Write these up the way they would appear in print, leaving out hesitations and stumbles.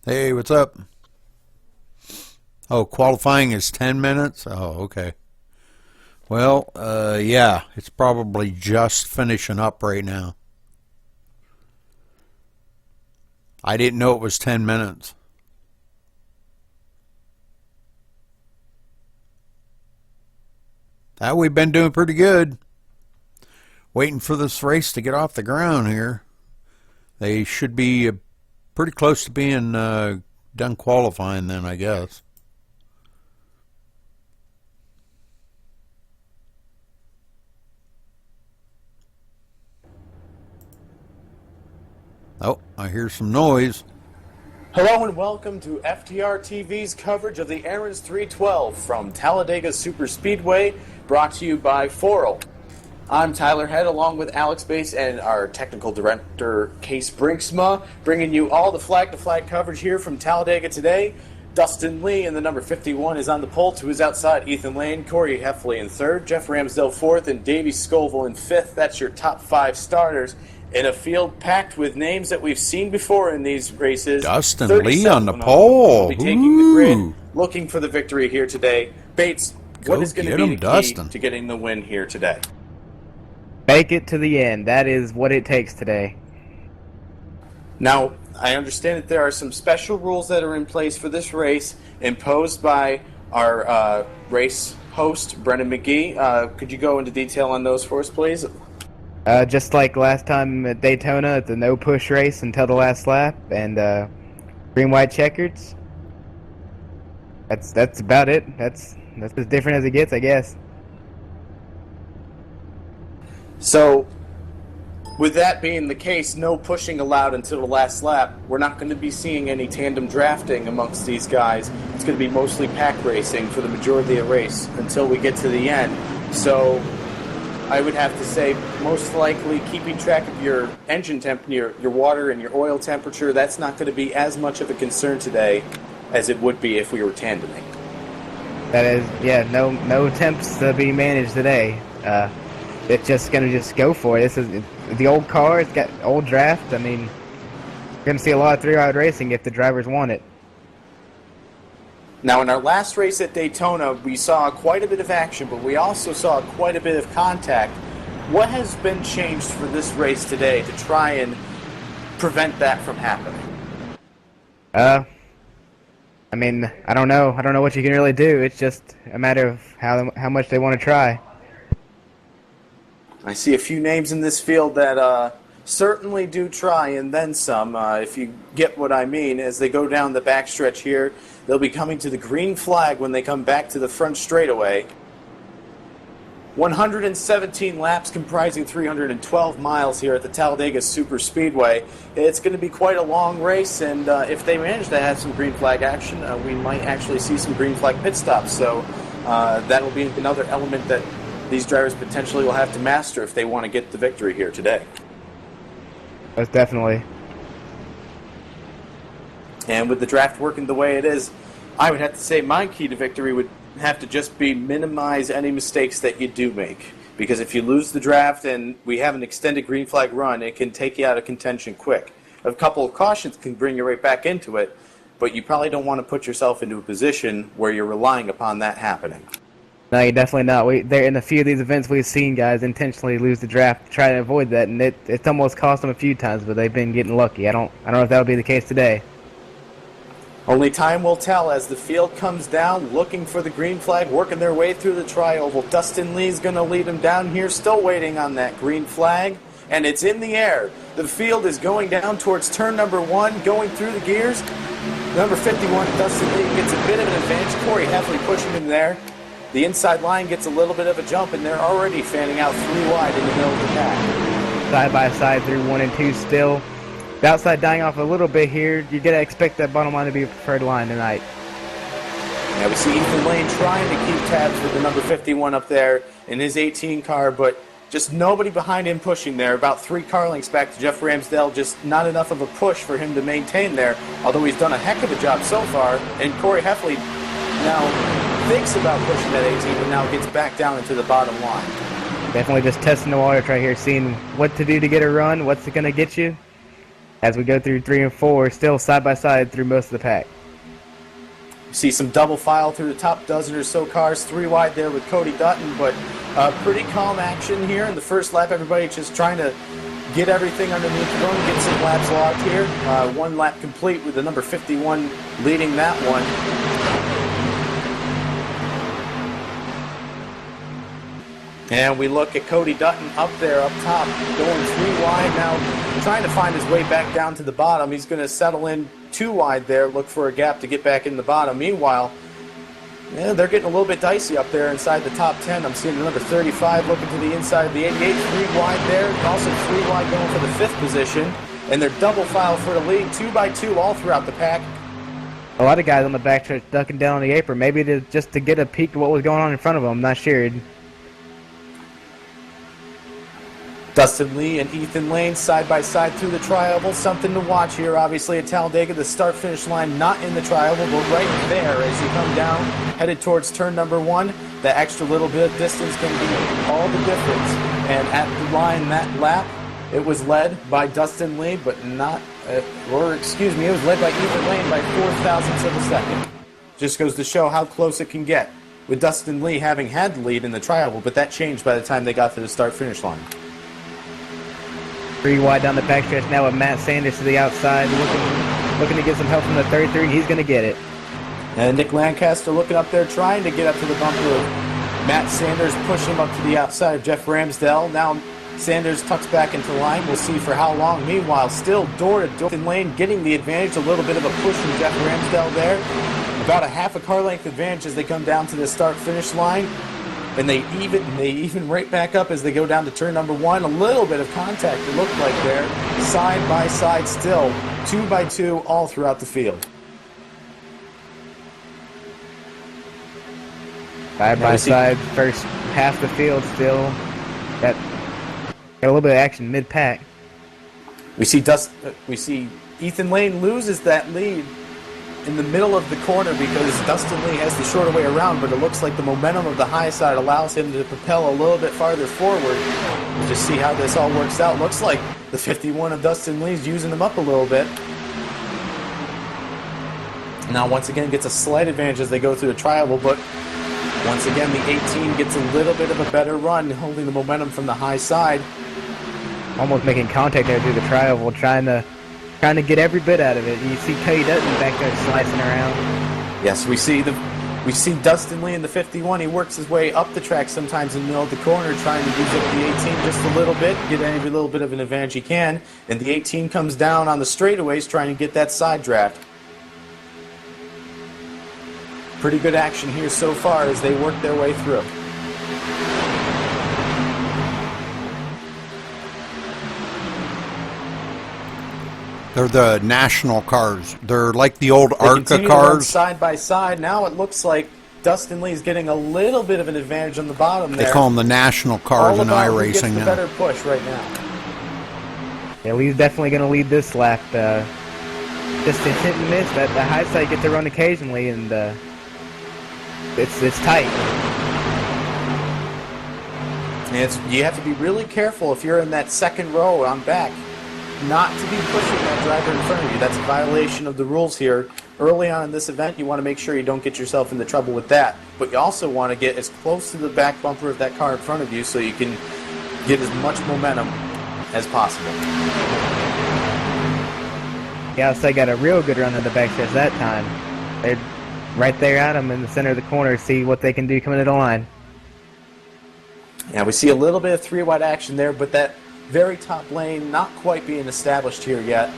Hey, what's up? Oh, qualifying is 10 minutes? Oh, okay. Well, yeah, it's probably just finishing up right now. I didn't know it was 10 minutes. We've been doing pretty good. Waiting for this race to get off the ground here. They should be pretty close to being done qualifying then, I guess. Oh, I hear some noise. Hello and welcome to FTR TV's coverage of the Aaron's 312 from Talladega Superspeedway, brought to you by Forel. I'm Tyler Head along with Alex Bass and our technical director Case Brinksma, bringing you all the flag-to-flag coverage here from Talladega today. Dustin Lee in the number 51 is on the pole, to his outside Ethan Lane, Corey Heffley in third, Jeff Ramsdell fourth, and Davey Scoville in fifth. That's your top five starters in a field packed with names that we've seen before in these races. Dustin Lee on the pole. Will be taking the grid, looking for the victory here today. Bates, what is going to be the key to getting the win here today? Make it to the end. That is what it takes today. Now, I understand that there are some special rules that are in place for this race, imposed by our race host, Brendan McGee. Could you go into detail on those for us, please? Just like last time at Daytona, it's a no-push race until the last lap, and green-white checkers. That's about it. That's as different as it gets, I guess. So, with that being the case, no pushing allowed until the last lap. We're not going to be seeing any tandem drafting amongst these guys. It's going to be mostly pack racing for the majority of the race until we get to the end. So, I would have to say, most likely keeping track of your engine temp, your water and your oil temperature, that's not going to be as much of a concern today as it would be if we were tandeming. That is, yeah, no attempts to be managed today. It's just going to just go for it. This is the old car. It's got old draft. I mean, you're going to see a lot of three-ride racing if the drivers want it. Now, in our last race at Daytona, we saw quite a bit of action, but we also saw quite a bit of contact. What has been changed for this race today to try and prevent that from happening? I mean, I don't know. I don't know what you can really do. It's just a matter of how much they want to try. I see a few names in this field that certainly do try and then some, if you get what I mean. As they go down the backstretch here, they'll be coming to the green flag when they come back to the front straightaway. 117 laps comprising 312 miles here at the Talladega Superspeedway. It's going to be quite a long race, and if they manage to have some green flag action, we might actually see some green flag pit stops. So that'll be another element that these drivers potentially will have to master if they want to get the victory here today. That's definitely. And with the draft working the way it is, I would have to say my key to victory would have to just be minimize any mistakes that you do make. Because if you lose the draft and we have an extended green flag run, it can take you out of contention quick. A couple of cautions can bring you right back into it, but you probably don't want to put yourself into a position where you're relying upon that happening. No, you're definitely not. There in a few of these events we've seen guys intentionally lose the draft to try to avoid that, and it's almost cost them a few times, but they've been getting lucky. I don't know if that'll be the case today. Only time will tell as the field comes down, looking for the green flag, working their way through the tri-oval. Dustin Lee's going to lead them down here, still waiting on that green flag, and it's in the air. The field is going down towards turn number 1, going through the gears. Number 51, Dustin Lee, gets a bit of an advantage. Corey Heffley pushing him there. The inside line gets a little bit of a jump, and they're already fanning out 3 wide in the middle of the pack. Side by side through 1 and 2 still. The outside dying off a little bit here. You're going to expect that bottom line to be a preferred line tonight. Now we see Ethan Lane trying to keep tabs with the number 51 up there in his 18 car, but just nobody behind him pushing there. About 3 car lengths back to Jeff Ramsdell, just not enough of a push for him to maintain there, although he's done a heck of a job so far. And Corey Heffley now thinks about pushing that 18, but now gets back down into the bottom line. Definitely just testing the waters right here, seeing what to do to get a run, what's it going to get you. as we go through 3 and 4, still side by side through most of the pack. You see some double file through the top dozen or so cars, 3 wide there with Cody Dutton, but pretty calm action here in the first lap. Everybody just trying to get everything underneath the room, get some laps logged here. 1 lap complete with the number 51 leading that one. And we look at Cody Dutton up there, up top, going 3 wide now, trying to find his way back down to the bottom. He's going to settle in 2 wide there, look for a gap to get back in the bottom. Meanwhile, yeah, they're getting a little bit dicey up there inside the top 10. I'm seeing the number 35 looking to the inside of the 88, 3 wide there, and also 3 wide going for the 5th position. And they're double file for the lead, 2 by 2 all throughout the pack. A lot of guys on the backstretch ducking down on the apron, maybe just to get a peek of what was going on in front of them. I'm not sure. Dustin Lee and Ethan Lane side by side through the tri-oval. Something to watch here, obviously, at Talladega. The start-finish line not in the tri-oval, but right there as you come down, headed towards turn number 1. That extra little bit of distance can be all the difference. And at the line that lap, it was led by Dustin Lee, but not, it was led by Ethan Lane by 0.04 of a second. Just goes to show how close it can get, with Dustin Lee having had the lead in the tri-oval, but that changed by the time they got to the start-finish line. 3 wide down the backstretch now with Matt Sanders to the outside, looking to get some help from the 33, and he's going to get it. And Nick Lancaster looking up there, trying to get up to the bumper of Matt Sanders, pushing him up to the outside of Jeff Ramsdell. Now Sanders tucks back into line. We'll see for how long. Meanwhile, still door-to-door in lane, getting the advantage. A little bit of a push from Jeff Ramsdell there. About a half a car length advantage as they come down to the start-finish line. And they even right back up as they go down to turn number 1. A little bit of contact, it looked like there. Side by side still, 2 by 2 all throughout the field. Side by side, first half the field still. Got a little bit of action mid-pack. We see Ethan Lane loses that lead in the middle of the corner because Dustin Lee has the shorter way around, but it looks like the momentum of the high side allows him to propel a little bit farther forward. We'll just see how this all works out. Looks like the 51 of Dustin Lee's using him up a little bit. Now once again gets a slight advantage as they go through the tri-oval, but once again the 18 gets a little bit of a better run, holding the momentum from the high side. Almost making contact there through the tri-oval, trying to get every bit out of it. You see Cody Dutton back there slicing around. Yes, we see Dustin Lee in the 51. He works his way up the track sometimes in the middle of the corner, trying to use up the 18 just a little bit, get every little bit of an advantage he can. And the 18 comes down on the straightaways, trying to get that side draft. Pretty good action here so far as they work their way through. They're the national cars. They're like the old They ARCA continue to run cars. side by side. Now it looks like Dustin Lee's getting a little bit of an advantage on the bottom there. They call them the national cars All in about who iRacing gets the now. better push right now. Yeah, Lee's definitely going to lead this lap. Just a hit and miss. That the high side gets to run occasionally, and it's tight. And you have to be really careful if you're in that second row on back, not to be pushing that driver in front of you. That's a violation of the rules here. Early on in this event, you want to make sure you don't get yourself into trouble with that. But you also want to get as close to the back bumper of that car in front of you so you can get as much momentum as possible. Yeah, so they got a real good run at the backstretch that time. They're right there at them in the center of the corner, see what they can do coming to the line. Yeah, we see a little bit of 3-wide action there, but that very top lane not quite being established here yet.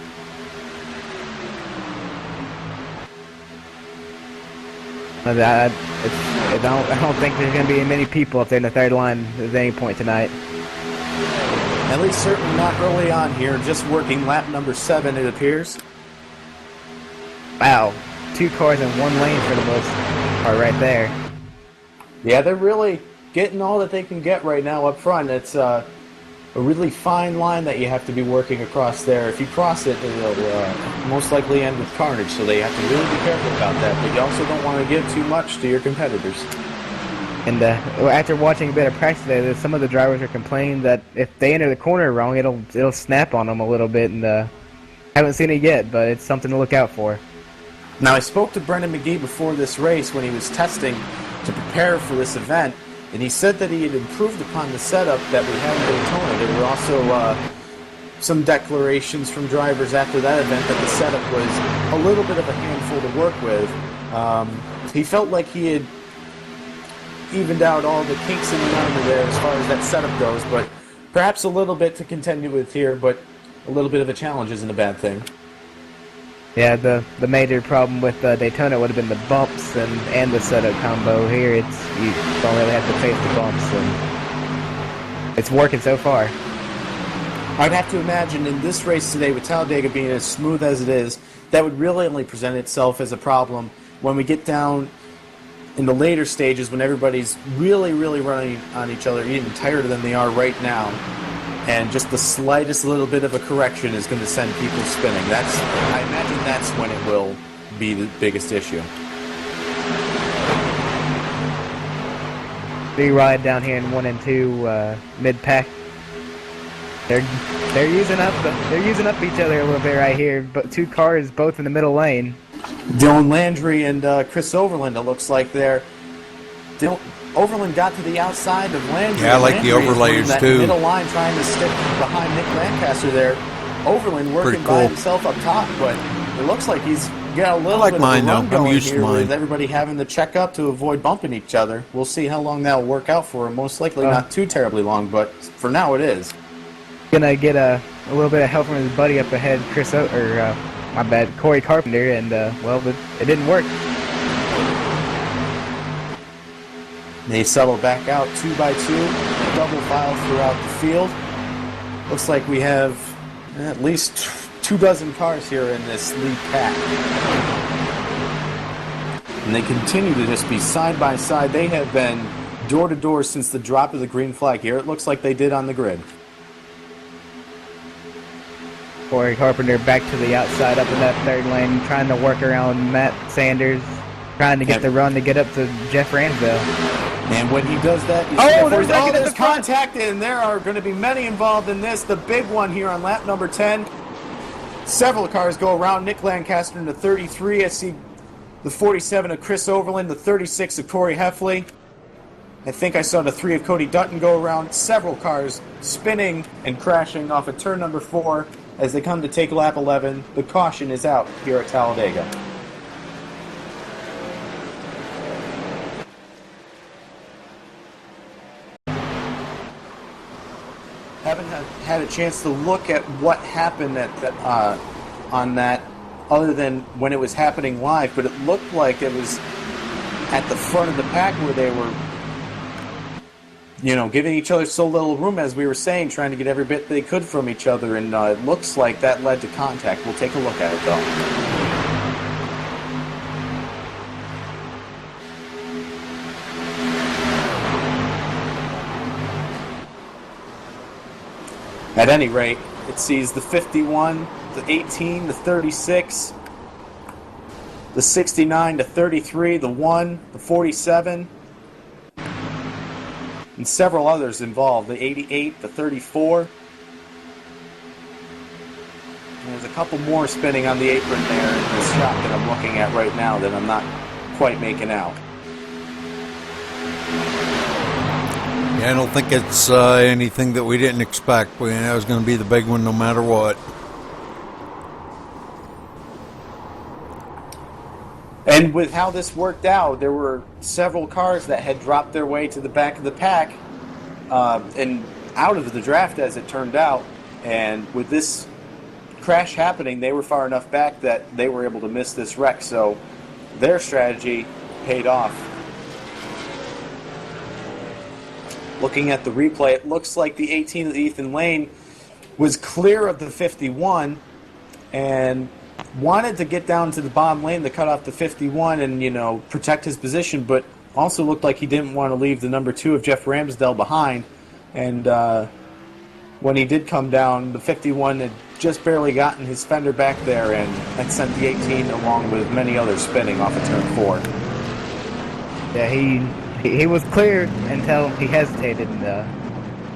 I don't think there's going to be many people up there in the third line at any point tonight. At least certainly not early on here, just working lap number 7 it appears. Wow, 2 cars in 1 lane for the most part right there. Yeah, they're really getting all that they can get right now up front. It's a really fine line that you have to be working across there. If you cross it, it'll most likely end with carnage, so they have to really be careful about that. But you also don't want to give too much to your competitors. And after watching a bit of practice today, some of the drivers are complaining that if they enter the corner wrong, it'll snap on them a little bit, and Haven't seen it yet, but it's something to look out for. Now, I spoke to Brendan McGee before this race when he was testing to prepare for this event, and he said that he had improved upon the setup that we had in Daytona. There were also some declarations from drivers after that event that the setup was a little bit of a handful to work with. He felt like he had evened out all the kinks in the armor there as far as that setup goes, but perhaps a little bit to contend with here, but a little bit of a challenge isn't a bad thing. Yeah, the major problem with Daytona would have been the bumps and the setup combo. Here, you don't really have to face the bumps, and it's working so far. I'd have to imagine in this race today, with Talladega being as smooth as it is, that would really only present itself as a problem when we get down in the later stages when everybody's really, really running on each other, even tighter than they are right now. And just the slightest little bit of a correction is going to send people spinning. I imagine that's when it will be the biggest issue. They ride down here in 1 and 2 mid-pack. They're using up each other a little bit right here, but two cars both in the middle lane. Dylan Landry and Chris Overland, it looks like Overland got to the outside of Landry. Yeah, I like Landry the overlayers that too. Middle line trying to stick behind Nick Lancaster there. Overland working by himself up top, but it looks like he's got a little bit of a run going here with everybody having to check up to avoid bumping each other. We'll see how long that'll work out for him. Most likely not too terribly long, but for now it is. Gonna get a little bit of help from his buddy up ahead, Corey Carpenter, and well, it didn't work. They settle back out 2 by 2, double file throughout the field. Looks like we have at least 24 cars here in this lead pack. And they continue to just be side by side. They have been door to door since the drop of the green flag here. It looks like they did on the grid. Corey Carpenter back to the outside up in that third lane, trying to work around Matt Sanders, trying to get the run to get up to Jeff Ramsdale. And when he does that, there's contact, and there are going to be many involved in this. The big one here on lap number 10. Several cars go around. Nick Lancaster in the 33. I see the 47 of Chris Overland, the 36 of Corey Heffley. I think I saw the 3 of Cody Dutton go around. Several cars spinning and crashing off of turn number 4 as they come to take lap 11. The caution is out here at Talladega. Haven't had a chance to look at what happened on that other than when it was happening live, but it looked like it was at the front of the pack where they were giving each other so little room, as we were saying, trying to get every bit they could from each other, and it looks like that led to contact. We'll take a look at it, though. At any rate, it sees the 51, the 18, the 36, the 69, the 33, the 1, the 47, and several others involved, the 88, the 34. And there's a couple more spinning on the apron there in this shot that I'm looking at right now that I'm not quite making out. Yeah, I don't think it's anything that we didn't expect. That was going to be the big one no matter what. And with how this worked out, there were several cars that had dropped their way to the back of the pack and out of the draft, as it turned out. And with this crash happening, they were far enough back that they were able to miss this wreck. So their strategy paid off. Looking at the replay, it looks like the 18 of Ethan Lane was clear of the 51 and wanted to get down to the bottom lane to cut off the 51 and, protect his position, but also looked like he didn't want to leave the number 2 of Jeff Ramsdale behind. And when he did come down, the 51 had just barely gotten his fender back there and sent the 18 along with many others spinning off of turn 4. Yeah, he was clear until he hesitated, and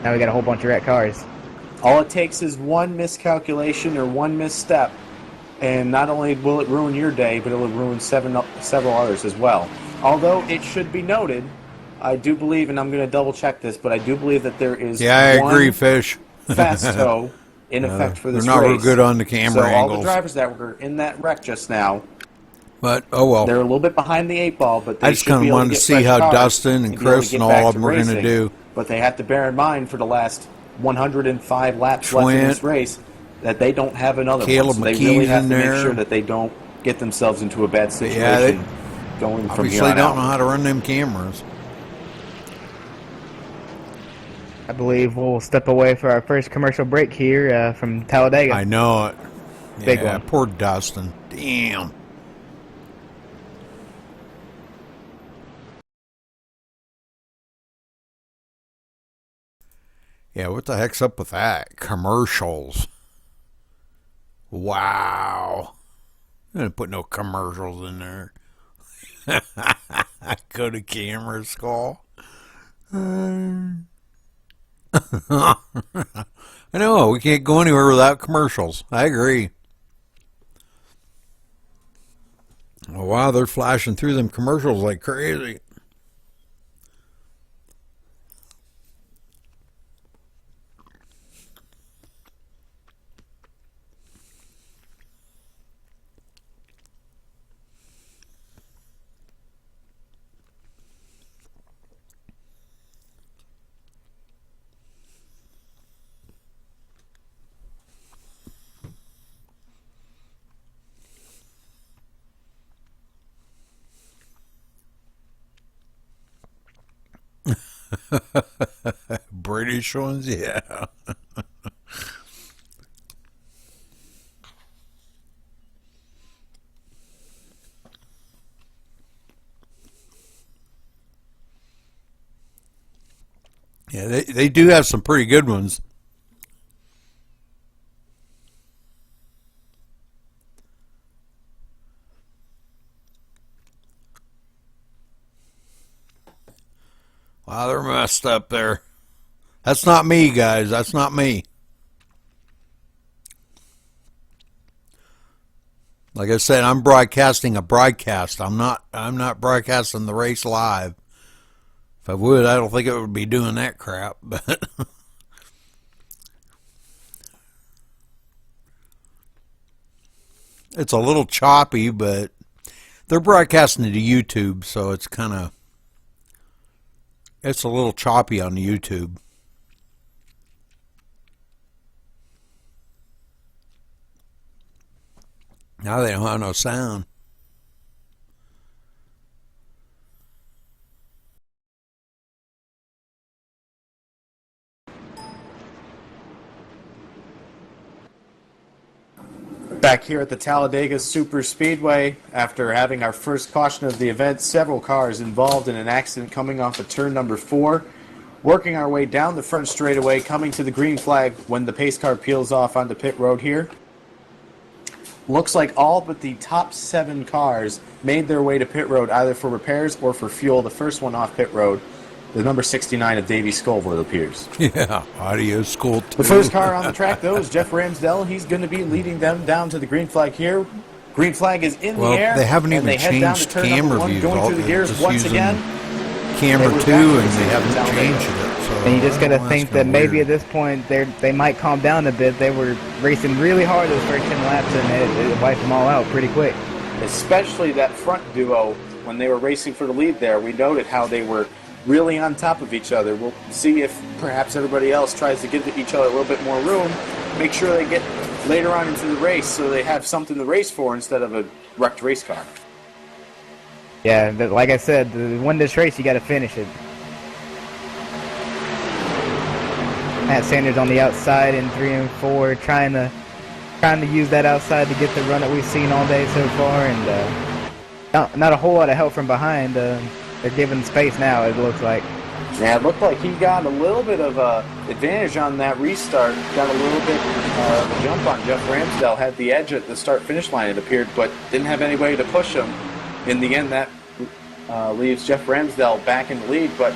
now we got a whole bunch of wrecked cars. All it takes is one miscalculation or one misstep And not only will it ruin your day, but it will ruin several others as well. Although it should be noted, I do believe, and I'm going to double check this, but I do believe that there is Yeah, I one agree, Fish. fast tow in effect for this they're not real race. good on the camera so all the angles. drivers that were in that wreck just now, But, oh well. they're a little bit behind the 8 ball, but they I just should kind be of able wanted to to get see fresh how cars Dustin and to be able to Chris get and all back of to them were going to racing. do. But they have to bear in mind for the last 105 laps left in this Twint. race that they don't have another Caleb one. So they McKee's really have in to make there. sure that they don't get themselves into a bad situation Yeah, they going from obviously here on don't know out. how to run them cameras. I believe we'll step away for our first commercial break here from Talladega. I know it. Big Yeah, one. poor Dustin. Damn. Yeah, what the heck's up with that? Commercials. Wow. I didn't put no commercials in there. Go to camera skull. I know, we can't go anywhere without commercials. I agree. Oh, wow, they're flashing through them commercials like crazy. British ones, yeah. Yeah, they do have some pretty good ones. Wow, they're messed up there. That's not me, guys. That's not me. Like I said, I'm broadcasting a broadcast. I'm not broadcasting the race live. If I would, I don't think it would be doing that crap, but it's a little choppy, but they're broadcasting to YouTube, so it's a little choppy on YouTube. Now they don't have no sound. Back here at the Talladega Super Speedway, after having our first caution of the event, several cars involved in an accident coming off of turn number 4. Working our way down the front straightaway, coming to the green flag when the pace car peels off onto pit road here. Looks like all but the top 7 cars made their way to pit road either for repairs or for fuel. The first one off pit road, the number 69 of Davey Scoville, it appears. Yeah, audio school too. The first car on the track, though, is Jeff Ramsdell. He's going to be leading them down to the green flag here. Green flag is in the air. They haven't and even they head down to changed turn camera number 1, views. going through the gears Just once using again. camera They were 2, back and to they haven't Talladega. changed it. So And you just gotta that's think kinda that maybe weird. at this point they might calm down a bit. They were racing really hard those first 10 laps, and it wiped them all out pretty quick. Especially that front duo, when they were racing for the lead there, we noted how they were really on top of each other. We'll see if perhaps everybody else tries to give each other a little bit more room, make sure they get later on into the race so they have something to race for instead of a wrecked race car. Yeah, like I said, to win this race, you got to finish it. Matt Sanders on the outside in 3 and 4, trying to use that outside to get the run that we've seen all day so far, and not a whole lot of help from behind. They're giving space now, it looks like. Yeah, it looked like he got a little bit of advantage on that restart. Got a little bit of a jump on Jeff Ramsdell. Had the edge at the start-finish line, it appeared, but didn't have anybody to push him. In the end, that leaves Jeff Ramsdell back in the lead. But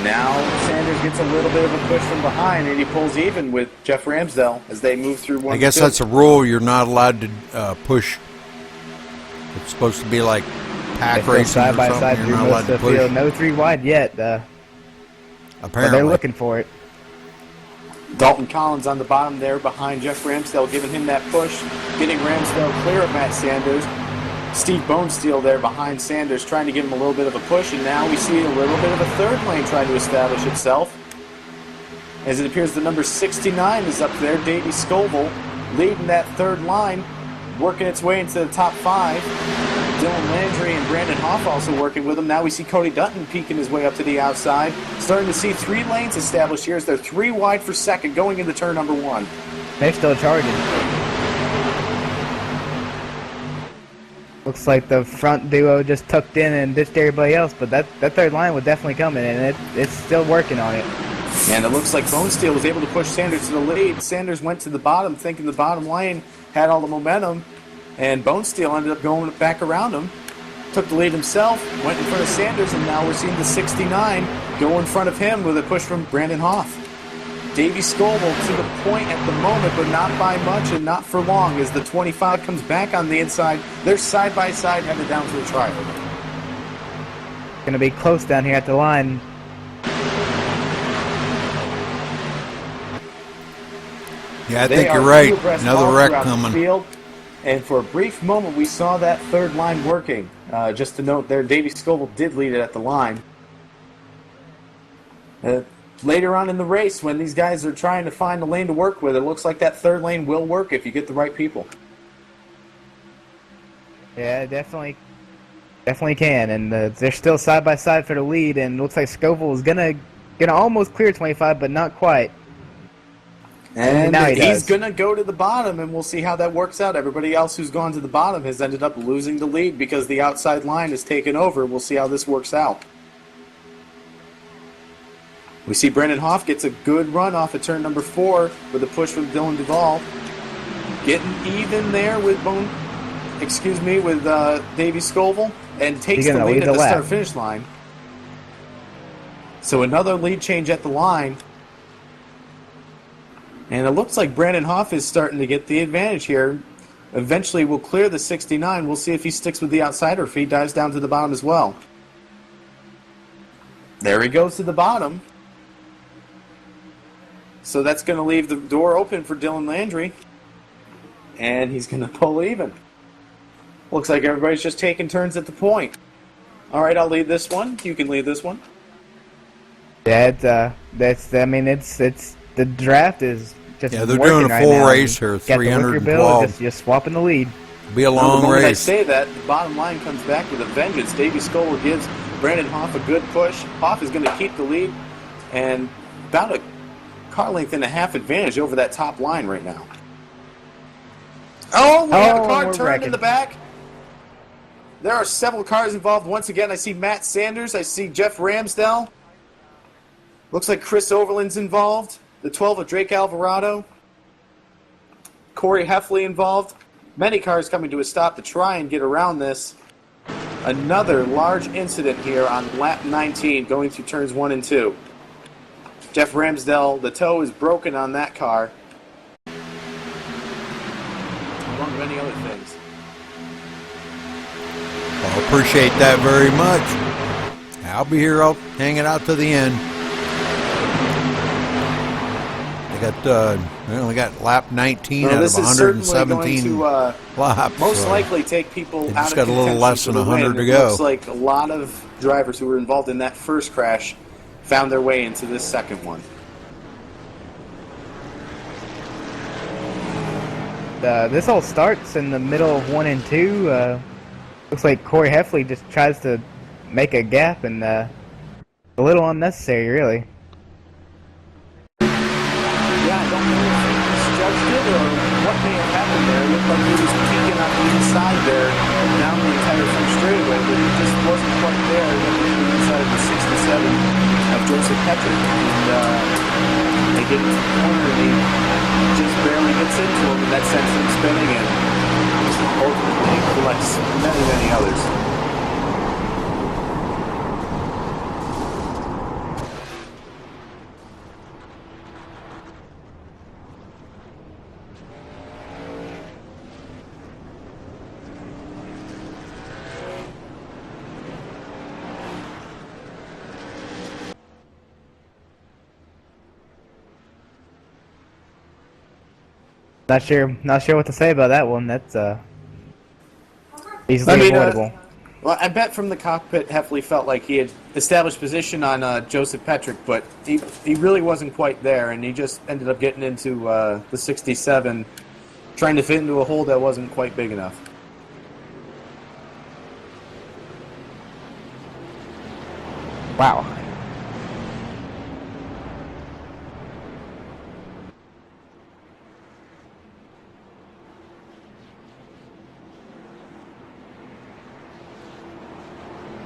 Now Sanders gets a little bit of a push from behind, and he pulls even with Jeff Ramsdell as they move through one. I guess that's a rule. You're not allowed to push. It's supposed to be like pack racing side or by something. side You're through not most allowed of to the push. field. No 3 wide yet. But Apparently, they're looking for it. Dalton Collins on the bottom there behind Jeff Ramsdell, giving him that push, getting Ramsdell clear of Matt Sanders. Steve Bonesteel there behind Sanders, trying to give him a little bit of a push, and now we see a little bit of a third lane trying to establish itself. As it appears the number 69 is up there, Davey Scoville, leading that third line, working its way into the top 5. Dylan Landry and Brandon Hoff also working with him. Now we see Cody Dutton peeking his way up to the outside. Starting to see 3 lanes established here as they're 3 wide for second going into turn number 1. They're still charging. Looks like the front duo just tucked in and ditched everybody else, but that third line would definitely come in, and it's still working on it. And it looks like Bonesteel was able to push Sanders to the lead. Sanders went to the bottom, thinking the bottom lane had all the momentum, and Bonesteel ended up going back around him. Took the lead himself, went in front of Sanders, and now we're seeing the 69 go in front of him with a push from Brandon Hoff. Davey Scoville to the point at the moment, but not by much and not for long, as the 25 comes back on the inside. They're side by side headed down to the trial. Going to be close down here at the line. Yeah, I think you're right. Another wreck throughout the coming. field. And for a brief moment, we saw that third line working. Just to note there, Davey Scoville did lead it at the line. Later on in the race, when these guys are trying to find a lane to work with, it looks like that third lane will work if you get the right people. Yeah, definitely can, and they're still side by side for the lead. And looks like Scoville is gonna almost clear 25, but not quite. And now he's going to go to the bottom, and we'll see how that works out. Everybody else who's gone to the bottom has ended up losing the lead because the outside line has taken over. We'll see how this works out. We see Brandon Hoff gets a good run off of turn number 4 with a push from Dylan Duvall. Getting even there with Davey Scoville, and takes the lead at the start-finish line. So another lead change at the line. And it looks like Brandon Hoff is starting to get the advantage here. Eventually we'll clear the 69. We'll see if he sticks with the outside or if he dives down to the bottom as well. There he goes to the bottom. So that's going to leave the door open for Dylan Landry. And he's going to pull even. Looks like everybody's just taking turns at the point. All right, I'll lead this one. You can lead this one. Yeah, it's the draft is just they're doing a full race here, Got the wicker 312. bill, just swapping the lead. Be a long the moment I race. say that, the bottom line comes back with a vengeance. Davey Scoville gives Brandon Hoff a good push. Hoff is going to keep the lead and about a car length and a half advantage over that top line right now. Oh, we have a car turned in the back. There are several cars involved. Once again, I see Matt Sanders. I see Jeff Ramsdell. Looks like Chris Overland's involved. The 12 of Drake Alvarado. Corey Heffley involved. Many cars coming to a stop to try and get around this. Another large incident here on lap 19 going through turns 1 and 2. Jeff Ramsdell, the toe is broken on that car. Among many other things. Well, I appreciate that very much. I'll be here hanging out to the end. They only got lap 19 out of 117 laps. Most likely take people out just of got a little less than 100 to go. It looks like a lot of drivers who were involved in that first crash found their way into this second one. This all starts in the middle of 1 and 2. Looks like Corey Heffley just tries to make a gap, and a little unnecessary, really. Yeah, I don't know if he misjudged it or what may have happened there. It looked like he was peeking on the inside there down the entire front straightaway, but he just wasn't quite there. He went to the inside of the 67 of Joseph Petrick, and they get into the corner, and he just barely gets into him, and that sends him spinning, and ultimately collects many, many others. Not sure what to say about that one. That's I easily mean, avoidable. well, I bet from the cockpit, Heffley felt like he had established position on Joseph Petrick, but he really wasn't quite there, and he just ended up getting into the 67, trying to fit into a hole that wasn't quite big enough. Wow.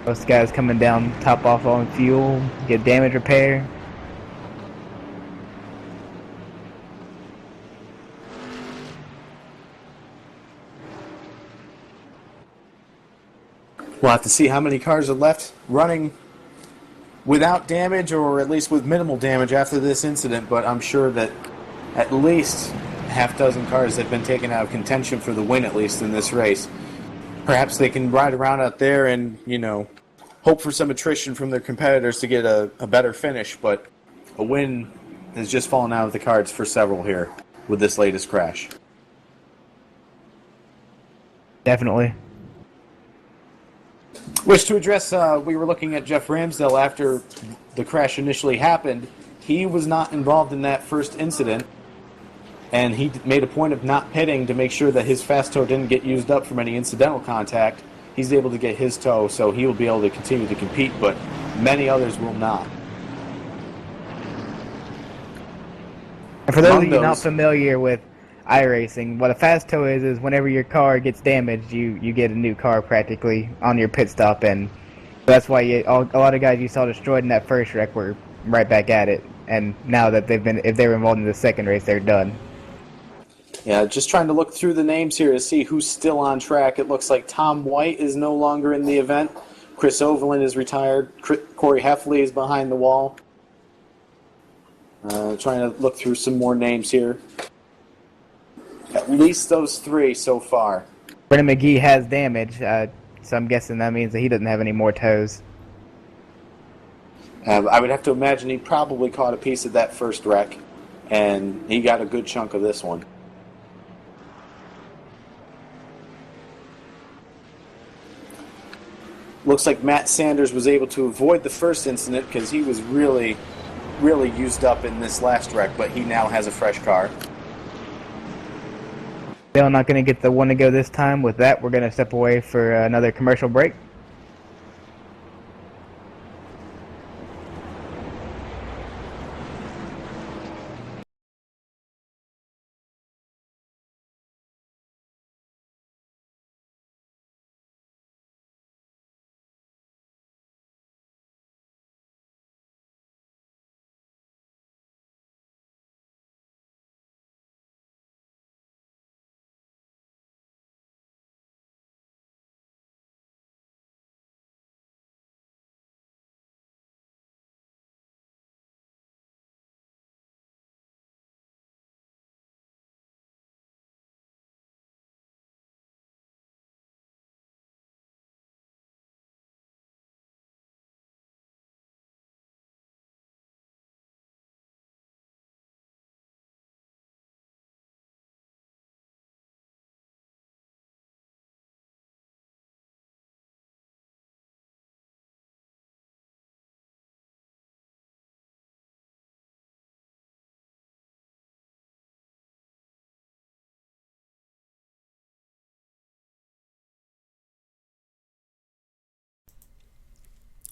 Most guys coming down, top off on fuel, get damage repair. We'll have to see how many cars are left running without damage, or at least with minimal damage after this incident, but I'm sure that at least half dozen cars have been taken out of contention for the win, at least in this race. Perhaps they can ride around out there and, hope for some attrition from their competitors to get a better finish, but a win has just fallen out of the cards for several here with this latest crash. Definitely. Wish to address, we were looking at Jeff Ramsdale after the crash initially happened. He was not involved in that first incident, and he made a point of not pitting to make sure that his fast tow didn't get used up from any incidental contact. He's able to get his tow, so he will be able to continue to compete, but many others will not. And for those of you not familiar with iRacing, what a fast tow is whenever your car gets damaged, you get a new car practically on your pit stop, and that's why a lot of guys you saw destroyed in that first wreck were right back at it. And now that if they were involved in the second race, they're done. Yeah, just trying to look through the names here to see who's still on track. It looks like Tom White is no longer in the event. Chris Overland is retired. Corey Heffley is behind the wall. Trying to look through some more names here. At least those three so far. Brennan McGee has damage, so I'm guessing that means that he doesn't have any more tows. I would have to imagine he probably caught a piece of that first wreck, and he got a good chunk of this one. Looks like Matt Sanders was able to avoid the first incident because he was really, really used up in this last wreck, but he now has a fresh car. Still not going to get the one to go this time. With that, we're going to step away for another commercial break.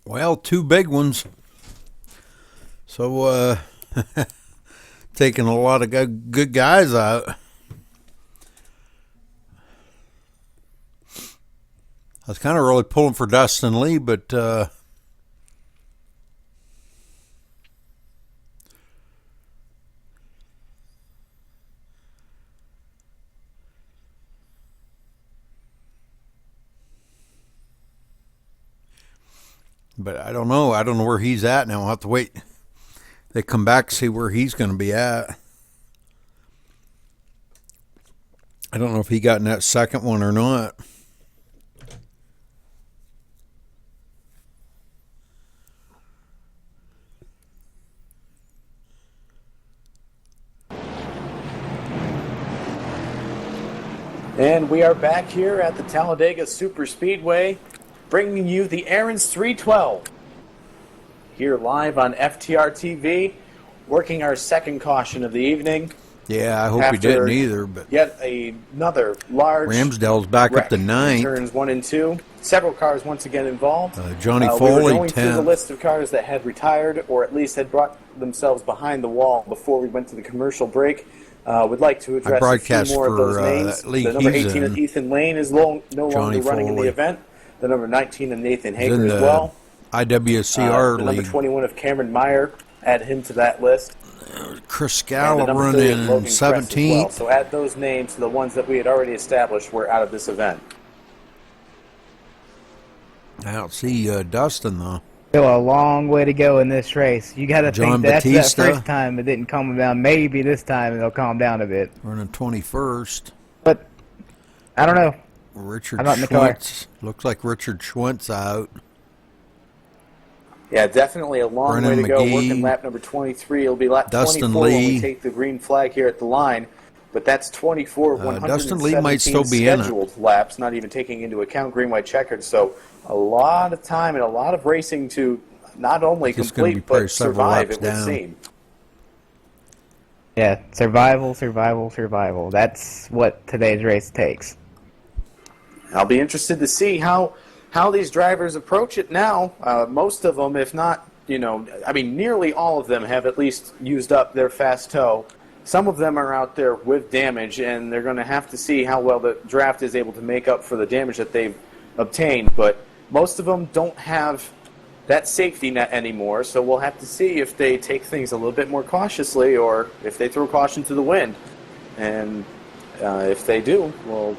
Well, two big ones. So, taking a lot of good guys out. I was kind of really pulling for Dustin Lee, but I don't know. I don't know where he's at now. I'll have to wait. They come back, see where he's going to be at. I don't know if he got in that second one or not. And we are back here at the Talladega Superspeedway, bringing you the Aaron's 312. Here live on FTR TV, working our second caution of the evening. Yeah, I hope he didn't either. But yet another large Ramsdale's back up to 9th. Turns 1 and 2. Several cars once again involved. Johnny we Foley, were going 10th. through the list of cars that had retired or at least had brought themselves behind the wall before we went to the commercial break. We'd like to address a few more of those names. The number 18 of Ethan Lane is no longer running in the event. The number 19 of Nathan Hager as well. IWCR the number 21 of Cameron Meyer, add him to that list. Chris Scala running 17th. Well. So add those names to the ones that we had already established were out of this event. I don't see Dustin, though. Still a long way to go in this race. You got to think that's that first time it didn't calm down. Maybe this time it'll calm down a bit. Running 21st. But I don't know. Richard Schwentz. Looks like Richard Schwentz out. Yeah, definitely a long way to go. Working lap number 23. It'll be lap 24 when we take the green flag here at the line. But that's 24 of 117 Dustin Lee might still be scheduled laps, not even taking into account green, white, checkered. So a lot of time and a lot of racing to not only complete but survive, it would seem. Yeah, survival, survival, survival. That's what today's race takes. I'll be interested to see how these drivers approach it now. Most of them, if not, nearly all of them have at least used up their fast tow. Some of them are out there with damage, and they're going to have to see how well the draft is able to make up for the damage that they've obtained. But most of them don't have that safety net anymore, so we'll have to see if they take things a little bit more cautiously or if they throw caution to the wind. And if they do, we'll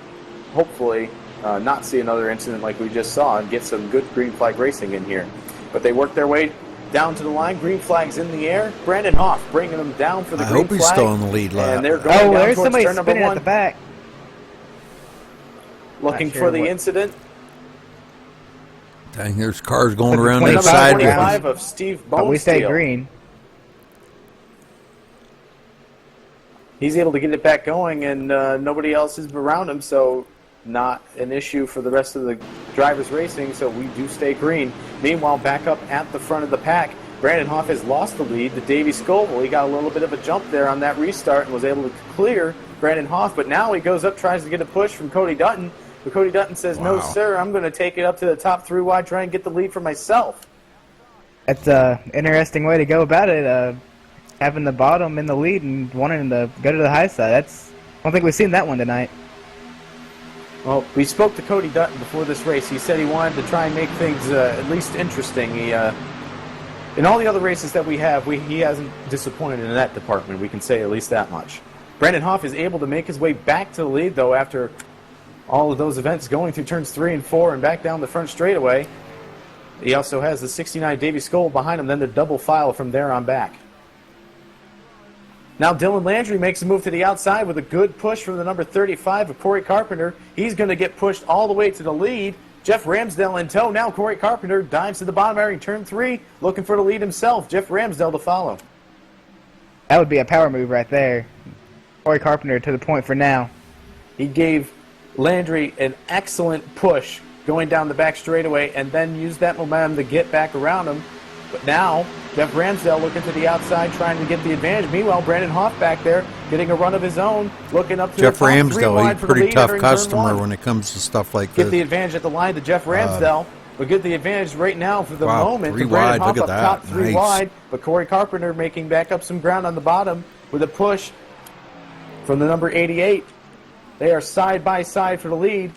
hopefully not see another incident like we just saw and get some good green flag racing in here. But they work their way down to the line. Green flag's in the air. Brandon Hoff bringing them down for the green flag. I hope he's still in the lead lap. And they're going down there's towards somebody turn number spinning 1. at the back. Looking for the incident. Dang, there's cars going around that side. 25 of Steve Bonesteel. But we stay green. He's able to get it back going, and nobody else is around him, so not an issue for the rest of the drivers racing, so we do stay green. Meanwhile, back up at the front of the pack, Brandon Hoff has lost the lead to Davey Scoville. He got a little bit of a jump there on that restart and was able to clear Brandon Hoff, but now he goes up, tries to get a push from Cody Dutton, but Cody Dutton says, no, sir, I'm going to take it up to the top 3 wide, try and get the lead for myself. That's an interesting way to go about it, having the bottom in the lead and wanting to go to the high side. I don't think we've seen that one tonight. Well, we spoke to Cody Dutton before this race. He said he wanted to try and make things at least interesting. He, in all the other races that we have, he hasn't disappointed in that department. We can say at least that much. Brandon Hoff is able to make his way back to the lead, though, after all of those events going through turns 3 and 4 and back down the front straightaway. He also has the 69 Davey Scoville behind him, then the double file from there on back. Now Dylan Landry makes a move to the outside with a good push from the number 35 of Corey Carpenter. He's going to get pushed all the way to the lead. Jeff Ramsdale in tow. Now Corey Carpenter dives to the bottom area in turn 3, looking for the lead himself. Jeff Ramsdale to follow. That would be a power move right there. Corey Carpenter to the point for now. He gave Landry an excellent push going down the back straightaway and then used that momentum to get back around him. But now, Jeff Ramsdale looking to the outside, trying to get the advantage. Meanwhile, Brandon Hoff back there, getting a run of his own, looking up to Jeff the top 3 wide Ramsdale, for he's a pretty tough entering customer turn 1. when it comes to stuff like this. Get the advantage at the line to Jeff Ramsdale. But get the advantage right now for the moment to Brandon Hoff up top 3 wide. But Corey Carpenter making back up some ground on the bottom with a push from the number 88. They are side by side for the lead.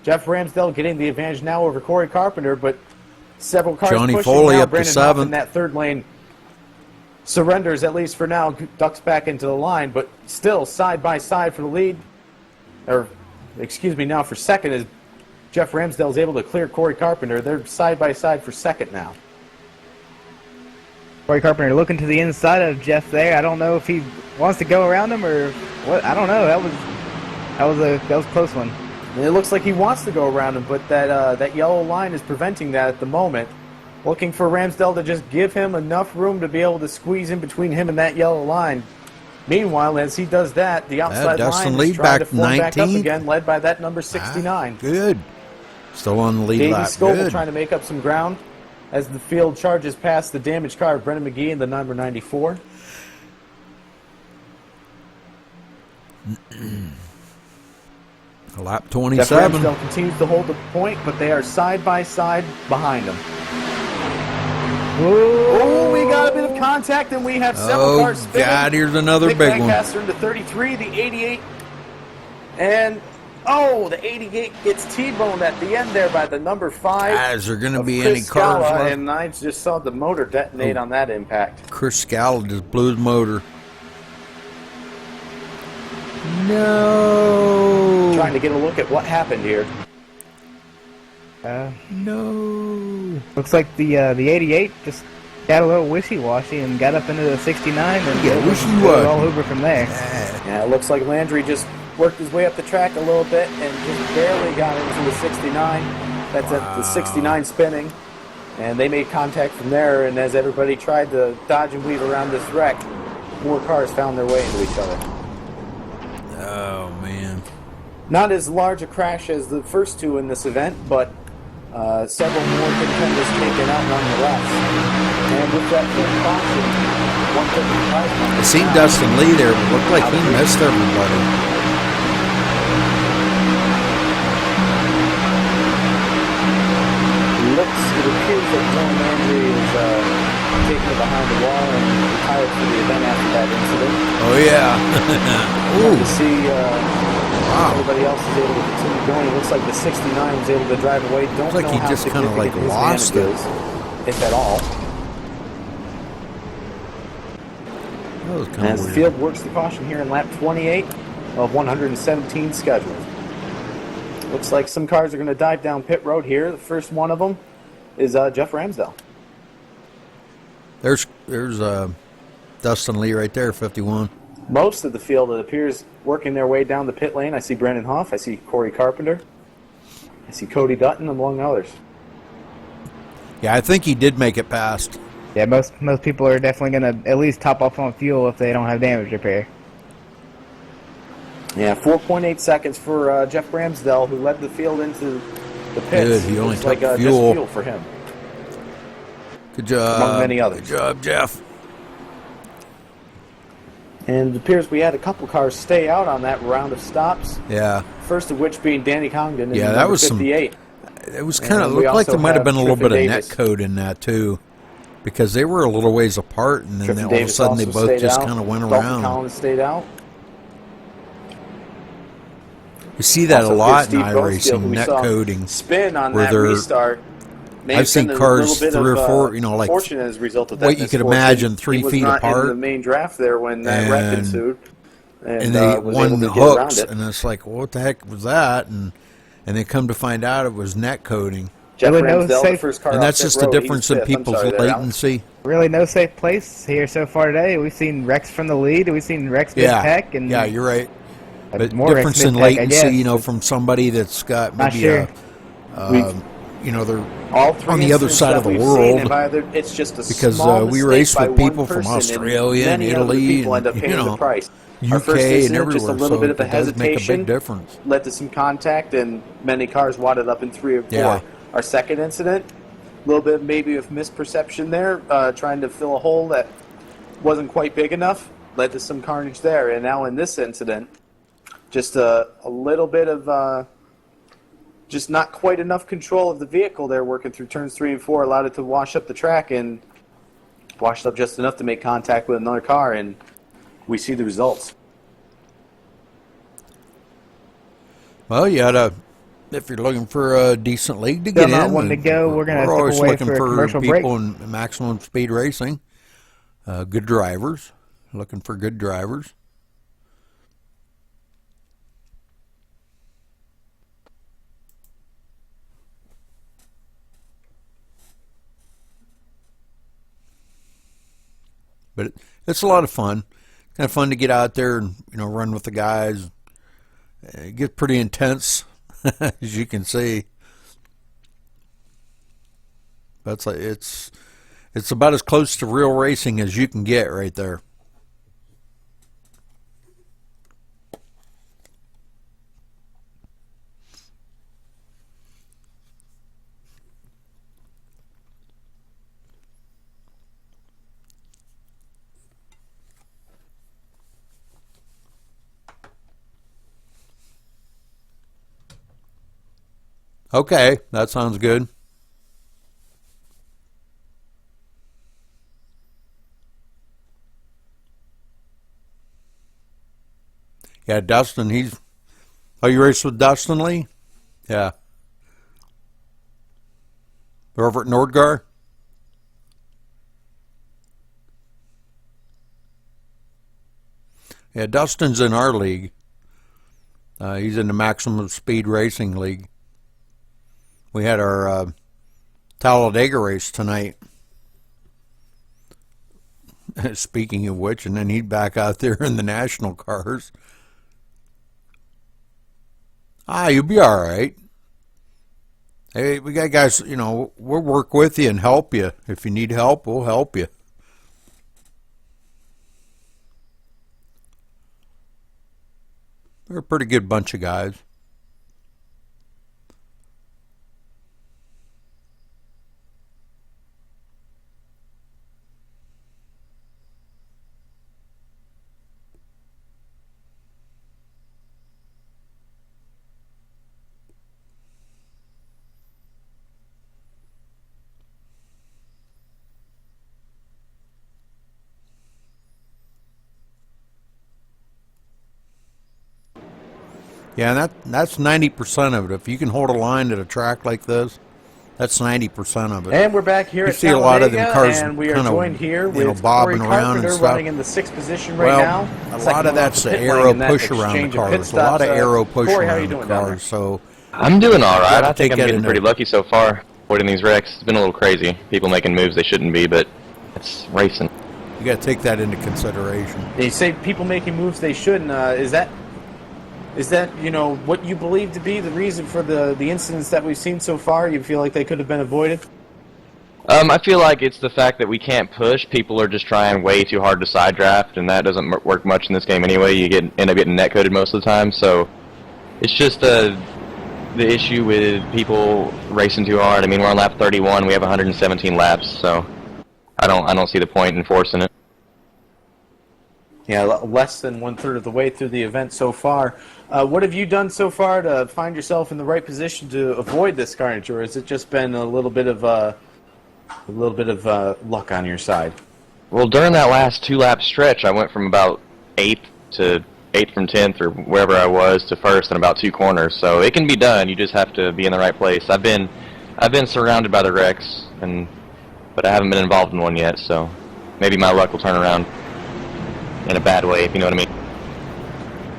Jeff Ramsdale getting the advantage now over Corey Carpenter, but several cars Johnny pushing Foley now. up to Brandon Hoff 7th. in that third lane surrenders, at least for now, ducks back into the line, but still side by side for the lead. Or, excuse me, now for second is Jeff Ramsdale is able to clear Corey Carpenter. They're side by side for second now. Corey Carpenter looking to the inside of Jeff there. I don't know if he wants to go around him or what. I don't know. That was a close one. And it looks like he wants to go around him, but that yellow line is preventing that at the moment. Looking for Ramsdale to just give him enough room to be able to squeeze in between him and that yellow line. Meanwhile, as he does that, the outside Dustin line Lee is trying to back form back up 19th. again, led by that number 69. Good. Still on the lead Davey lap. Scoble Good. trying to make up some ground as the field charges past the damaged car of Brennan McGee and the number 94. Lap Jeff 27. Ramsdale continues to hold the point, but they are side by side behind him. Oh, we got a bit of contact, and we have several cars Oh, spinning. God, here's another Nick big one. Lancaster into 33, the 88, and the 88 gets T-boned at the end there by the number 5. Is there going to of be Chris any cars Scala, left? and I just saw the motor detonate on that impact. Chris Scala just blew his motor. No. Trying to get a look at what happened here. No. Looks like the 88 just got a little wishy-washy and got up into the 69 and Yeah, it was wishy-washy. all over from there. Yeah, it looks like Landry just worked his way up the track a little bit and just barely got into the 69. That's at the 69 spinning. And they made contact from there, and as everybody tried to dodge and weave around this wreck, more cars found their way into each other. Oh, man. Not as large a crash as the first two in this event, but several more contenders taken out nonetheless. And with that third caution, 155. I seen Dustin Lee there, but it looked like he missed everybody. It appears that John Landry is taking it behind the wall and retired for the event after that incident. Oh, yeah. To Ooh. see Wow. everybody else is able to continue going. It looks like the 69 was able to drive away. Don't Looks like know he how just kinda, significant like, his lost damage it. is, if at all. That was kind As of the weird. field works the caution here in lap 28 of 117 scheduled. Looks like some cars are going to dive down pit road here. The first one of them is Jeff Ramsdale. There's Dustin Lee right there, 51. Most of the field, it appears, working their way down the pit lane. I see Brendan Huff. I see Corey Carpenter. I see Cody Dutton, among others. Yeah, I think he did make it past. Yeah, most people are definitely going to at least top off on fuel if they don't have damage repair. Yeah, 4.8 seconds for Jeff Ramsdale, who led the field into the pits. Good, he only Looks took like, fuel. just fuel for him. Good job. Among many others. Good job, Jeff. And it appears we had a couple cars stay out on that round of stops. Yeah. First of which being Danny Congdon in Yeah, that number was 58. It was kind of And we looked like also there might have have been a little bit Triffin of net Davis. code in that too, because they were a little ways apart, and then Triffin all of a Davis sudden they also both stayed just out. kind of went Dalton around. Collins stayed out. You see that Also a lot Steve in Rosefield, who iRacing, we net saw coding. spin on where that they're- restart. May I've have seen been a cars little bit 3 or of, 4, like fortunate as a result of that what you could misfortune. imagine, 3 He was feet not apart. in the main draft there when that wreck And- ensued, and they was won able the to get around hooks, it. and it's like, what the heck was that? And they come to find out it was net coding, Jeff Really no Ramsdale, the safe- first car and off that's pit just the road, he's difference in fifth. I'm people's sorry there, Alex. latency. Really no safe place here so far today. We've seen wrecks from the lead. We've seen wrecks mid-pack. And Yeah, you're right. But more wrecks difference in mid-pack, I latency, guess. from somebody that's got Not maybe sure. they're All three on the other incidents side that of the we've world, seen have either, it's just a because small we mistake race by with one people from person, Australia and many other Italy people and, end up paying the price. Our UK first and incident, just a everywhere, little so bit of a it does make a hesitation, big difference. led to some contact, and many cars wadded up in 3 or 4. Yeah. Our second incident, a little bit maybe of misperception there, trying to fill a hole that wasn't quite big enough, led to some carnage there. And now in this incident, just a little bit of just not quite enough control of the vehicle there working through turns 3 and 4 allowed it to wash up the track, and washed up just enough to make contact with another car, and we see the results. Well, you gotta, if you're looking for a decent league to Still get not in, one to go. We're gonna we're step always away looking for a for commercial people break. in maximum speed racing, good drivers, looking for good drivers. But it's a lot of fun. Kind of fun to get out there and run with the guys. It gets pretty intense, as you can see. That's like it's about as close to real racing as you can get right there. Okay, that sounds good. Yeah, Dustin, oh, you raced with Dustin Lee? Yeah. They're over at Nordgar? Yeah, Dustin's in our league. He's in the Maximum Speed Racing League. We had our Talladega race tonight. Speaking of which, and then he'd back out there in the national cars. You'll be all right. Hey, we got guys, we'll work with you and help you. If you need help, we'll help you. They're a pretty good bunch of guys. Yeah, that's 90% of it. If you can hold a line at a track like this, that's 90% of it. And we're back here you at see a lot of them cars and we are joined here with bobbing Corey around and Carpenter stuff. running in the 6th position right now. A lot of that's the aero push around the cars. A lot of aero push Corey, how are around you the doing down there? cars. So I'm doing all right. I take think I'm that getting into- pretty lucky so far. Avoiding these wrecks, it's been a little crazy. People making moves they shouldn't be, but it's racing. you got to take that into consideration. They say people making moves they shouldn't. Is that what you believe to be the reason for the incidents that we've seen so far? You feel like they could have been avoided? I feel like it's the fact that we can't push. People are just trying way too hard to side draft, and that doesn't work much in this game anyway. You end up getting net coded most of the time. So it's just the issue with people racing too hard. I mean, we're on lap 31. We have 117 laps, so I don't see the point in forcing it. Yeah, less than 1/3 of the way through the event so far. What have you done so far to find yourself in the right position to avoid this carnage, or has it just been a little bit of luck on your side? Well, during that last 2-lap stretch, I went from about 8th from 10th or wherever I was to 1st in about 2 corners. So it can be done. You just have to be in the right place. I've been surrounded by the wrecks, but I haven't been involved in one yet. So maybe my luck will turn around in a bad way, if you know what I mean.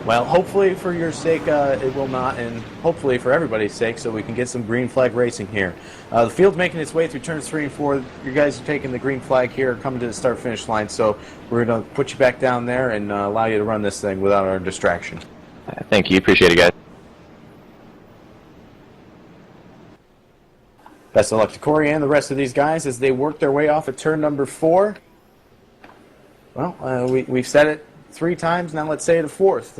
Well, hopefully for your sake it will not, and hopefully for everybody's sake, so we can get some green flag racing here. The field's making its way through turns 3 and 4. You guys are taking the green flag here, coming to the start-finish line, so we're going to put you back down there and allow you to run this thing without our distraction. Thank you. Appreciate it, guys. Best of luck to Corey and the rest of these guys as they work their way off at turn number 4. Well, we've said it 3 times, now let's say it a 4th.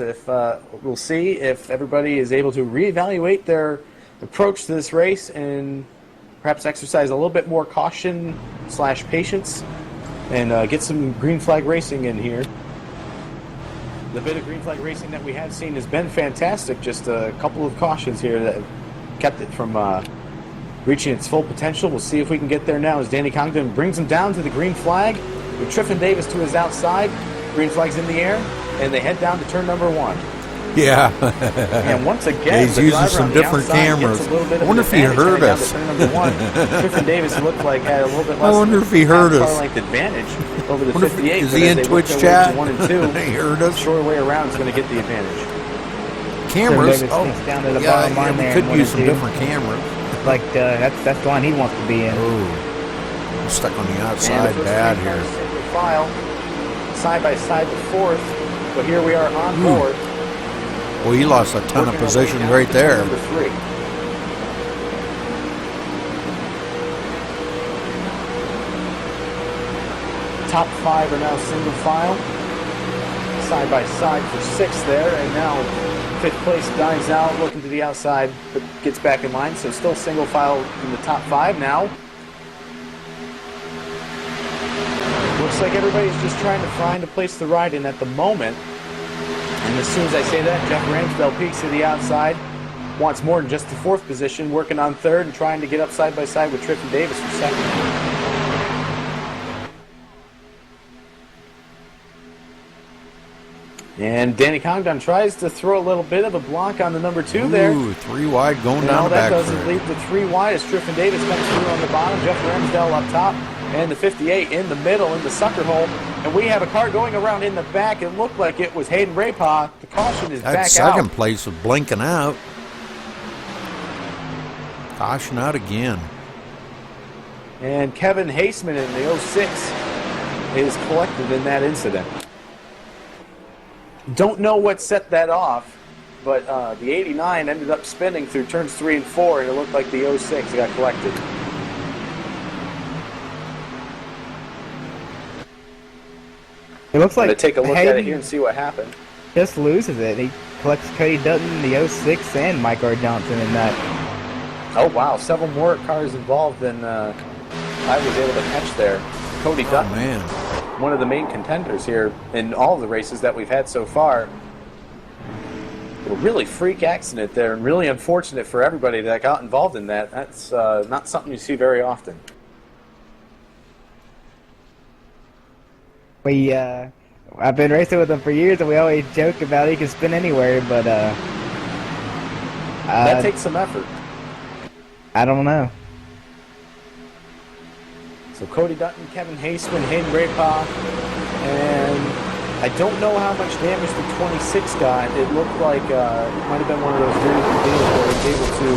We'll see if everybody is able to reevaluate their approach to this race and perhaps exercise a little bit more caution / patience and get some green flag racing in here. The bit of green flag racing that we have seen has been fantastic. Just a couple of cautions here that have kept it from reaching its full potential. We'll see if we can get there now as Danny Congdon brings him down to the green flag with Triffin Davis to his outside. Green flag's in the air, and they head down to turn number 1. Yeah. And once again, he's the using driver some on the different outside cameras. gets a little bit I of wonder an if he advantage heard heading down us. to turn number 1. Triffin Davis looked like had a little bit less. I wonder if he heard us. car length advantage over the Wonder if- 58. is but he as in they Twitch work their way chat? to 1 and 2, He heard us. shorter way around is going to get the advantage. Cameras. Davis Oh, sneaks down to the yeah, bottom line we there could in 1 use and some 2. different cameras. Like that's the line he wants to be in. Ooh, stuck on the And outside the first bad 3 here. cars single file, side by side with 4th, but here we are on board. Well, he lost a ton of Working our way position down right to there. Number 3. Top 5 are now single file, side by side for 6th there, and now 5th place dives out, looking to the outside, but gets back in line. So still single file in the top 5 now. Looks like everybody's just trying to find a place to ride in at the moment. And as soon as I say that, Jeff Ramsdell peeks to the outside. wants more than just the 4th position, working on 3rd and trying to get up side by side with Triffin Davis for 2nd. And Danny Congdon tries to throw a little bit of a block on the number 2 there. Ooh, 3 wide going And down all the that back does is straight. lead to 3 wide as Triffin Davis comes through on the bottom. Jeff Ramsdale up top. And the 58 in the middle in the sucker hole. And we have a car going around in the back. It looked like it was Hayden Rapaw. The caution is That back second out. place was blinking out. Caution out again. And Kevin Haseman in the 06 is collected in that incident. Don't know what set that off, but the 89 ended up spinning through turns 3 and 4, and it looked like the 06 got collected. It looks I'm like going to take a look at it Hayden here and see what happened. just loses it. He collects Cody Dutton, the 06, and Mike R. Johnson in that. Oh, wow. Several more cars involved than I was able to catch there. Cody Oh, Dutton, man. one of the main contenders here in all of the races that we've had so far. A really freak accident there, and really unfortunate for everybody that got involved in that. That's not something you see very often. I've been racing with him for years, and we always joke about he can spin anywhere, but That takes some effort. I don't know. So Cody Dutton, Kevin Haseman, Hayden Rapaw, and I don't know how much damage the 26 got. It looked like it might have been one of those very good deals where he was able to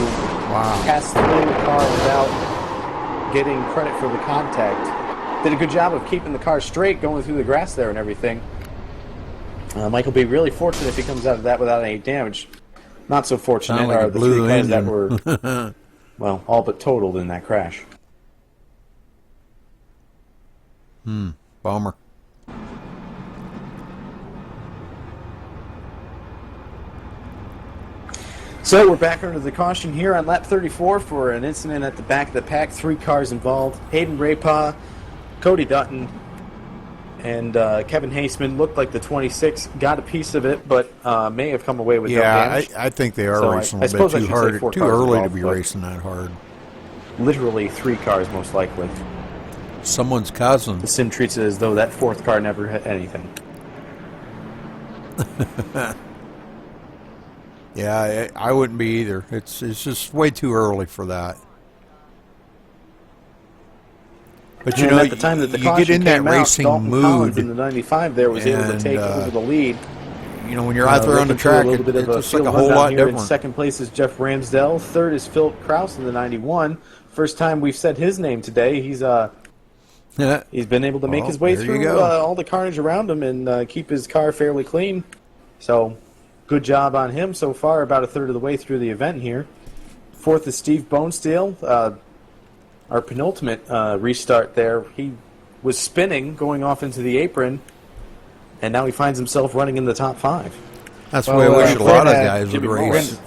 pass through the car without getting credit for the contact. Did a good job of keeping the car straight, going through the grass there and everything. Mike will be really fortunate if he comes out of that without any damage. Not so fortunate Sound like are a the blue 3 cars that engine. were, well, all but totaled in that crash. Bummer. So we're back under the caution here on lap 34 for an incident at the back of the pack. 3 cars involved. Hayden Rapaw, Cody Dutton, and Kevin Haseman. Looked like the 26 got a piece of it, but may have come away with no Yeah, damage. I think they are So racing I a little suppose I bit too should say hard. 4 Too cars early to involved, be but racing that hard. Literally 3 cars, most likely. Someone's cousin. The sim treats it as though that 4th car never hit anything. Yeah, I wouldn't be either. It's just way too early for that. But you And know, at the time that the you caution get in that came out, racing Dalton Collins mood. in the 95 there was able to and, take over the lead. You know, when you're out there on the Looking through track, a little bit of it's a just like a field whole rundown lot here. different. In 2nd place is Jeff Ramsdell. 3rd is Philip Kraus in the 91. First time we've said his name today. He's been able to make Well, his way there you through go. all the carnage around him and keep his car fairly clean. So, good job on him so far, about a third of the way through the event here. 4th is Steve Bonesteel, our penultimate restart there. He was spinning, going off into the apron, and now he finds himself running in the top 5. That's the way I Well, wish a lot of Fred, guys would Jimmy race.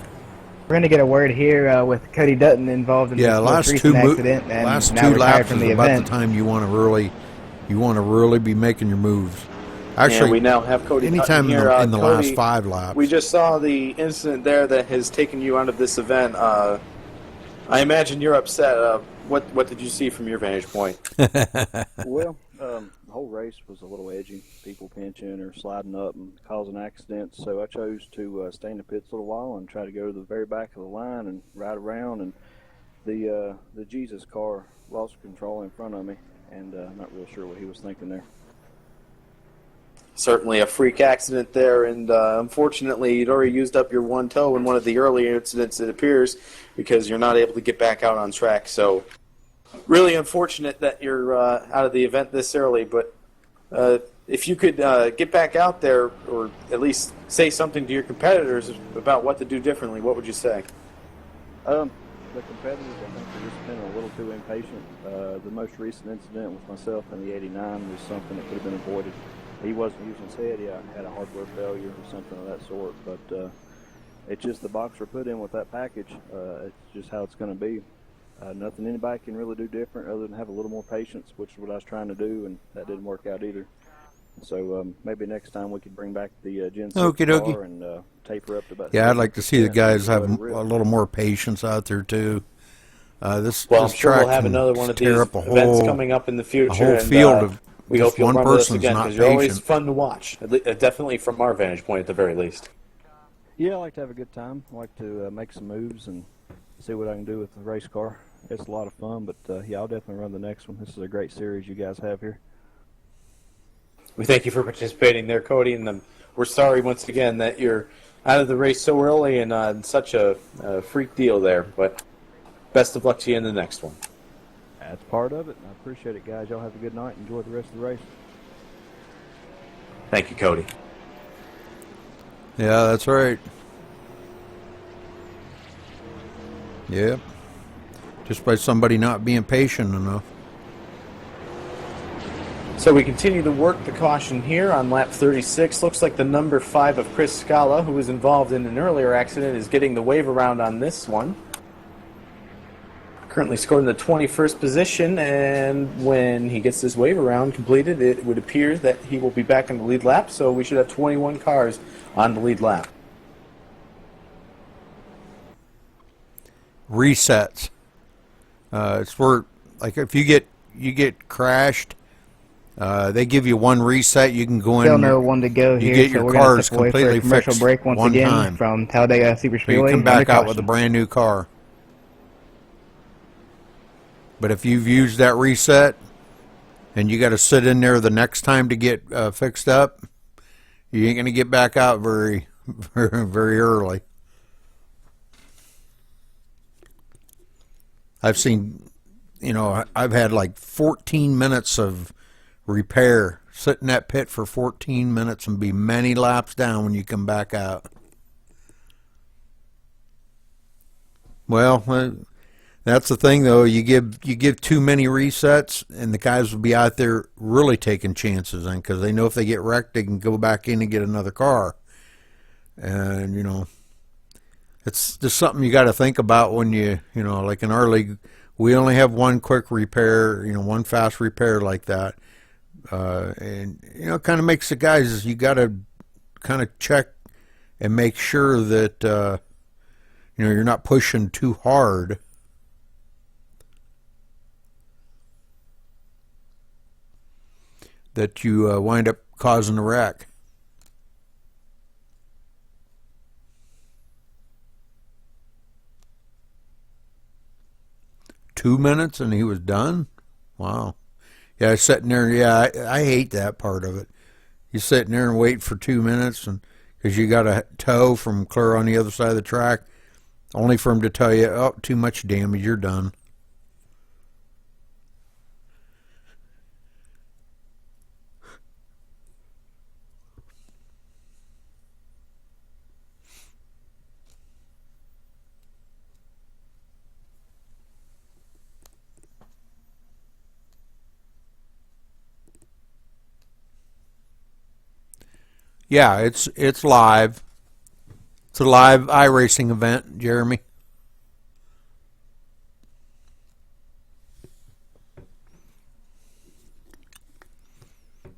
We're going to get a word here with Cody Dutton involved in Yeah, this most last recent two accident, and last now two retired laps from is the about event. the time you want to really be making your moves. And Actually, we now have Cody anytime Dutton here. in the Cody, last 5 laps. we just saw the incident there that has taken you out of this event. I imagine you're upset. What did you see from your vantage point? Well, the whole race was a little edgy. People pinching or sliding up and causing accidents. So I chose to stay in the pits a little while and try to go to the very back of the line and ride around. And the Jesus car lost control in front of me, and I'm not real sure what he was thinking there. Certainly a freak accident there, and unfortunately you'd already used up your one toe in one of the earlier incidents, it appears, because you're not able to get back out on track. So really unfortunate that you're out of the event this early, but if you could get back out there or at least say something to your competitors about what to do differently, what would you say? The competitors, I think, have just been a little too impatient. The most recent incident with myself in the 89 was something that could have been avoided. He wasn't using his head. He had a hardware failure or something of that sort. But it's just the box we're put in with that package. It's just how it's going to be. Nothing anybody can really do different other than have a little more patience, which is what I was trying to do, and that didn't work out either. So maybe next time we could bring back the Gen 6 Okie dokie. car and taper up to about. Yeah, I'd like to see the 50%, guys have let it a rip. little more patience out there too. This Well, I'm this sure track we'll have can another one of tear these up a events whole coming up in the a future. whole And field of we just hope you'll one run with us person's again not because you're always patient. fun to watch, definitely from our vantage point at the very least. Yeah, I like to have a good time. I like to make some moves and see what I can do with the race car. It's a lot of fun, but yeah, I'll definitely run the next one. This is a great series you guys have here. We thank you for participating there, Cody, and we're sorry once again that you're out of the race so early and such a freak deal there, but best of luck to you in the next one. That's part of it, and I appreciate it, guys. Y'all have a good night. Enjoy the rest of the race. Thank you, Cody. Yeah, that's right. Yep. Just by somebody not being patient enough. So we continue to work the caution here on lap 36. Looks like the number 5 of Chris Scala, who was involved in an earlier accident, is getting the wave around on this one. Currently scored in the 21st position, and when he gets this wave around completed, it would appear that he will be back in the lead lap, so we should have 21 cars on the lead lap. Resets. It's where, like, if you get crashed, they give you one reset. You can go in. Still no one to go You here, get so your we're going to cars step away for completely a commercial fixed break once one again time. from Talladega So Super you Speedway. come back under out with a caution. brand new car. But if you've used that reset and you got to sit in there the next time to get fixed up, you ain't going to get back out very early. I've seen, I've had like 14 minutes of repair, sit in that pit for 14 minutes and be many laps down when you come back out. Well, that's the thing, though. You give too many resets, and the guys will be out there really taking chances, and because they know if they get wrecked, they can go back in and get another car. And it's just something you got to think about when like in our league, we only have one quick repair, one fast repair like that, and it kind of makes the guys. You got to kind of check and make sure that you're not pushing too hard. That you wind up causing a wreck. Two minutes and he was done? Wow. Yeah, sitting there, yeah, I hate that part of it. You're sitting there and wait for 2 minutes and because you got a tow from clear on the other side of the track, only for him to tell you, oh, too much damage, you're done. Yeah, it's live. It's a live iRacing event, Jeremy.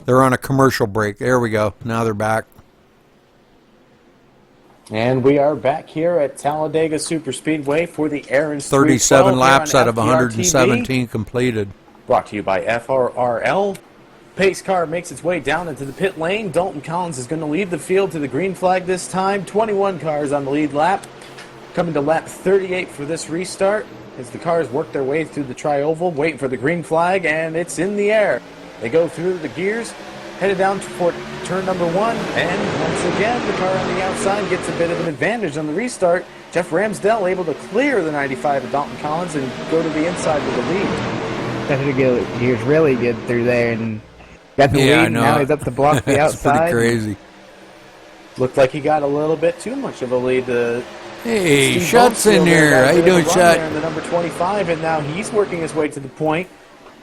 They're on a commercial break. There we go. Now they're back. And we are back here at Talladega Super Speedway for the Aaron's 37 312 laps here on out of FTR 117 completed. Brought to you by FRRL. Pace car makes its way down into the pit lane. Dalton Collins is going to lead the field to the green flag this time. 21 cars on the lead lap. Coming to lap 38 for this restart as the cars work their way through the tri-oval, waiting for the green flag, and it's in the air. They go through the gears, headed down for turn number 1, and once again the car on the outside gets a bit of an advantage on the restart. Jeff Ramsdell able to clear the 95 of Dalton Collins and go to the inside with the lead. He was really good through there and got the lead, and now he's up to block the That's outside. pretty crazy. Looked like he got a little bit too much of a lead. Hey, Steve Shut's in Bonesteel there. got a How you bit of doing, a run Shut? there in the number 25, and now he's working his way to the point.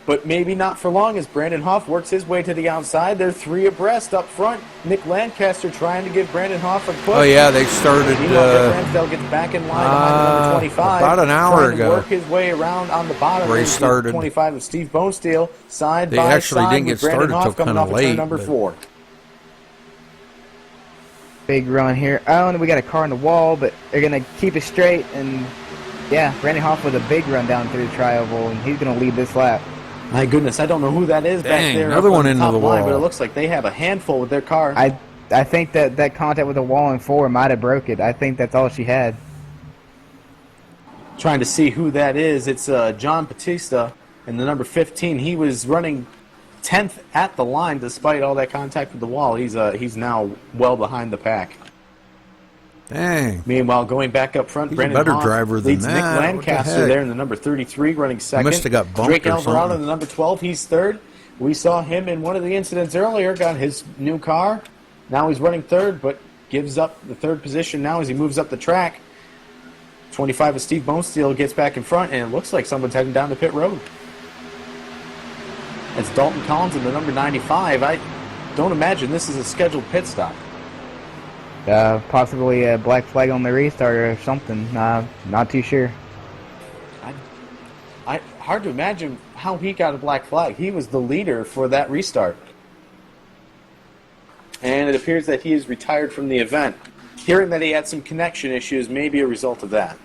But maybe not for long as Brandon Hoff works his way to the outside. They're 3 abreast up front. Nick Lancaster trying to give Brandon Hoff a push. Oh, yeah, they started Ramsdale gets back in line behind the number 25. about an hour trying ago. To work his way around on the bottom. Race started. 25 of Steve Bonesteel, side They by actually side didn't with get Brandon started Hoff till coming kinda off of late, turn number but- 4. Big run here. Oh, and we got a car on the wall, but they're going to keep it straight. And, yeah, Brandon Hoff with a big run down through the tri-oval, and he's going to lead this lap. My goodness, I don't know who that is back Dang, there. another up on one into top the line, wall. But it looks like they have a handful with their car. I think that contact with the wall in 4 might have broke it. I think that's all she had. Trying to see who that is. It's John Batista in the number 15. He was running 10th at the line despite all that contact with the wall. He's now well behind the pack. Dang. Meanwhile, going back up front, He's a Brandon better Hoff driver than leads that. Nick What the Lancaster heck? there in the number 33, running second. Must have got bumped Drake or Alvarado something. in the number 12, he's third. We saw him in one of the incidents earlier, got his new car. Now he's running third, but gives up the third position now as he moves up the track. 25 of Steve Bonesteel gets back in front, and it looks like someone's heading down the pit road. It's Dalton Collins in the number 95. I don't imagine this is a scheduled pit stop. Possibly a black flag on the restart or something. Not too sure. Hard to imagine how he got a black flag. He was the leader for that restart. And it appears that he is retired from the event. Hearing that he had some connection issues may be a result of that.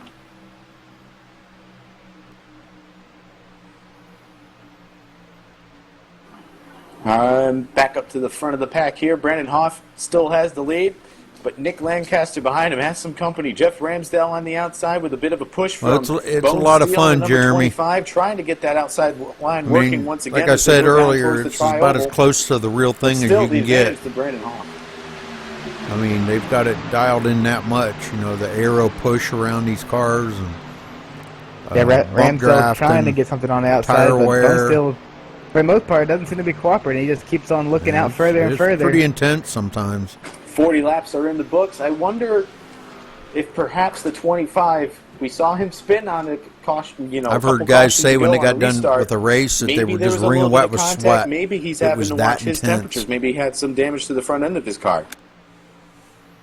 Back up to the front of the pack here. Brandon Hoff still has the lead, but Nick Lancaster behind him has some company. Jeff Ramsdale on the outside with a bit of a push from Well, it's a lot of Bonesteel, fun, number Jeremy. 25, trying to get that outside line working once again. like I as they said go down earlier, towards the it's about as tri-oval. close to the real thing as Still you the can get. advantage to Brandon Hoff. I mean, they've got it dialed in that much. You know, the aero push around these cars and Yeah, bump Ramsdale's draft trying and to get something on the outside, tire but wear. Bonesteel, for the most part, doesn't seem to be cooperating. He just keeps on looking out further and it's further. pretty intense sometimes. 40 laps are in the books. I wonder if perhaps the 25, we saw him spin on a caution, I've a couple heard guys cautions say when ago they on got a done restart, with a race that they maybe were there just was a wringing little wet bit with of contact. sweat. Maybe he's It having was to that watch his intense. temperatures. Maybe he had some damage to the front end of his car.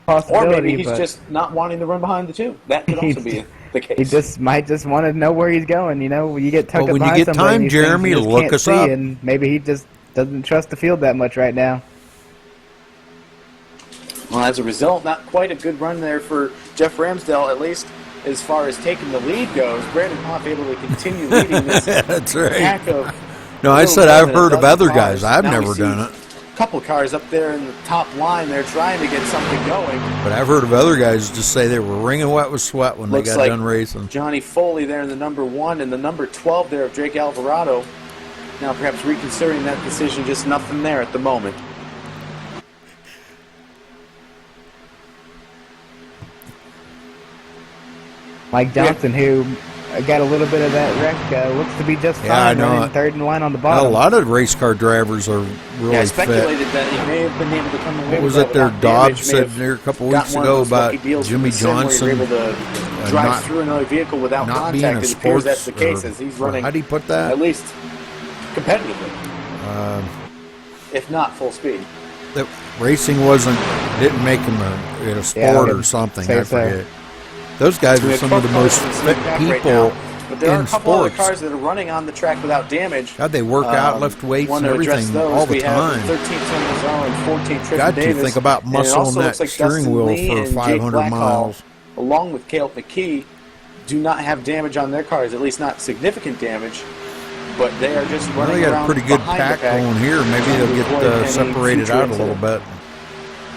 Possibility, Or maybe he's but just not wanting to run behind the two. That could also be the case. he just might just want to know where he's going. You know, you get tucked Well, up when you behind get somebody, time, these things Jeremy, you just look can't us see, up. and maybe he just doesn't trust the field that much right now. Well, as a result, not quite a good run there for Jeff Ramsdale, at least as far as taking the lead goes. Brandon Hoff able to continue leading this That's right. pack of... No, I little said more I've than a heard of dozen other cars. guys. I've Now we never see done it. a couple cars up there in the top line. They're trying to get something going. But I've heard of other guys just say they were wringing wet with sweat when Looks they got like done racing. Johnny Foley there in the number 1 and the number 12 there of Drake Alvarado. Now perhaps reconsidering that decision, just nothing there at the moment. Mike Johnson, who got a little bit of that wreck, looks to be just Yeah, I fine, know running it. third in line on the A bottom. lot of race car drivers are really Yeah, I fit. speculated that he may have been able to come away What with was that it there? without Dobbs damage, may said have there a couple got weeks one of ago those about lucky deals from Jimmy the sim where Johnson you're able to drive not- through another vehicle without not being contact. a It appears that's sports the case or- as he's or running how do you put that? at least competitively, Uh, if not full speed. that racing didn't make him a Yeah, sport I or would something. say I so. forget. Those guys We are have some of the 12 most cars in fit the pack right people now, but there are in a couple other sports. cars that are running on the track without damage. God, they work out, lift weights, want and to address everything those. all the we time. have 13 Tony Mazzaro and 14 Tristan God, do you Davis. think about And it muscling also that looks like steering Dustin wheel Lee for and Jake 500 Blackhall, miles? along with Caleb McKee, do not have damage on their cars, at least not significant damage. But they are just Well, running they got around a pretty good behind the pack pack, going here. Maybe trying they'll to get avoid any separated future out a little incident. bit.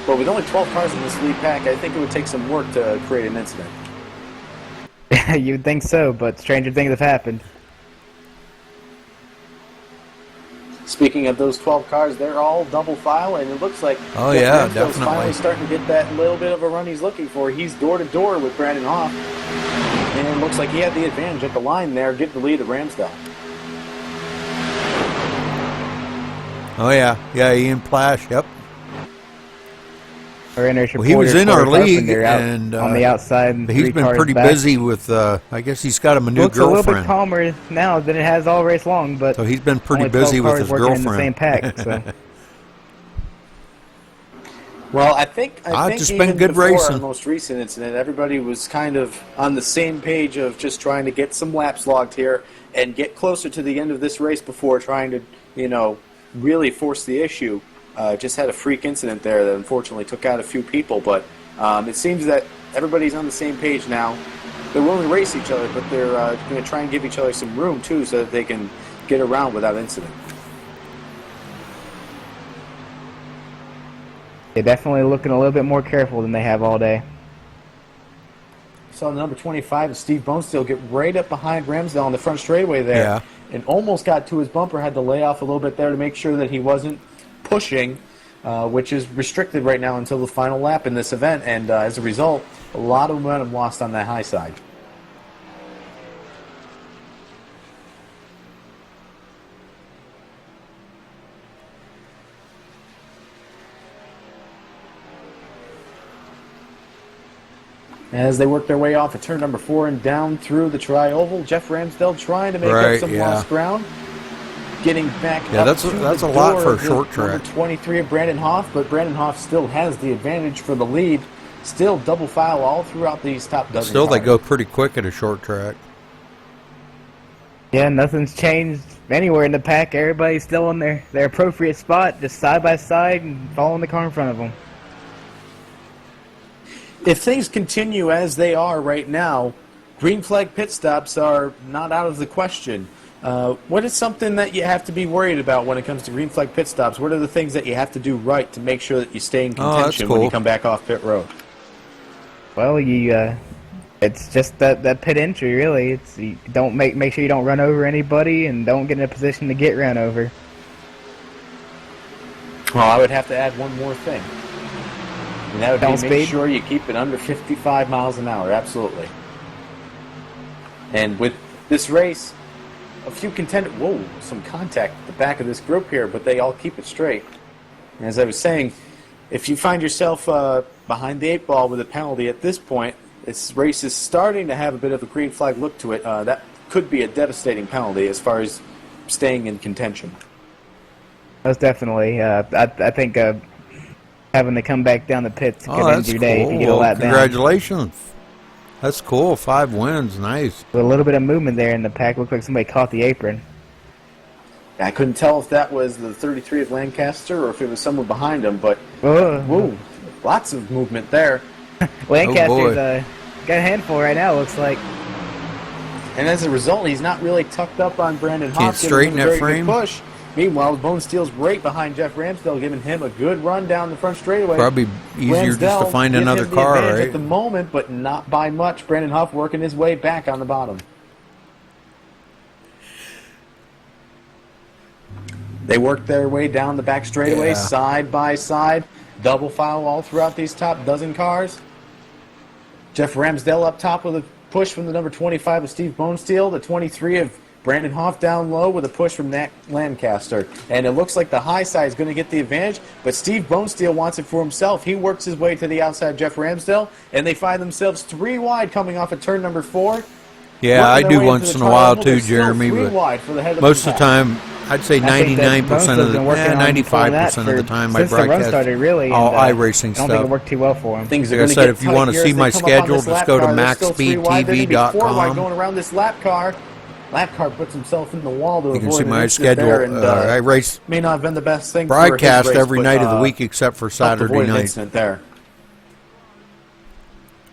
But with only 12 cars in this lead pack, I think it would take some work to create an incident. You'd think so, but stranger things have happened. Speaking of those 12 cars, they're all double file, and it looks like Oh, Jeff yeah, Ramsdale's definitely. finally starting to get that little bit of a run he's looking for. He's door-to-door with Brandon Hoff, and it looks like he had the advantage at the line there, getting the lead of Ramsdale. Oh, yeah. Yeah, Ian Plash, yep. Our Irish Well, he was reporter, in our Corey league, Carpenter, out and on the outside, and he's three been cars pretty back. busy with, I guess he's got him a new Looks a little bit girlfriend. calmer now than it has all race long, but So he's been pretty only 12 busy with cars his working girlfriend. in the same pack. So. Well, I think just even been good before racing. our most recent incident, everybody was kind of on the same page of just trying to get some laps logged here and get closer to the end of this race before trying to, really force the issue. just had a freak incident there that unfortunately took out a few people, but it seems that everybody's on the same page now. They're willing to race each other, but they're going to try and give each other some room, too, so that they can get around without incident. They're definitely looking a little bit more careful than they have all day. Saw the number 25, Steve Bonesteel, get right up behind Ramsdell on the front straightaway there. Yeah. And almost got to his bumper, had to lay off a little bit there to make sure that he wasn't pushing, which is restricted right now until the final lap in this event. And as a result, a lot of momentum lost on that high side. As they work their way off at turn number 4 and down through the tri-oval, Jeff Ramsdell trying to make up some lost ground. Getting back up that's to a the lot door for a of short number track. 23 of Brandon Hoff, but Brandon Hoff still has the advantage for the lead. Still double file all throughout these top dozen Still, they cars. go pretty quick at a short track. Yeah, nothing's changed anywhere in the pack. Everybody's still in their appropriate spot, just side by side and following the car in front of them. If things continue as they are right now, green flag pit stops are not out of the question. What is something that you have to be worried about when it comes to green flag pit stops? What are the things that you have to do right to make sure that you stay in contention when you come back off pit road? Well, it's just that pit entry, really. It's you don't make sure you don't run over anybody and don't get in a position to get run over. Well, I would have to add one more thing. And that would Don't be make speed? sure you keep it under 55 miles an hour, absolutely. And with this race, a few contenders, whoa, some contact at the back of this group here, but they all keep it straight. And as I was saying, if you find yourself behind the 8 ball with a penalty at this point, this race is starting to have a bit of a green flag look to it. That could be a devastating penalty as far as staying in contention. Most definitely. I think having to come back down the pits could end your day if you get a lap down. Congratulations. That's cool. 5 wins. Nice. With a little bit of movement there in the pack, looked like somebody caught the apron. I couldn't tell if that was the 33 of Lancaster or if it was someone behind him, but whoa, lots of movement there. Lancaster's got a handful right now, looks like. And as a result, he's not really tucked up on Brandon Hoff. Can't straighten that frame. Push. Meanwhile, Bonesteel's right behind Jeff Ramsdell, giving him a good run down the front straightaway. Probably easier just to find another car, right? At the moment, but not by much. Brandon Hoff working his way back on the bottom. They work their way down the back straightaway, side by side, double file all throughout these top dozen cars. Jeff Ramsdell up top with a push from the number 25 of Steve Bonesteel, the 23 of Brandon Hoff down low with a push from Nat Lancaster. And it looks like the high side is going to get the advantage, but Steve Bonesteel wants it for himself. He works his way to the outside of Jeff Ramsdell, and they find themselves 3 wide coming off at turn number 4. Yeah, I do once in a while too, Jeremy, but most of the time, I'd say 99% of the 95% of the time I broadcast all iRacing stuff. I don't think it worked too well for him. Things are Like I going said, to if you want to see my schedule, just go to MaxSpeedTV.com. Going around this lap car. Lap car puts himself in the wall to avoid You can see my incident schedule. there, and, I race may not have been the best thing broadcast for his race, every night of the week except for Saturday avoid an night. incident there.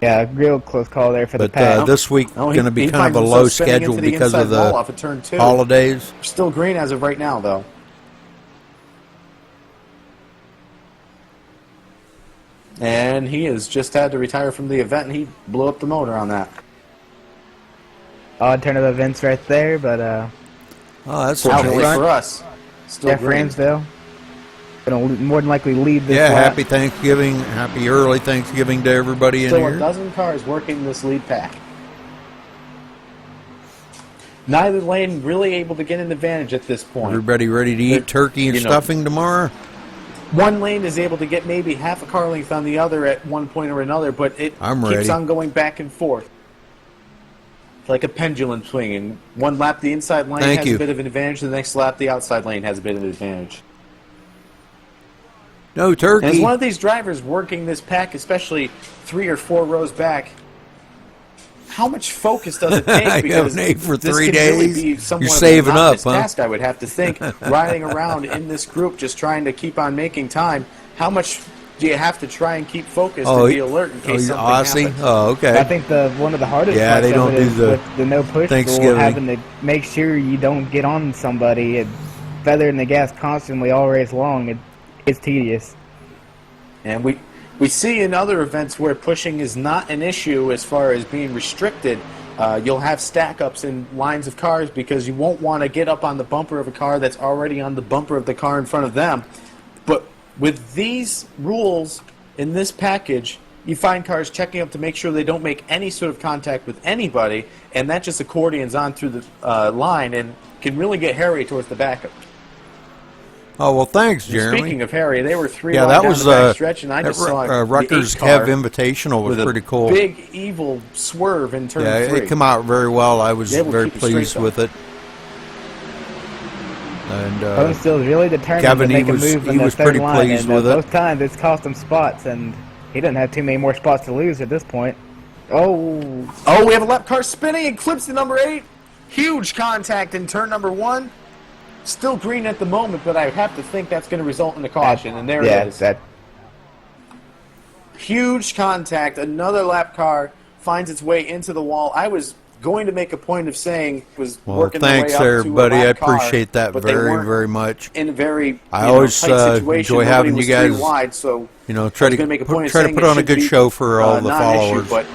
Yeah, real close call there for the But pack. this week going to be kind of a low schedule because of the holidays. Still green as of right now, though. And he has just had to retire from the event, and he blew up the motor on that. Odd turn of events right there, but Oh, that's Fortunately nice. for us, still Jeff green. Ramsdell going to more than likely lead this Yeah, lap. happy Thanksgiving, happy early Thanksgiving to everybody in Still a here. dozen cars working this lead pack. Neither lane really able to get an advantage at this point. Everybody ready to eat turkey and you know, stuffing tomorrow? One lane is able to get maybe half a car length on the other at one point or another, but it I'm keeps ready. on going back and forth. It's like a pendulum swinging. One lap the inside lane Thank has you. a bit of an advantage, the next lap the outside lane has a bit of an advantage. No And turkey. as one of these drivers working this pack, especially 3 or 4 rows back, how much focus does it take? You have an 8 for this 3 could days. really be somewhat You're of a saving up, monotonous huh? task, I would have to think, riding around in this group, just trying to keep on making time. How much do you have to try and keep focused and be alert in case something Aussie? happens? Oh, okay. I think one of the hardest Yeah, parts they don't of it do is the with the no push rule, Thanksgiving. having to make sure you don't get on somebody and feathering the gas constantly all race long. It's tedious. And we see in other events where pushing is not an issue as far as being restricted. You'll have stack-ups in lines of cars because you won't want to get up on the bumper of a car that's already on the bumper of the car in front of them. But with these rules in this package, you find cars checking up to make sure they don't make any sort of contact with anybody, and that just accordions on through the line and can really get hairy towards the back. Oh, well, thanks, And Jeremy. speaking of hairy, they were 3 Yeah, wide that down was the back stretch, and I just saw Rutgers the 8 car Kev Invitational was with pretty a cool. big evil swerve in turn Yeah, 3. it came out very well. I was Yeah, we'll very keep it straight, pleased though. with it. And Bonestill's really determined Gavin, to make he was- a move he in the was third pretty line, pleased and with it. both times it's cost him spots, and he doesn't have too many more spots to lose at this point. Oh, Oh, we have a lap car spinning and clips the number 8. Huge contact in turn number 1. Still green at the moment, but I have to think that's going to result in a caution, and there yeah, it is. that Huge contact. Another lap car finds its way into the wall. I was going to make a point of saying it was well, working thanks their way there, up to buddy. a I lap car, appreciate that but they very, weren't very much. in a very I you know, always, tight situation. enjoy Nobody having was you guys, 3 wide, so You know, I try was to gonna make a point of try to saying put it on a should good be, show for all the non-issue, followers. but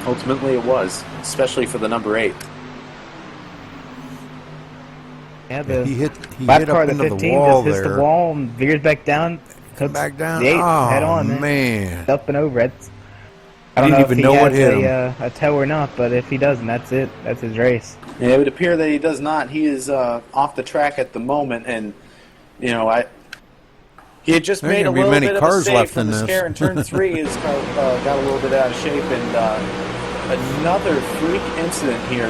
ultimately it was, especially for the number 8. yeah, the He hit lap up car, the into the 15 wall just hits there. the wall and veers back down. Come back down. The 8 Oh, head on, man. up and over it. I I don't didn't know if even he know what has hit him. a tow or not, but if he doesn't, that's it. That's his race. Yeah, it would appear that he does not. He is off the track at the moment, and he had just There made ain't a gonna be little many bit of cars a save left from in the this. scare in turn 3. His car got a little bit out of shape, and another freak incident here.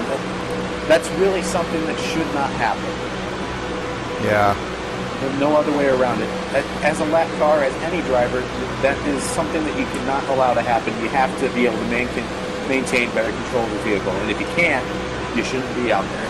That's really something that should not happen. Yeah. There's no other way around it. As a lap car, as any driver, that is something that you cannot allow to happen. You have to be able to maintain better control of the vehicle, and if you can't, you shouldn't be out there.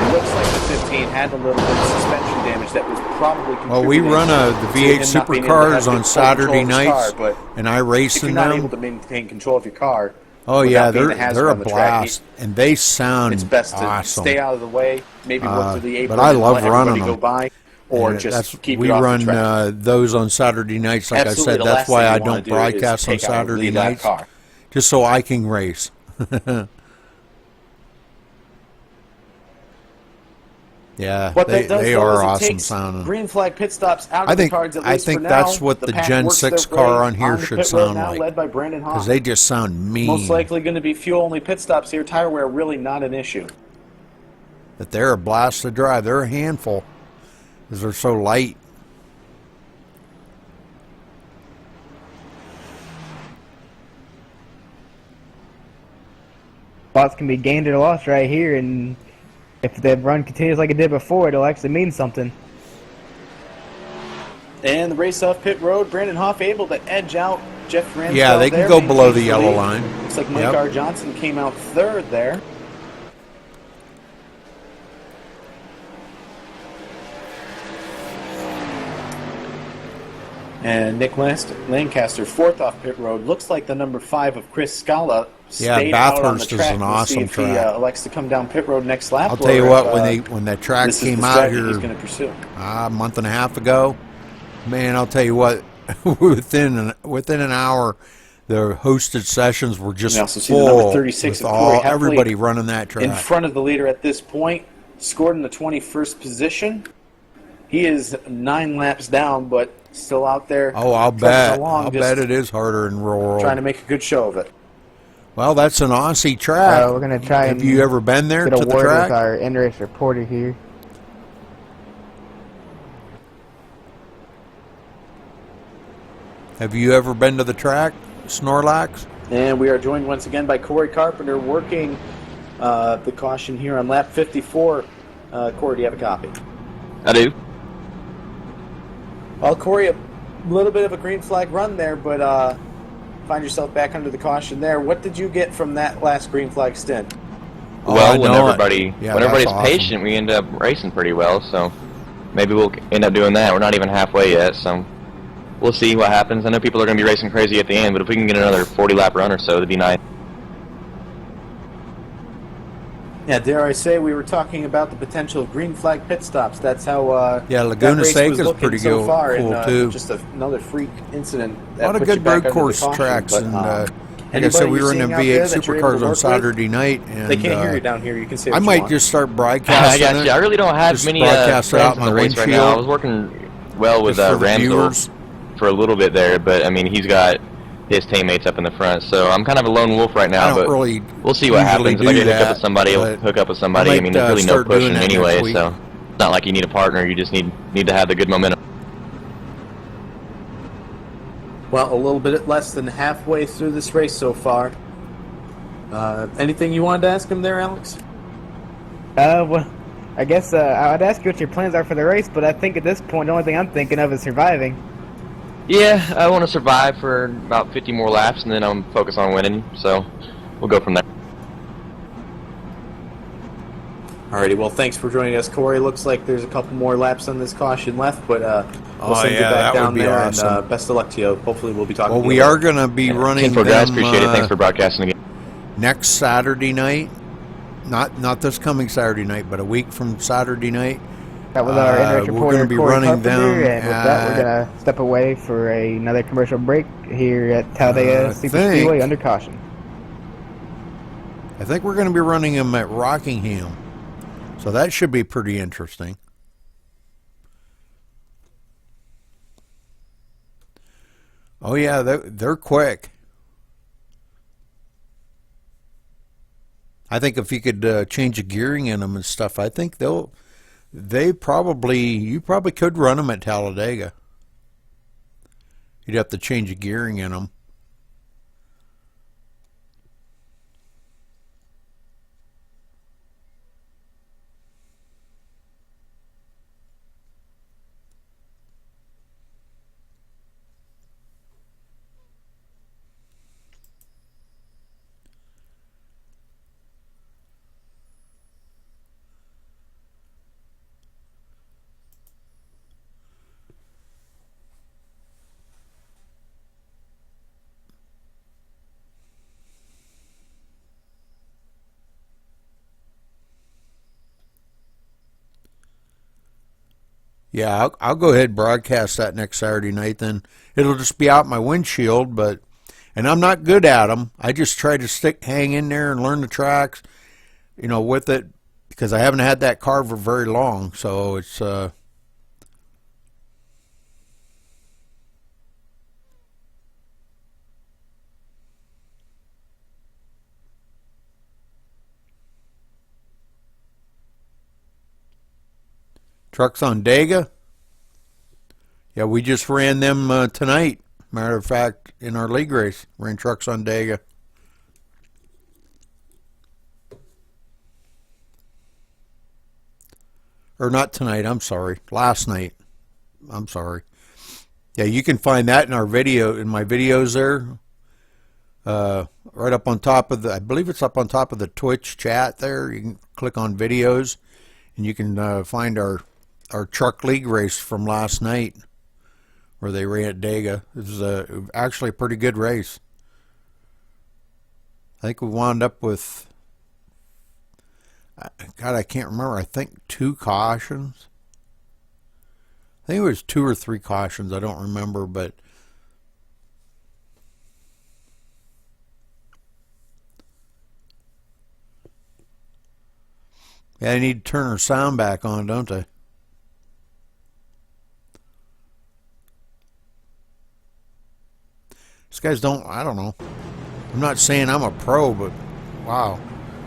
It looks like the 15 had a little bit of suspension damage that was probably Well, we contributing run the to V8 him not being able to have supercars on good Saturday control of his nights, car, but and I race if in you're not able them. to maintain control of your car, Oh yeah, without being a hazard they're a on the track, blast, and they sound it's best to awesome. stay out of the way, maybe work to the apron, but I and love let everybody running go them. by, or And just keep we it off run the track. those on Saturday nights. Like Absolutely, I said, the that's last why thing I you wanna don't do broadcast is on take out a Saturday lead lap nights, car. just so I can race. Yeah, What they that does, they though, are is it awesome takes sounding. green flag pit stops out of I the think cards, at I least think for now. that's what the pack Gen works 6 their car way on here the should pit road sound now, like, led by Brandon Hoff. because they just sound mean. Most likely going to be fuel-only pit stops here. Tire wear really not an issue. But they're a blast to drive. They're a handful because they're so light. Spots can be gained or lost right here, and if the run continues like it did before, it'll actually mean something. And the race off pit road, Brandon Hoff able to edge out Jeff Ransdell. Yeah, they can there, go below the maintains yellow lead. line. Looks like Mike Yep. R. Johnson came out third there. And Nick Lancaster, fourth off pit road. Looks like the number 5 of Chris Scala Yeah, stayed out on the Bathurst is track. an We'll awesome see if track. he elects to come down pit road next lap. I'll tell you or what, if, when that track this is came the out strategy here he's going to pursue. a month and a half ago, man, I'll tell you what, within an hour, the hosted sessions were just We also see the number full 36 with of Corey Heffley everybody running that track. in front of the leader at this point, scored in the 21st position. He is 9 laps down, but still out there. Oh, I'll trudging bet. along, I'll just bet it is harder in rural. trying to make a good show of it. Well, that's an Aussie track. We're gonna try Have and you ever been there get to a the word track? with our in-race reporter here. Have you ever been to the track, Snorlax? And we are joined once again by Corey Carpenter working the caution here on lap 54. Corey, do you have a copy? I do. Well, Corey, a little bit of a green flag run there, but find yourself back under the caution there. What did you get from that last green flag stint? Well, when know it. everybody's that's patient, we end up racing pretty well. So maybe we'll end up doing that. We're not even halfway yet, so we'll see what happens. I know people are going to be racing crazy at the end, but if we can get another 40-lap run or so, that'd be nice. Yeah, dare I say, we were talking about the potential of green flag pit stops. That's how Yeah, that Laguna race Seca was is looking pretty so cool, far, cool and, too. just another freak incident. A That lot of puts you good back road under the course caution, tracks, but, and like I anybody said, we you're were in the seeing out there V8 that you're able Supercars to on work with? Saturday night, and They can't hear you down here. You can say I what you might want. just start I broadcasting got you. I really don't have Just many broadcast it out friends in my the race right now. I windshield. was working well with just for the Ramsel viewers. for a little bit there, but I mean, he's got his teammates up in the front, so I'm kind of a lone wolf right now. I don't but really we'll see what usually happens. If I do get hooked up that, with somebody, I'll but hook up with somebody. I I mean, might, there's really no start doing pushing that anyway, next week. so it's not like you need a partner. You just need to have the good momentum. Well, a little bit less than halfway through this race so far. Anything you wanted to ask him there, Alex? Well, I guess I'd ask you what your plans are for the race, but I think at this point the only thing I'm thinking of is surviving. Yeah, I want to survive for about 50 more laps, and then I'm focused on winning. So we'll go from there. Alrighty, well, thanks for joining us, Corey. Looks like there's a couple more laps on this caution left, but we'll Oh, send you yeah, back that would down be there, awesome. and best of luck to you. Hopefully we'll be talking Well, to you we later. are going to be running 10-4 guys, them appreciate it. Thanks for broadcasting again. next Saturday night. Not this coming Saturday night, but a week from Saturday night. That was our interest we're reporter, gonna be Corey running Carpenter, them and with that, we're going to step away for another commercial break here at Talladega I Super think- Speedway under caution. I think we're going to be running them at Rockingham. So that should be pretty interesting. Oh yeah, they're quick. I think if you could change the gearing in them and stuff, I think you probably could run them at Talladega. You'd have to change the gearing in them. Yeah, I'll go ahead and broadcast that next Saturday night. Then it'll just be out my windshield, and I'm not good at them. I just try to hang in there and learn the tracks, with it, because I haven't had that car for very long. So it's Trucks on Dega. Yeah, we just ran them tonight. Matter of fact, in our league race, ran Trucks on Dega. Or not tonight, I'm sorry. Last night. I'm sorry. Yeah, you can find that in my videos there. Right up on top of I believe it's up on top of the Twitch chat there. You can click on videos, and you can find our truck league race from last night, where they ran at Dega. It was actually a pretty good race. I think we wound up with, God, I can't remember. I think 2 cautions. I think it was 2 or 3 cautions. I don't remember, but yeah, they need to turn our sound back on, don't they? These guys I don't know. I'm not saying I'm a pro, but wow.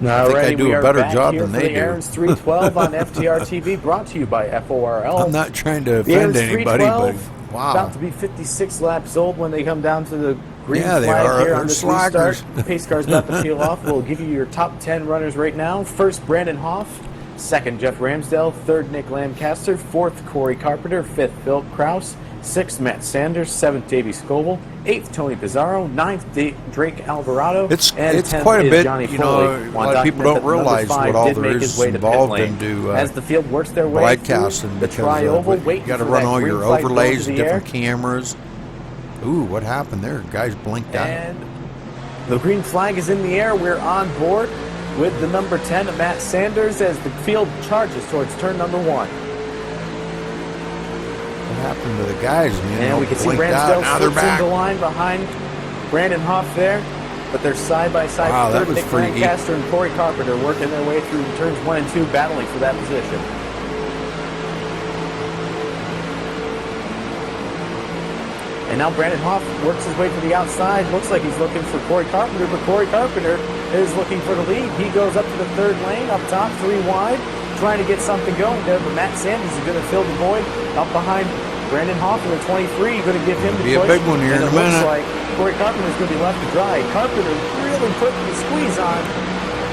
I think I do a better job than they do. Aaron's 312 on FTR TV, brought to you by FORL. I'm not trying to offend anybody, but wow. About to be 56 laps old when they come down to the green Yeah, they flag are. here on They're this slackers. restart. The pace car's about to peel off. We'll give you your top 10 runners right now. First, Brandon Hoff. Second, Jeff Ramsdale. Third, Nick Lancaster. Fourth, Corey Carpenter. Fifth, Phil Kraus. Sixth, Matt Sanders. Seventh, Davey Scoble. 8th, Tony Pizarro. 9th, Drake Alvarado. It's and 10th quite a is bit, Johnny you Foley. know, a Want lot to of people document don't that number realize 5 what all did there make is his way to pit involved lane. into As the field works their way broadcasting, through the because tri-oval, you waiting got to for run that all green your flag to go overlays, into the different air. cameras. Ooh, what happened there? Guys blinked out. And the green flag is in the air. We're on board with the number 10, Matt Sanders, as the field charges towards turn number 1. What happened to the guys, man? And All we can see blinked out. Ramsdale Now they're slips back. into line behind Brandon Hoff there. But they're side by side. Wow, that Third, was Nick freaky. Lancaster and Corey Carpenter working their way through turns 1 and 2, battling for that position. And now Brandon Hoff works his way to the outside. Looks like he's looking for Corey Carpenter, but Corey Carpenter is looking for the lead. He goes up to the 3rd lane, up top, 3 wide, trying to get something going there. But Matt Sanders is going to fill the void up behind Brandon Hoff in the 23. Going to give him the Be a push. big one here and in a it looks minute. like Corey Carpenter's going to be left to dry. Carpenter really putting the squeeze on.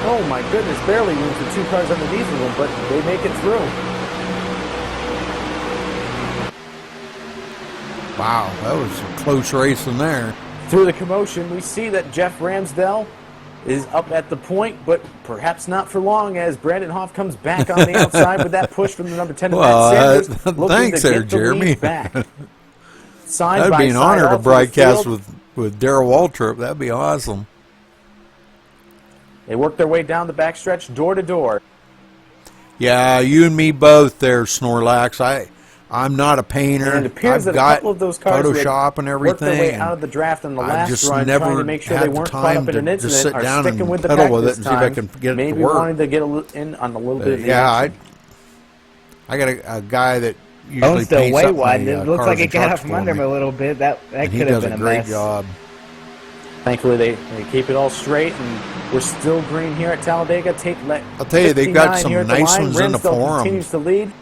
Oh my goodness, barely room for 2 cars underneath of him, but they make it through. Wow, that was a close race in there. Through the commotion, we see that Jeff Ramsdale is up at the point, but perhaps not for long, as Brandon Hoff comes back on the outside with that push from the number 10 Well, Matt Sanders, looking thanks to there, get the lead Jeremy. back. Side That'd by be an side honor all to through the broadcast field. with Darrell Waltrip. That'd be awesome. They work their way down the backstretch, door to door. Yeah, you and me both there, Snorlax. I'm not a painter. And it appears I've that a got couple of those cars who had Photoshop and worked their way everything. out of the draft in the I last just run, never trying to make sure had they the weren't caught time up in an to just incident, sit are down sticking and with the pedal pack with it this and see if I time. can get it to Maybe work. wanting to get in on a little bit of the Yeah, action. I got a guy that usually Bone's still paints way up wide. my, It looks cars like it and got out trucks from for under me. him a little bit. That And he could have does been a a great mess. job. Thankfully, they keep it all straight, and we're still green here at Talladega. I'll tell you, they've got 59 some here at the nice line. ones in the Ramsdale forums. continues to lead.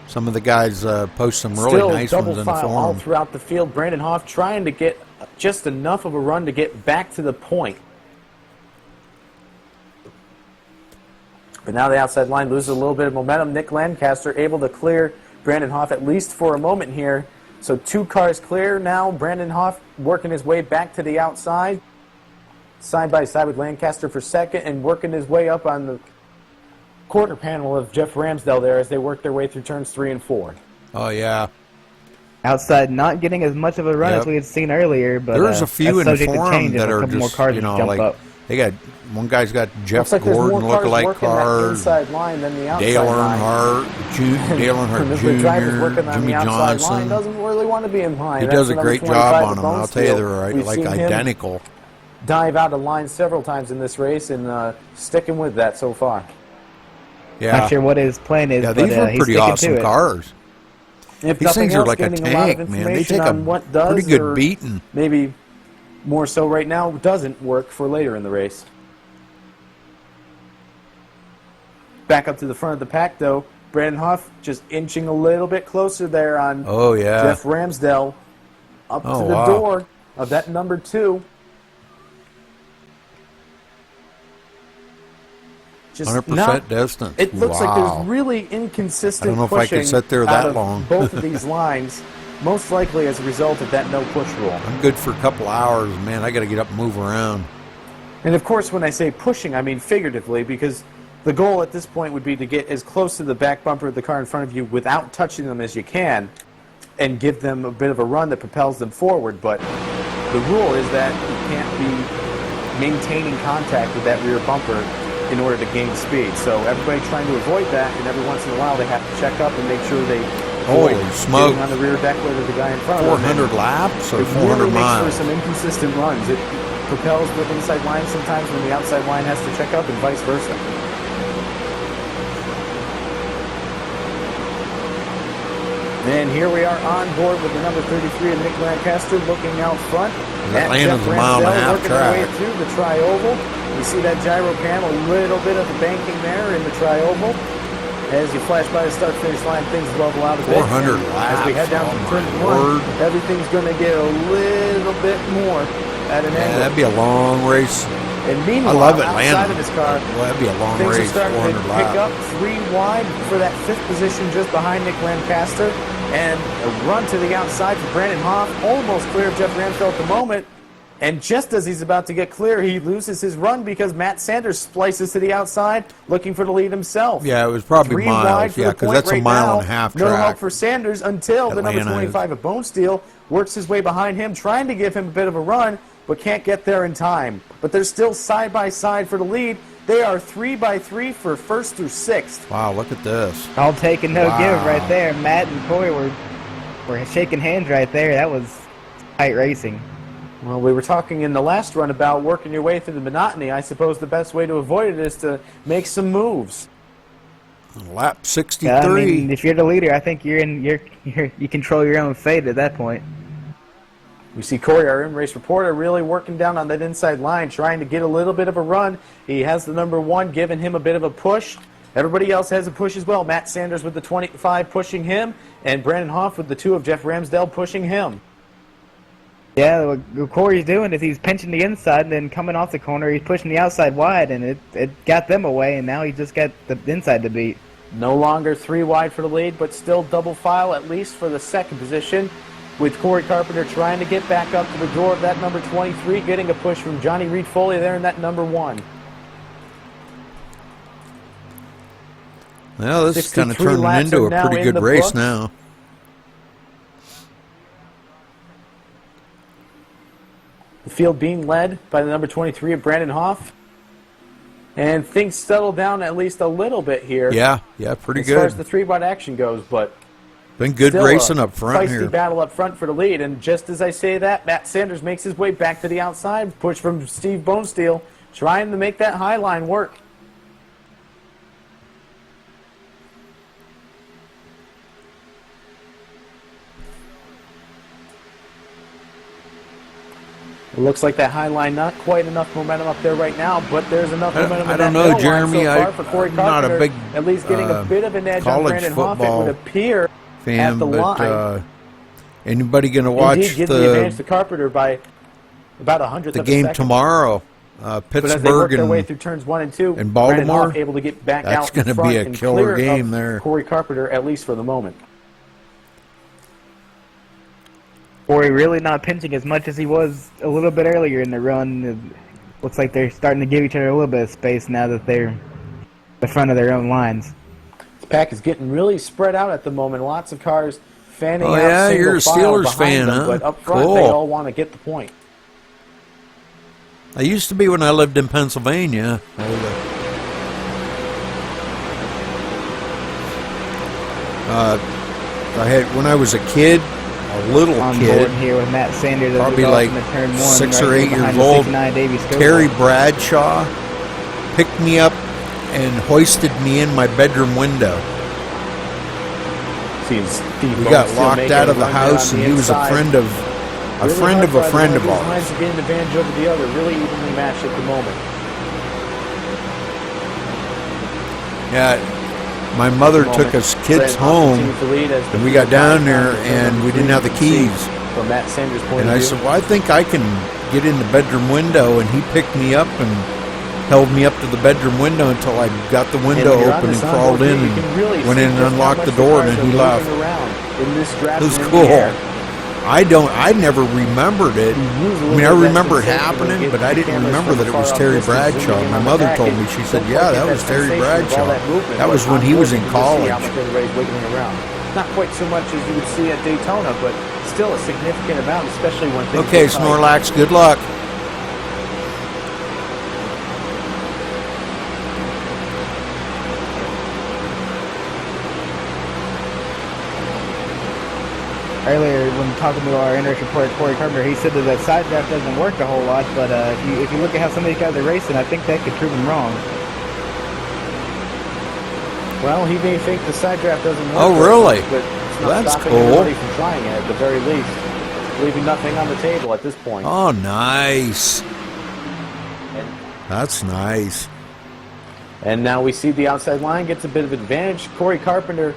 Some of the guys post some really Still nice double ones in the file all forum. throughout the field. Brandon Hoff trying to get just enough of a run to get back to the point. But now the outside line loses a little bit of momentum. Nick Lancaster able to clear Brandon Hoff at least for a moment here. So 2 cars clear now. Brandon Hoff working his way back to the outside. Side by side with Lancaster for second, and working his way up on the quarter panel of Jeff Ramsdale there as they work their way through turns 3 and 4. Oh, yeah. Outside, not getting as much of a run Yep. as we had seen earlier, but There's a few in the subject to forum change if that a are couple more just, cars you know, jump like, up. they got, one guy's got Jeff Looks like there's Gordon more cars lookalike working that cars, inside line than the outside Dale line. Earnhardt, Dale And Earnhardt if the driver's Jr., working on Jimmy the outside line, Johnson. doesn't really want to be in line. He That's does a the number great 25 job of on them. I'll Bones tell you, Field. they're We've like seen him identical. dive out of line several times in this race, and sticking with that so far. Yeah, Not sure what his plan is, yeah, but these were he's pretty sticking awesome to it. cars. If These nothing things are else, like a getting a lot of tank, man. They information take a on what does pretty good or beating. maybe more so right now doesn't work for later in the race. Back up to the front of the pack, though. Brandon Hoff just inching a little bit closer there on Oh, yeah. Jeff Ramsdale, up Oh, to the wow. door of that number 2. Just 100% not, distance. it looks like Wow. there's really inconsistent I don't know if I could pushing sit there out that of long. both of these lines, most likely as a result of that no-push rule. I'm good for a couple hours, man. I got to get up and move around. And of course, when I say pushing, I mean figuratively, because the goal at this point would be to get as close to the back bumper of the car in front of you without touching them as you can, and give them a bit of a run that propels them forward. But the rule is that you can't be maintaining contact with that rear bumper in order to gain speed. So everybody trying to avoid that, and every once in a while they have to check up and make sure they Holy avoid smokes. getting on the rear deck with the guy in front of them. 400 laps or It 400 really makes miles? for some inconsistent runs. It propels the inside line sometimes when the outside line has to check up, and vice versa. And here we are on board with the number 33 of Nick Lancaster looking out front. That At Landon's Jeff a mile and a Ramsdale half working their way track. through the tri-oval. You see that gyro panel, a little bit of the banking there in the tri-oval. As you flash by the start-finish line, things level out a bit. 400 And as we head down laps, to oh turn my 1, word. everything's going to get a little bit more at an Yeah, angle. that'd be a long race. And I meanwhile, love outside Atlanta. of his car, Well, that'd be a long things are race, starting to 400 pick laps. up 3 wide for that 5th position just behind Nick Lancaster. And a run to the outside for Brandon Hoff, almost clear of Jeff Ramsdell at the moment. And just as he's about to get clear, he loses his run because Matt Sanders splices to the outside, looking for the lead himself. Yeah, it was probably 3 wide miles. for Yeah, the because point that's a right mile now. and a half No help track. for Sanders until the number Atlanta is. 25 of Bone Steel works his way behind him, trying to give him a bit of a run, but can't get there in time. But they're still side by side for the lead. They are 3 by 3 for first through sixth. Wow, look at this. All take and no Wow. give right there. Matt and Corey were shaking hands right there. That was tight racing. Well, we were talking in the last run about working your way through the monotony. I suppose the best way to avoid it is to make some moves. Lap 63. I mean, if you're the leader, I think you control your own fate at that point. We see Corey, our in-race reporter, really working down on that inside line, trying to get a little bit of a run. He has the number 1 giving him a bit of a push. Everybody else has a push as well. Matt Sanders with the 25 pushing him, and Brandon Hoff with the 2 of Jeff Ramsdell pushing him. Yeah, what Corey's doing is he's pinching the inside and then coming off the corner, he's pushing the outside wide, and it got them away, and now he just got the inside to beat. No longer 3 wide for the lead, but still double file, at least for the second position, with Corey Carpenter trying to get back up to the door of that number 23, getting a push from Johnny Reed Foley there in that number 1. Well, this is kind of 63 turning laps into are a now pretty in good the race books. now. The field being led by the number 23 of Brandon Hoff. And things settle down at least a little bit here. Yeah, pretty as far as good. the 3-wide action goes, but Been good still racing a up front feisty here. battle up front for the lead. And just as I say that, Matt Sanders makes his way back to the outside. Push from Steve Bonesteel, trying to make that high line work. It looks like that high line, not quite enough momentum up there right now, but there's enough momentum I in don't that know, middle Jeremy. line so far for Corey I'm not a Carpenter, big at least getting a bit of an edge on college Brandon Hoff, it football would appear at fan, the line. but anybody going to watch Indeed, gives the advantage to Carpenter by about 100th the of a game second. tomorrow? But as they work Pittsburgh their way and through turns 1 and 2, and Brandon Baltimore, Hoff able to get back that's out in gonna front be a and killer clear game of there. Corey Carpenter, at least for the moment. Corey really not pinching as much as he was a little bit earlier in the run. It looks like they're starting to give each other a little bit of space now that they're the front of their own lines. The pack is getting really spread out at the moment. Lots of cars fanning Oh, out yeah? single You're a file Steelers behind fan, them, huh? But up front, Cool. they all want to get the point. I used to be when I lived in Pennsylvania. When I was a kid, a little On kid, board here with Matt Sanders as probably we go like into turn 1, 6 or right 8 behind years the old, 6'9" Davey Scoble. Terry Bradshaw picked me up and hoisted me in my bedroom window. Seems Steve We got Bonesteel locked making out a of the run there house, on and the he was a inside. friend of Really hard for either friend of one these lines ours. to get an advantage over the other. Really evenly matched at the moment. Yeah, my mother took us kids Brandon Hoff home, continues to lead as the and we got field down dives there, down to and turn we didn't have the 3. You can keys. see From Matt Sanders' point And of I view. said, well, I think I can get in the bedroom window. And he picked me up and held me up to the bedroom window until I got the window And you're on open and this crawled onboard in view, you can really and went see in and just how unlocked much the door, and cars then he are left. moving around in this draft It was and in cool. the air. I never remembered it. You lose a I little mean, I bit of that remember it sensation when happening, you but get I the didn't cameras remember from that it was far Terry up distance Bradshaw. zooming in My on the mother back, told and me, she said, don't yeah, quite that get was Terry sensation of all Bradshaw. that movement, That was but when on he board was you in can just see how college. much everybody's wiggling around. Not quite so much as you would see at Daytona, but still a significant amount, especially when things Okay, get tight. Snorlax, good luck. Earlier, when talking to our in-race reporter, Corey Carpenter, he said that side draft doesn't work a whole lot, but if you look at how some of these guys are racing, I think that could prove him wrong. Well, he may think the side draft doesn't work. Oh, really? But it's not That's stopping cool. anybody from trying it at the very least. Leaving nothing on the table at this point. Oh, nice. And, That's nice. and now we see the outside line gets a bit of advantage. Corey Carpenter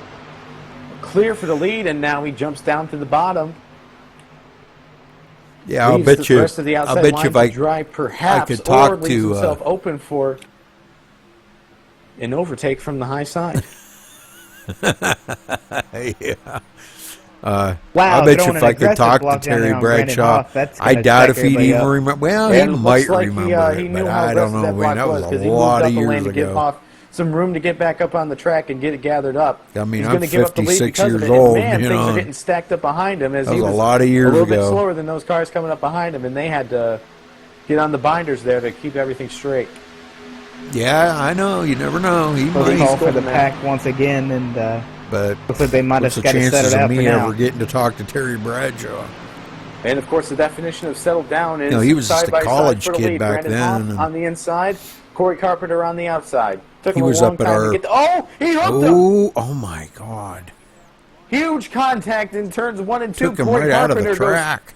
clear for the lead, and now he jumps down to the bottom. Yeah, I'll Leaves bet the you. rest of the outside I'll bet line you if I to dry, perhaps, could talk or leaves to, himself open for an overtake from the high side. yeah. Wow, I bet you throwing if an I could aggressive talk to block down Terry there on Brandon Bradshaw, Hoff, that's I gonna doubt jack if he'd everybody even up. remember. Well, And he it might looks like remember he it, knew but how I don't aggressive know. that Man, block that was was a because he moved lot up of the lane years to give ago. Hoff some room to get back up on the track and get it gathered up. I mean, He's I'm going to give up the lead 56 because of years it. And old, man, you things know. are getting stacked up behind him as That he was a was lot of years a little bit ago. slower than those cars coming up behind him, and they had to get on the binders there to keep everything straight. Yeah, I know. You never know. He Close might. call for the man. pack once again, and But looks like they might what's have the got to set chances it of out for me now. ever getting to talk to Terry Bradshaw? And of course, the definition of settled down is You know, he was just side a by college side for the kid lead. back Brandon then, Hoff and- on the inside, Corey Carpenter on the outside. Took He him a was long up at time our- to get. He hooked him. Oh my God! Huge contact in turns 1 and 2. Took him Corey right out of Carpenter the track. goes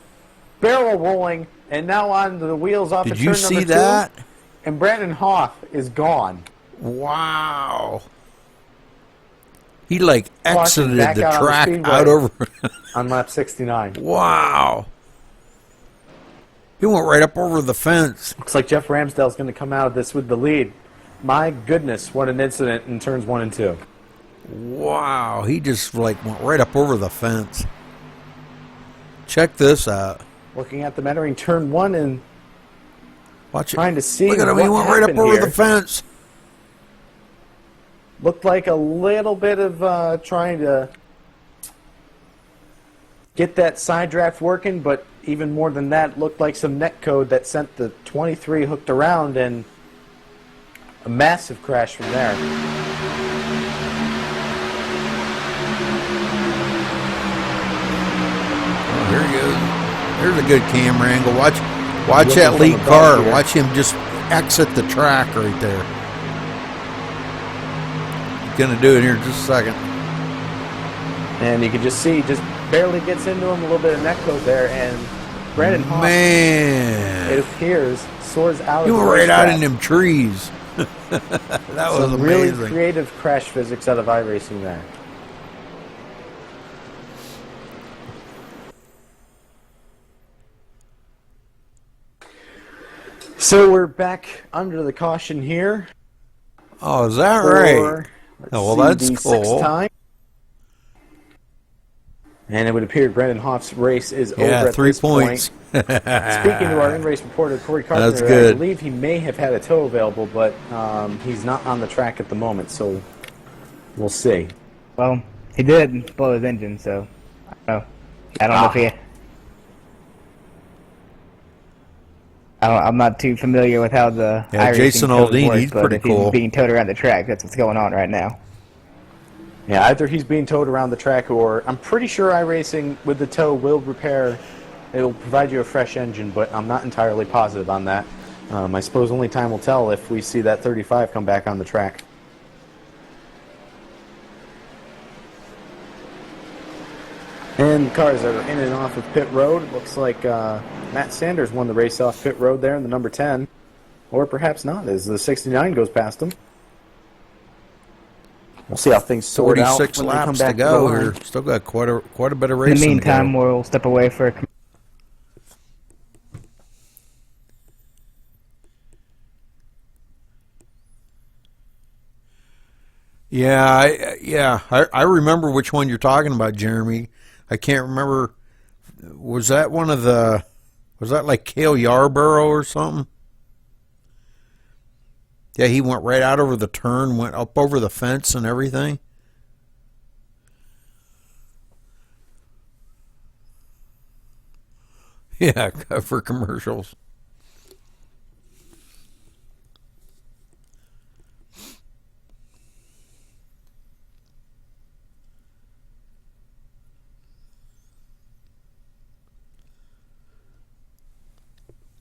barrel rolling, and now on the wheels off Did of you turn see number 2. that? And Brandon Hoff is gone. Wow! He like Caution exited back the out on the track speedway. out over. On lap 69. Wow! He went right up over the fence. Looks like Jeff Ramsdale's going to come out of this with the lead. My goodness, what an incident in turns 1 and 2. Wow! He just like went right up over the fence. Check this out. Looking at them entering turn 1 and Watch it. trying to see Look at him. what He went right up happened over here. the fence. Looked like a little bit of trying to get that side draft working, but even more than that, looked like some net code that sent the 23 hooked around and a massive crash from there. Oh, here he goes. There's a good camera angle. Watch Looking that from lead above car. here. Watch him just exit the track right there. He's gonna do it here in just a second. And you can just see, just barely gets into him, a little bit of net code there, and Brandon Hoff, it Man, appears, soars out he of the went right out racetrack. in them trees. That was Some really amazing. creative crash physics out of iRacing there. So we're back under the caution here. Oh, is that for, right? let's Oh, well, see, that's the cool. 6th time. And it would appear Brandon Hoff's race is over Yeah, at 3 this points. point. Speaking to our in-race reporter, Corey Carpenter, That's good. I believe he may have had a tow available, but he's not on the track at the moment, so we'll see. Well, he did blow his engine, so I don't know if he. I'm not too familiar with how the Yeah, iRacing Jason codes Aldean, work, he's but pretty if cool. he's being towed around the track, that's what's going on right now. Yeah, either he's being towed around the track, or I'm pretty sure iRacing with the tow will repair. It will provide you a fresh engine, but I'm not entirely positive on that. I suppose only time will tell if we see that 35 come back on the track. And cars that are in and off of pit road. It looks like Matt Sanders won the race off pit road there in the number 10. Or perhaps not, as the 69 goes past him. We'll see how things sort out 46 when they come laps back to to the go line. here. Still got quite a bit of In racing the meantime, to go. we'll step away for a I remember which one you're talking about, Jeremy. I can't remember. Was that one of the? Was that like Cale Yarborough or something? Yeah, he went right out over the turn, went up over the fence and everything. Yeah, for commercials.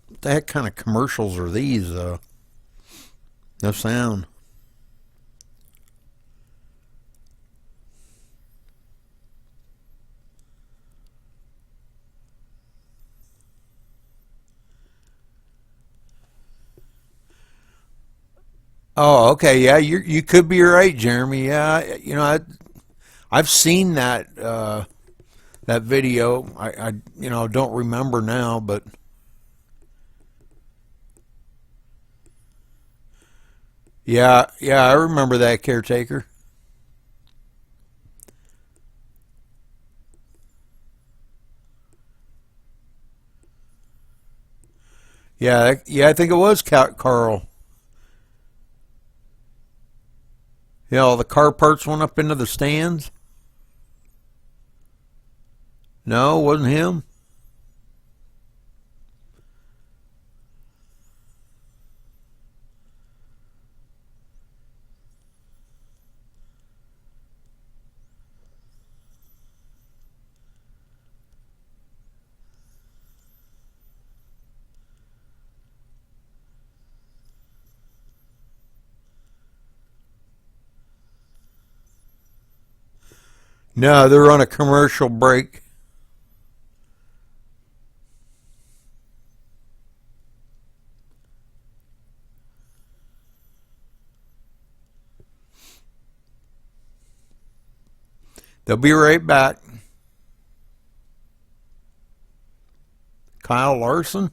What the heck kind of commercials are these, though? No sound. Oh, okay, yeah, you could be right, Jeremy. Yeah, you know, I've seen that that video. I don't remember now, but yeah, I remember that, caretaker. Yeah, yeah, I think it was Carl. Yeah, all the car parts went up into the stands. No, it wasn't him. No, they're on a commercial break. They'll be right back. Kyle Larson?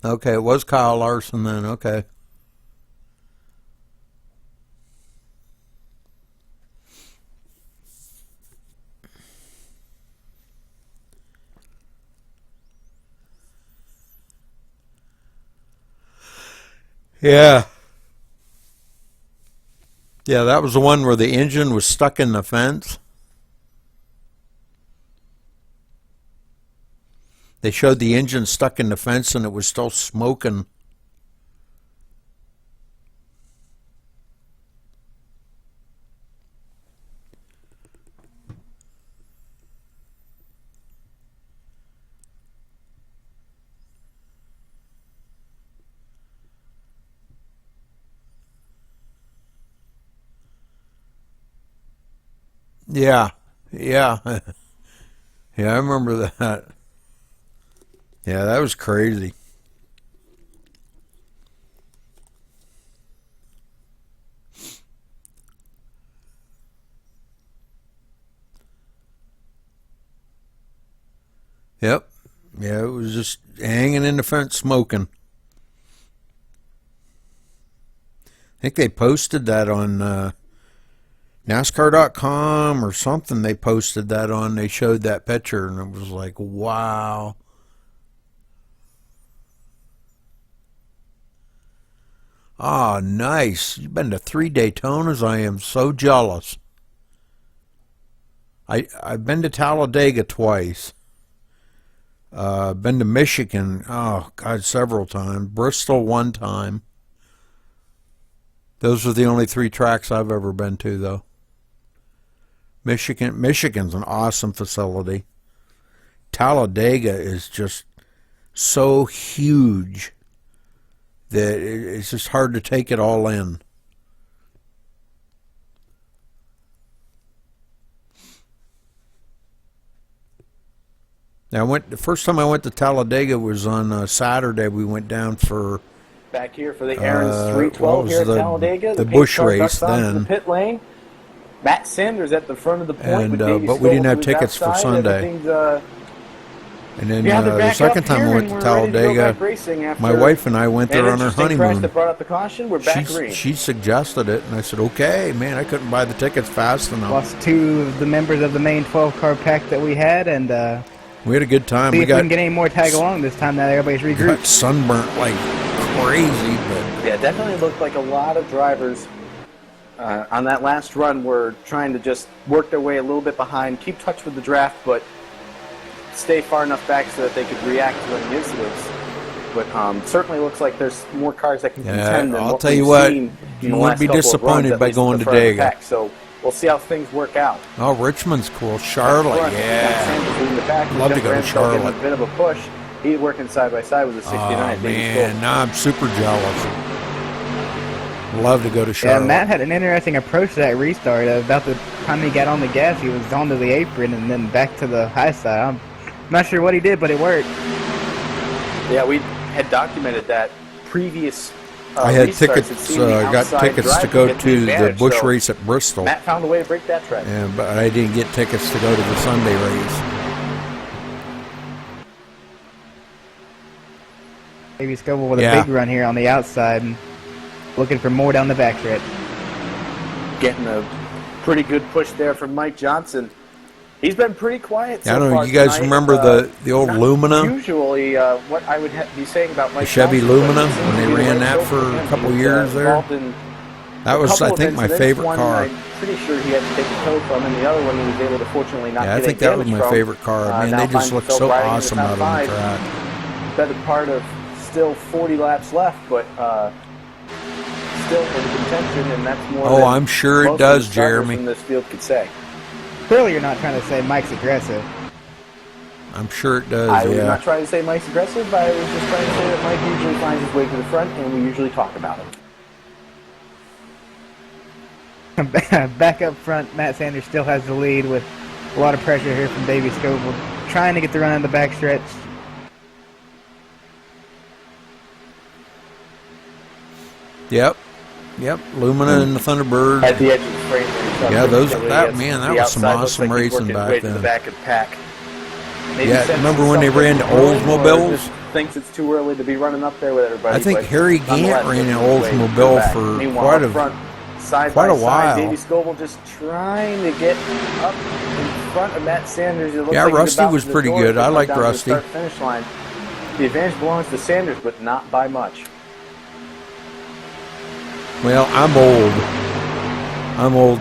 Okay, it was Kyle Larson then. Okay. Yeah. Yeah, that was the one where the engine was stuck in the fence. They showed the engine stuck in the fence and it was still smoking. Yeah, yeah. Yeah, I remember that. Yeah, that was crazy. Yep. Yeah, it was just hanging in the fence smoking. I think they posted that on NASCAR.com or something. They posted that on. They showed that picture, and it was like, wow. Ah, nice. You've been to 3 Daytonas. I am so jealous. I've been to Talladega twice. Been to Michigan. Oh God, several times. Bristol one time. Those are the only 3 tracks I've ever been to, though. Michigan's an awesome facility. Talladega is just so huge that it's just hard to take it all in. Now, the first time I went to Talladega was on Saturday. We went down for Back here for the Aaron's 312 here at Talladega. The paint Busch car race ducks onto then. The pit lane. Matt Sanders at the front of the point, And, with Davey but we didn't Stoll have to his tickets for outside. Sunday. Everything's, And then yeah, they're the back second up time here I went and to we're ready to go Talladega, back racing after my wife and I went there an on our interesting crash honeymoon. that brought up the caution. We're back green. She suggested it, and I said, okay, man, I couldn't buy the tickets fast enough. Lost 2 of the members of the main 12-car pack that we had, and We had a good time. see We if we can get any more tag along this time that everybody's regrouped. got sunburnt like crazy, but Yeah, definitely looked like a lot of drivers on that last run were trying to just work their way a little bit behind, keep touch with the draft, but stay far enough back so that they could react to any incidents. But certainly looks like there's more cars that can contend than I'll what tell we've you what, seen in you the won't last be couple of disappointed runs, at by least at going the to front of the Dega. pack. So we'll see how things work out. oh, Richmond's cool. Charlotte, Front, yeah. Sanders in the back. Love to go to Sanders getting Charlotte. A bit of a push. He's working side by side with the 69. Oh, man, now I'm super jealous. Love to go to Yeah, Charlotte. Matt had an interesting approach to that restart. About the time he got on the gas, he was onto the apron and then back to the high side. I'm not sure what he did, but it worked. Yeah, we had documented that previous. I had restarts tickets, seen the got outside tickets drive to go get to the advantage, Busch so race at Bristol. Matt found a way to break that trend. Yeah, but I didn't get tickets to go to the Sunday race. Maybe Scoble with Yeah. a big run here on the outside and looking for more down the backstretch. Getting a pretty good push there from Mike Johnson. He's been pretty quiet so I don't know. far You guys tonight. remember the old Not Lumina, Usually, what I would be saying about Mike the Chevy Johnson, Lumina, but it seems when to they be the ran right that show for a him. couple He's, years there? involved in That was, couple I of think, my incidents. favorite One got. I'm pretty sure he had to take a tow from, and the other one he was able to fortunately not Yeah, I get think any that was damage my from. favorite car. Man, now they just finds look himself so riding in the awesome top out on the five. track. Better part of still 40 laps left, but still in contention, and that's more Oh, than I'm sure it most of does, the starters Jeremy. in this field could say. Clearly you're not trying to say Mike's aggressive. I'm sure it does, I was yeah. not trying to say Mike's aggressive, but I was just trying to say that Mike usually finds his way to the front, and we usually talk about him. Back up front, Matt Sanders still has the lead with a lot of pressure here from Davey Scoble, trying to get the run on the backstretch. Yep. Lumina and the Thunderbird. At the edge of the frame. Yeah, that was some awesome racing back To the then. back of the pack. Maybe Yeah, senses remember when they something ran the early, or Oldsmobiles? just thinks it's too early to be running up there with everybody. I think but Harry Gant nonetheless, ran an it's way to Oldsmobile go back. for Meanwhile, quite up front, side quite by a while. Side, Davey Scoble just trying to get up in front of Matt Sanders. It looks Yeah, like he's Rusty about was to the pretty door good. to I come liked down to the Rusty. start-finish line. The advantage belongs to Sanders, but not by much. Well, I'm old.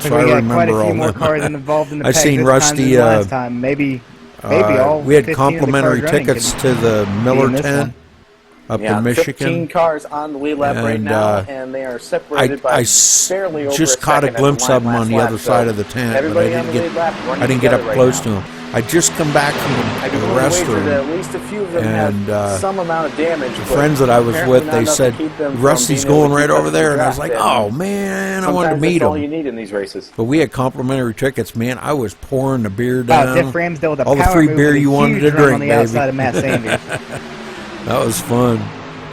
So I We got remember quite a all few more them. cars involved in the I pack seen this Rusty, time than last time. Maybe all we had 15 of the complimentary cars running tickets could to the be in Miller this tent one. up Yeah, in 15 Michigan. cars on the lead lap right And, now, and they are separated by barely over just a caught a second at glimpse the of them line on the last other lap, side so of the tent, but I everybody on didn't the lead lap get running I didn't get up together close right to now. them. I just come back from I the can only wager that restroom. at least a few of them And, have some amount of damage. The but friends that I was apparently with, not they enough to said, keep them from Rusty's being able going to right keep over up there. the And I was draft. like, oh, man, I wanted to Sometimes meet that's all you him. need in these races. But we had complimentary tickets, man. I was pouring the beer Wow, down. Jeff Ramsdale with a All the power free move beer with a you wanted huge to run drink, on the baby. outside of Matt Sanders. That was fun.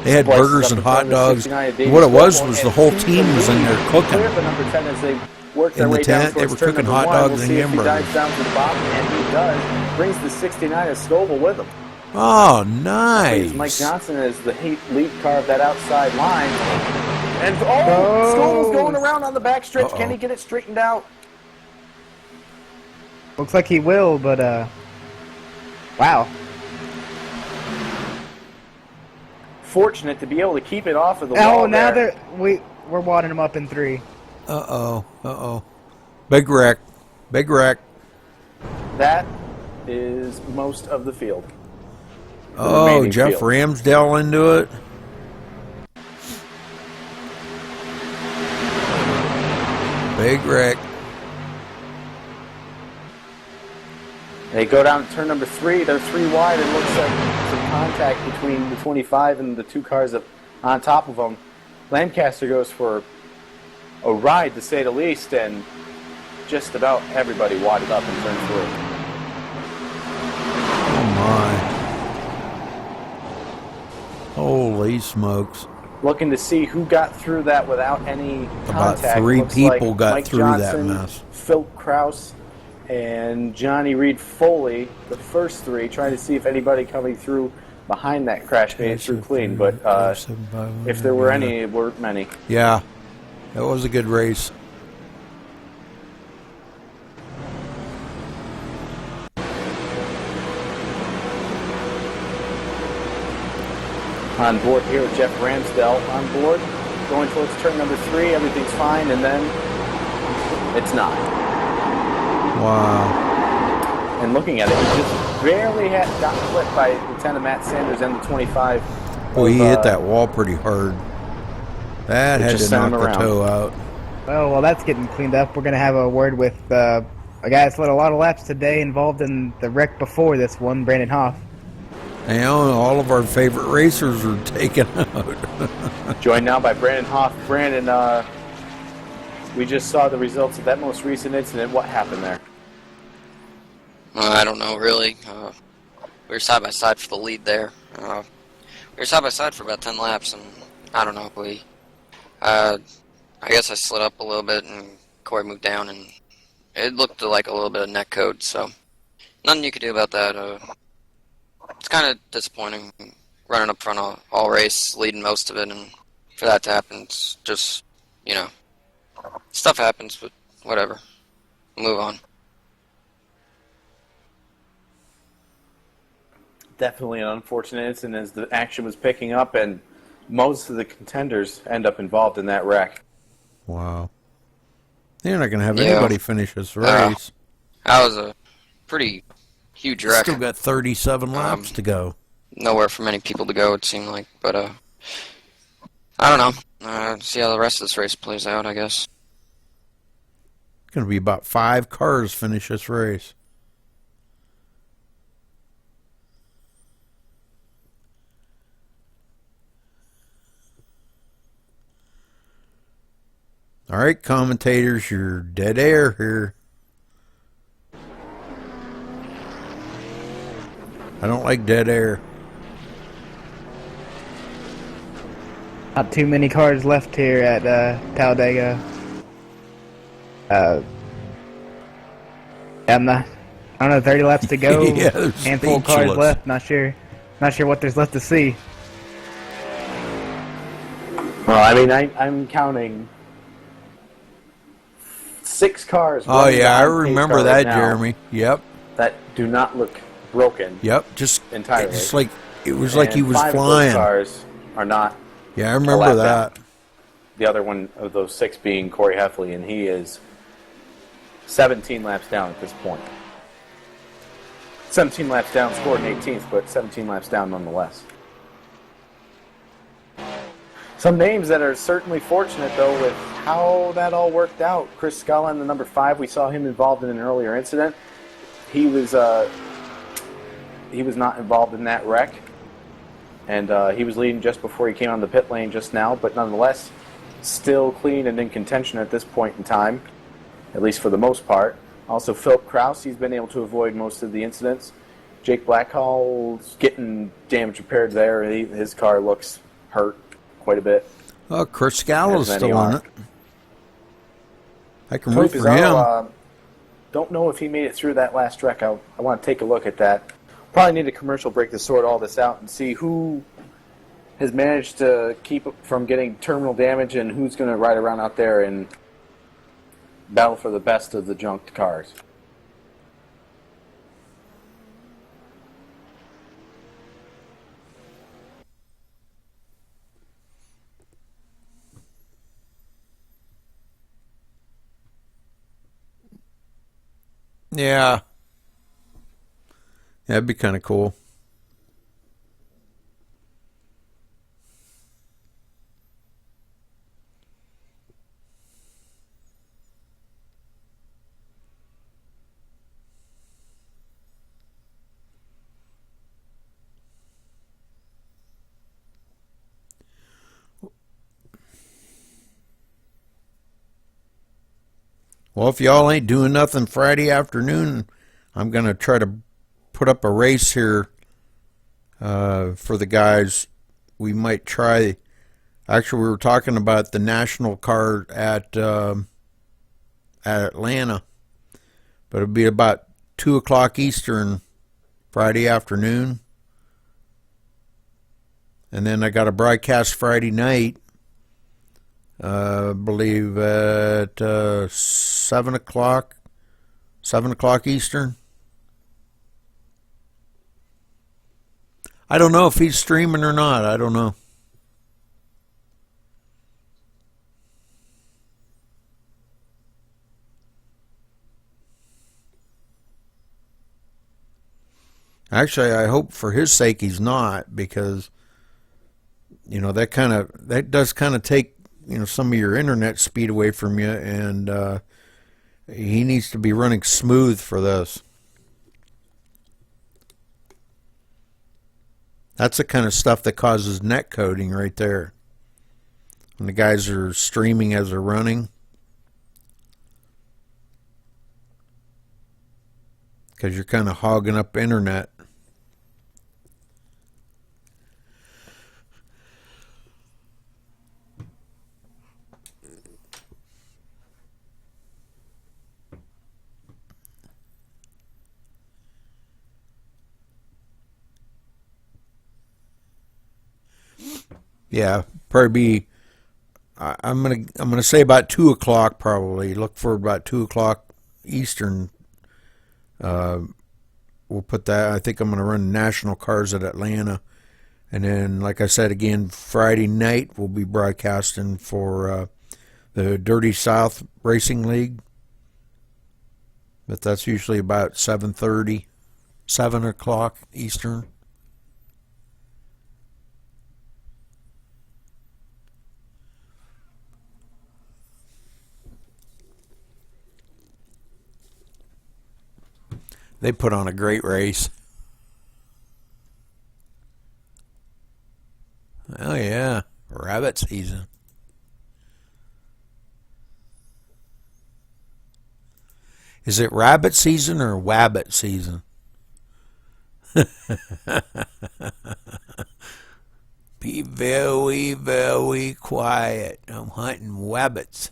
They had Splices burgers up and in front hot of the dogs. 69 at Davis What it was Global, the and whole keep team the was in lead there cooking. clear for number 10 as they work their In the way down tent, they towards were turn cooking number hot one. dogs We'll and see if he hamburgers. dives down to the bottom, and he does. Brings the 69 of Scoble with him. Oh, It's nice. Mike Johnson is the lead car of that outside line. And Scoble's going around on the backstretch. Can he get it straightened out? Looks like he will, but wow. Fortunate to be able to keep it off of the wall. Oh, now there. we're wadding him up in 3. Uh-oh. Big wreck. That is most of the field. Oh, remaining Jeff field. Ramsdale into it. Big wreck. They go down to turn number 3. They're 3 wide, and looks like some contact between the 25 and the 2 cars up on top of them. Lancaster goes for a ride, to say the least, and just about everybody wadded up in turn 3. Oh, my. Holy smokes. Looking to see who got through that without any About contact. 3 Looks people like got Mike through Johnson, that mess. Phil Kraus, and Johnny Reed Foley, the first 3, trying to see if anybody coming through behind that crash made it through clean. But if there were any, it weren't many. Yeah, that was a good race. On board here with Jeff Ramsdale on board, going towards turn number 3, everything's fine, and then it's not. Wow. And looking at it, he just barely got clipped by Lieutenant Matt Sanders and the 25. Boy, he hit that wall pretty hard. That It had just to sent knock him the around. toe out. Well, while that's getting cleaned up, we're going to have a word with a guy that's led a lot of laps today involved in the wreck before this one, Brandon Hoff. You know, all of our favorite racers are taken out. Joined now by Brandon Hoff. Brandon, we just saw the results of that most recent incident. What happened there? I don't know, really. We were side by side for the lead there. We were side by side for about 10 laps, and I don't know. I guess I slid up a little bit, and Corey moved down, and it looked like a little bit of neck code. So nothing you could do about that. It's kind of disappointing running up front all race, leading most of it, and for that to happen, it's just, you know, stuff happens, but whatever. Move on. Definitely an unfortunate incident as the action was picking up, and most of the contenders end up involved in that wreck. Wow. You're not going to have anybody finish this race. That was a pretty huge wreck. Still got 37 laps to go. Nowhere for many people to go, it seemed like. But, I don't know. See how the rest of this race plays out, I guess. It's going to be about 5 cars finish this race. All right, commentators, you're dead air here. I don't like dead air. Not too many cars left here at Talladega. I don't know, 30 laps to go. Yeah, they're handful of cars speechless. left. Not sure what there's left to see. Well, I mean, I'm counting 6 cars. Oh, running yeah, I behind pace remember car that, right now Jeremy. Yep. That do not look broken. Yep, just Entirely. It's like it was like he And was 5 flying. Of those cars are not. Yeah, I remember lap that. down. The other one of those 6 being Corey Heffley, and he is 17 laps down at this point. 17 laps down, scored in 18th, but 17 laps down nonetheless. Some names that are certainly fortunate, though, with how that all worked out. Chris Scala in the number 5, we saw him involved in an earlier incident. He was not involved in that wreck, and he was leading just before he came on the pit lane just now, but nonetheless, still clean and in contention at this point in time, at least for the most part. Also, Philip Kraus, he's been able to avoid most of the incidents. Jake Blackhall's getting damage repaired there. His car looks hurt quite a bit. Oh, Chris Scala's As many still on are. it. I can root for him. Don't know if he made it through that last wreck. I want to take a look at that. Probably need a commercial break to sort all this out and see who has managed to keep from getting terminal damage and who's going to ride around out there and battle for the best of the junked cars. Yeah. That'd be kind of cool. Well, if y'all ain't doing nothing Friday afternoon, I'm going to try to put up a race here for the guys. We might try. Actually, we were talking about the national car at Atlanta, but it'll be about 2 o'clock Eastern Friday afternoon. And then I got a broadcast Friday night, I believe at 7 o'clock Eastern. I don't know if he's streaming or not. I don't know. Actually, I hope for his sake he's not, because that does kind of take some of your internet speed away from you, and he needs to be running smooth for this. That's the kind of stuff that causes net coding right there. When the guys are streaming as they're running. Because you're kind of hogging up internet. Yeah, probably be. I'm gonna say about 2 o'clock probably. Look for about 2 o'clock Eastern. We'll put that. I think I'm gonna run national cars at Atlanta, and then, like I said again, Friday night we'll be broadcasting for the Dirty South Racing League. But that's usually about 7:30, 7 o'clock Eastern. They put on a great race. Oh yeah, rabbit season. Is it rabbit season or wabbit season? Be very, very quiet. I'm hunting wabbits.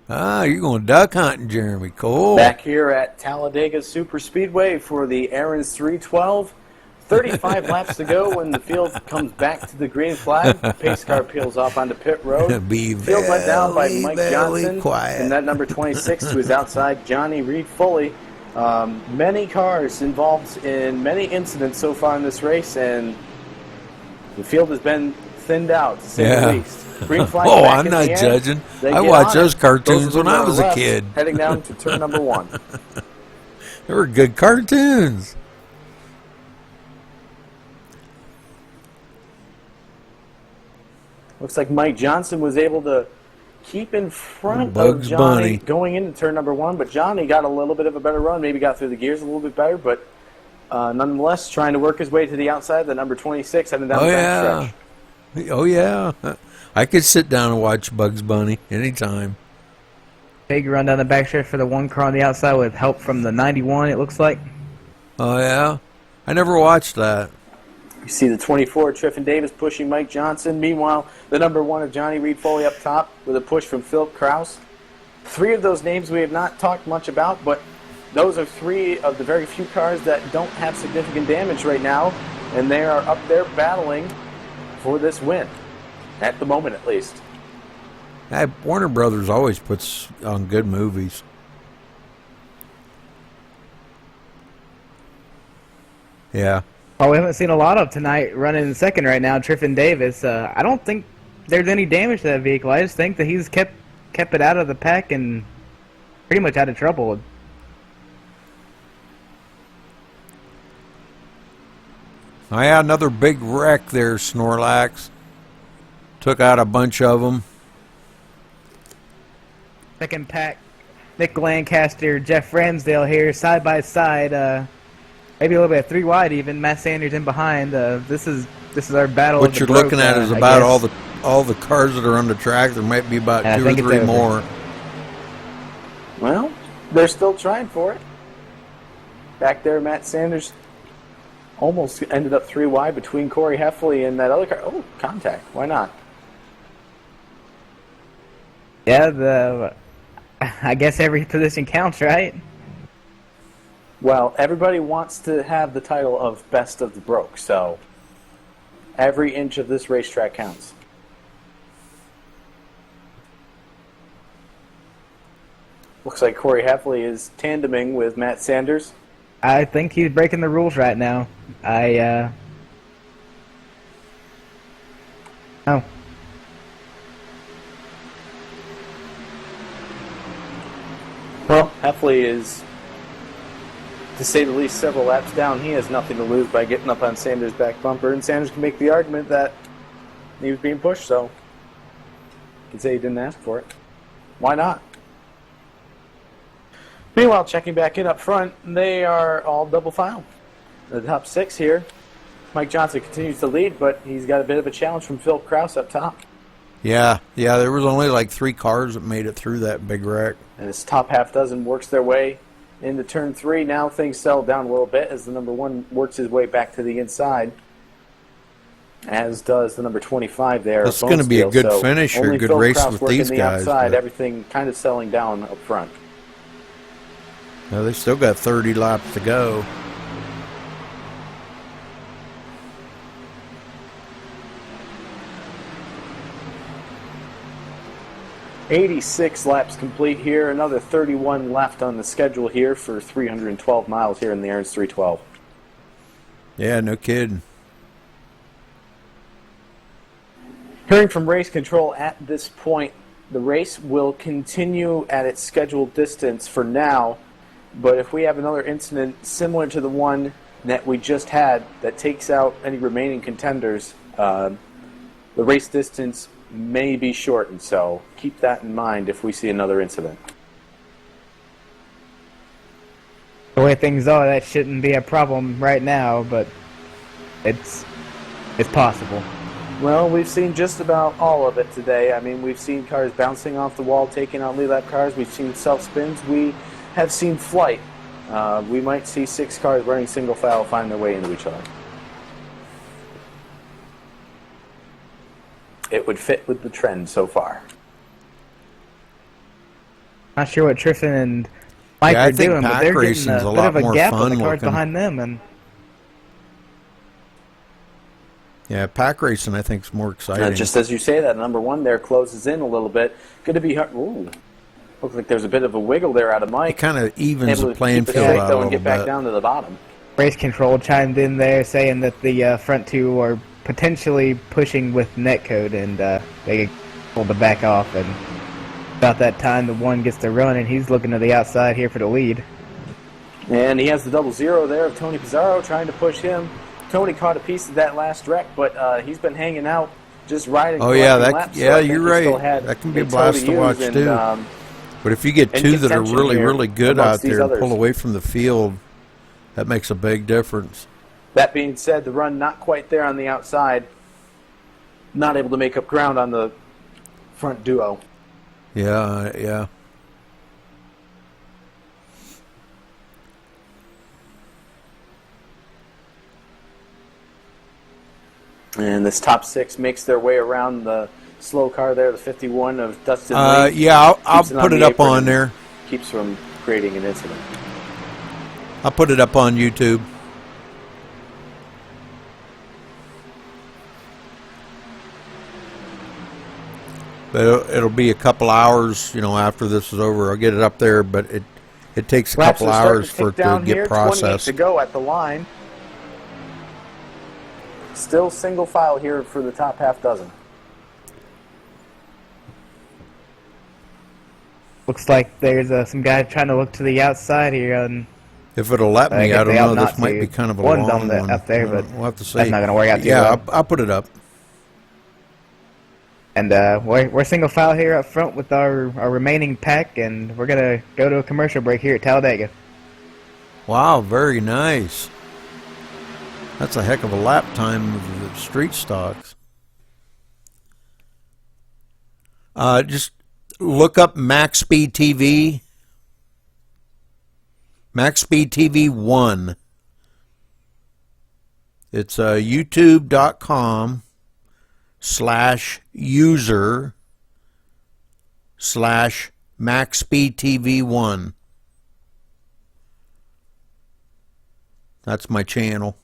Ah, you're going duck hunting, Jeremy. Cool. Back here at Talladega Super Speedway for the Aaron's 312. 35 laps to go when the field comes back to the green flag. Pace car peels off onto pit road. Be Field let down by Mike Johnson. quiet. And that number 26 to his outside, Johnny Reed Foley. Many cars involved in many incidents so far in this race, and the field has been thinned out, to say the least. Green flag Oh, back I'm in not the end. judging. They I get watched on those it. cartoons Those when I are was a left, kid. Heading down to turn number 1. They were good cartoons. Looks like Mike Johnson was able to keep in front Bugs of Johnny Bunny. going into turn number 1, but Johnny got a little bit of a better run, maybe got through the gears a little bit better, but nonetheless trying to work his way to the outside, the number 26 heading down the backstretch. Oh yeah. I could sit down and watch Bugs Bunny anytime. Big run down the backstretch for the one car on the outside with help from the 91, it looks like. Oh yeah. I never watched that. You see the 24, Triffin Davis pushing Mike Johnson. Meanwhile, the number 1 of Johnny Reed Foley up top with a push from Philip Kraus. 3 of those names we have not talked much about, but those are 3 of the very few cars that don't have significant damage right now, and they are up there battling for this win, at the moment at least. Warner Brothers always puts on good movies. Yeah. Oh, we haven't seen a lot of tonight running in second right now, Triffin Davis. I don't think there's any damage to that vehicle. I just think that he's kept it out of the pack and pretty much out of trouble. Oh yeah, another big wreck there, Snorlax. Took out a bunch of them. Second pack, Nick Lancaster, Jeff Ramsdale here, side by side. Maybe a little bit 3 wide even. Matt Sanders in behind. This is our battle. What of the you're broke, looking at is I about guess. all the cars that are on the track. There might be about I 2 or think it's 3 over. more. Well, they're still trying for it. Back there, Matt Sanders almost ended up 3 wide between Corey Heffley and that other car. Oh, contact. Why not? Yeah, I guess every position counts, right? Well, everybody wants to have the title of best of the broke, so every inch of this racetrack counts. Looks like Corey Heffley is tandeming with Matt Sanders. I think he's breaking the rules right now. Oh. Well, Heffley is, to say the least, several laps down. He has nothing to lose by getting up on Sanders' back bumper, and Sanders can make the argument that he was being pushed, so you can say he didn't ask for it. Why not? Meanwhile, checking back in up front, they are all double file. The top 6 here. Mike Johnson continues to lead, but he's got a bit of a challenge from Phil Krause up top. Yeah, there was only like 3 cars that made it through that big wreck. And his top half dozen works their way into turn 3. Now things settle down a little bit as the number 1 works his way back to the inside, as does the number 25 there. It's going to be a good finish here, only good Phil race Krause with working these the guys. outside, But everything kind of settling down up front. now they still got 30 laps to go. "86 laps complete here. Another 31 left on the schedule here for 312 miles here in the Aaron's 312. Yeah, no kidding. Hearing from race control at this point, the race will continue at its scheduled distance for now, but if we have another incident similar to the one that we just had that takes out any remaining contenders, the race distance may be shortened, so keep that in mind if we see another incident. The way things are, that shouldn't be a problem right now, but it's possible. Well, we've seen just about all of it today. I mean, we've seen cars bouncing off the wall, taking out lead lap cars. We've seen self-spins. We have seen flight. We might see 6 cars running single file find their way into each other. It would fit with the trend so far. Not sure what Tristan and Mike Yeah, I are think doing, but pack they're getting racing's a a bit lot of a more gap on fun the cars looking. behind them, and Yeah, pack racing I think is more exciting. Just as you say that, number 1 there closes in a little bit. Going to be hard. Ooh, looks like there's a bit of a wiggle there out of it Mike. kind of evens Able the to playing keep it field straight, out a though, little and get back bit. down to the bottom. race control chimed in there saying that the front 2 are potentially pushing with netcode, and they pulled to back off. And about that time, the 1 gets to run, and he's looking to the outside here for the lead. And he has the 0-0 there of Tony Pizarro trying to push him. Tony caught a piece of that last wreck, but he's been hanging out, just riding. Oh yeah, collecting laps, so I think you're he still right. had That can be a the toe blast to use, watch and, too. But if you get in 2 that are contention really, here really good amongst out these there and others. pull away from the field, that makes a big difference. That being said, the run not quite there on the outside, not able to make up ground on the front duo. Yeah. And this top 6 makes their way around the slow car there, the 51 of Dustin Lee. Yeah, I'll Keeps it put on it the up apron on and there. Keeps from creating an incident. I'll put it up on YouTube. But it'll be a couple hours, after this is over. I'll get it up there, but it takes a Laps couple are starting hours for it tick down to get here, 28 processed. to go at the line. Still single file here for the top half dozen. Looks like there's some guy trying to look to the outside here, and If it'll let me, guess I don't they know. ought This not might to. be kind of a One's long on the- one. up there, but we'll have to see. that's not gonna work out too Yeah, well. I'll put it up. And we're single file here up front with our remaining pack, and we're gonna go to a commercial break here at Talladega. Wow, very nice. That's a heck of a lap time of the street stocks. Just look up MaxSpeedTV. MaxSpeedTV 1. It's youtube.com/user/MaxSpeedTV1. That's my channel.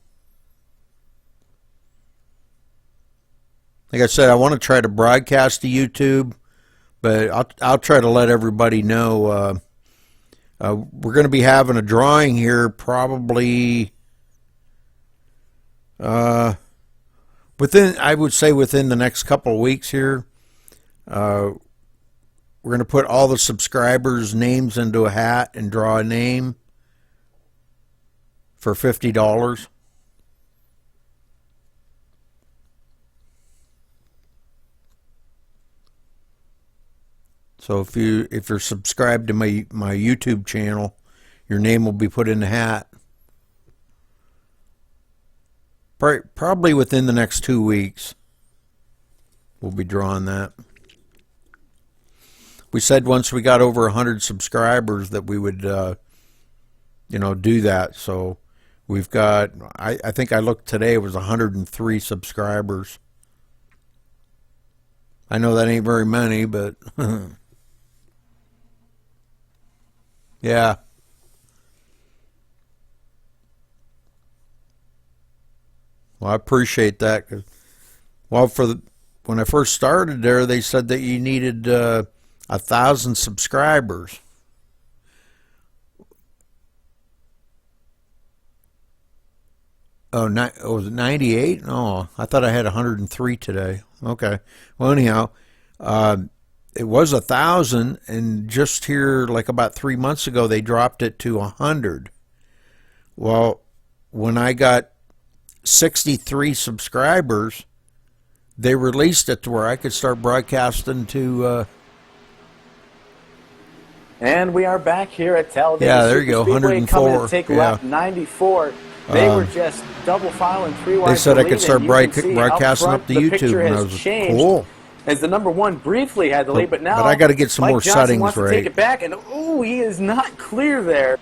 Like I said, I want to try to broadcast to YouTube, but I'll try to let everybody know. We're going to be having a drawing here probably within the next couple of weeks here. We're going to put all the subscribers' names into a hat and draw a name for $50. So if you're subscribed to my YouTube channel, your name will be put in the hat. Probably within the next 2 weeks, we'll be drawing that. We said once we got over 100 subscribers that we would, you know, do that. So we've got, I think I looked today, it was 103 subscribers. I know that ain't very many, but yeah. Well, I appreciate that. 'Cause, well, when I first started there, they said that you needed 1,000 subscribers. Oh, was it 98? Oh, I thought I had 103 today. Okay. Well, anyhow, it was 1,000, and just here, like about 3 months ago, they dropped it to 100. Well, when I got 63 subscribers, they released it to where I could start broadcasting to. And we are back here at Talladega. Yeah, there you go, Speedway, 104. coming to take lap 94. They were just double filing 3 wide. They said I could start broadcasting up to YouTube, and I was cool. As the number 1 briefly had the lead, but now I got to get some Mike more Johnson settings wants to right. take it back, and he is not clear there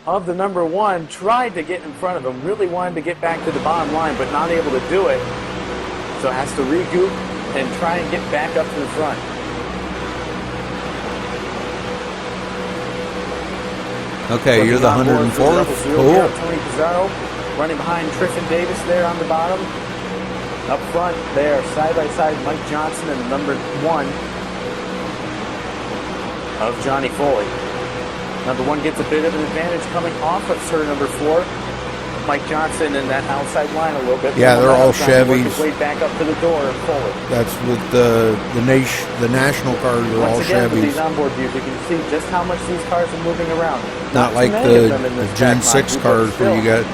of the number 1. Tried to get in front of him, really wanted to get back to the bottom line, but not able to do it. So has to regroup and try and get back up to the front. Okay, you're the 104th. Cool. Tony Pizarro running behind Tristan Davis there on the bottom. Up front there, side by side, Mike Johnson and number 1 of Johnny Foley. Number 1 gets a bit of an advantage coming off of turn number 4. Mike Johnson in that outside line a little bit. Yeah, they're all Chevys. His way back up to the door of Foley. That's with the national cars are all Once again, with Chevys. these onboard views, you can see just how much these cars are moving around. Not like the Gen 6 cars where you got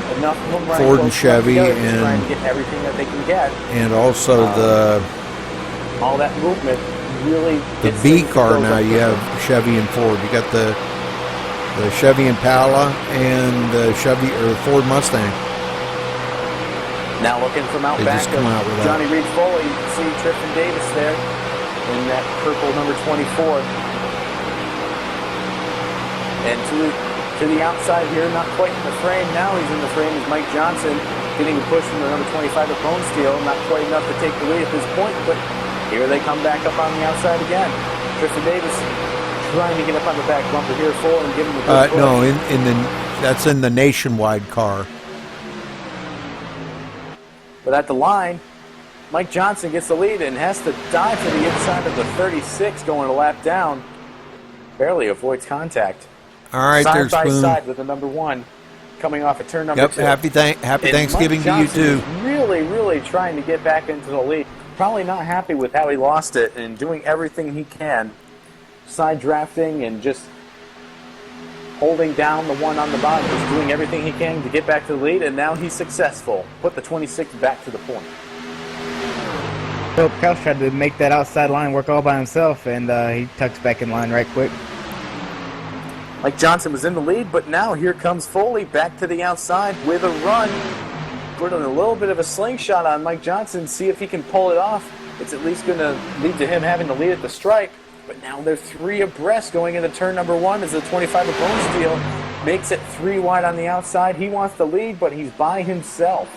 Ford and Chevy and trying to get everything that they can get. And also all that movement really. The B car now you have Chevy and Ford. You got the Chevy Impala and the Chevy or Ford Mustang. Now looking from out They back just come out with of Johnny Reed Foley, you can see Tristan Davis there in that purple number 24. And to the outside here, not quite in the frame. Now he's in the frame is Mike Johnson getting a push from the number 25 of Bone Steel. Not quite enough to take the lead at this point, but here they come back up on the outside again. Tristan Davis trying to get up on the back bumper here for and give him a good push. No, that's in the Nationwide car. But at the line, Mike Johnson gets the lead and has to dive to the inside of the 36 going a lap down. Barely avoids contact. All right, side there's by Spoon. side with the number 1 coming off at turn number 2. Happy Thanksgiving to you too. Really, really trying to get back into the lead. Probably not happy with how he lost it and doing everything he can. Side drafting and just holding down the 1 on the bottom, just doing everything he can to get back to the lead, and now he's successful. Put the 26 back to the point. Philip Kraus tried to make that outside line work all by himself, and he tucks back in line right quick. Mike Johnson was in the lead, but now here comes Foley back to the outside with a run. Putting a little bit of a slingshot on Mike Johnson, see if he can pull it off. It's at least going to lead to him having the lead at the stripe. But now they're 3 abreast going into turn number 1 as the 25 of Bone Steel makes it 3 wide on the outside. He wants the lead, but he's by himself.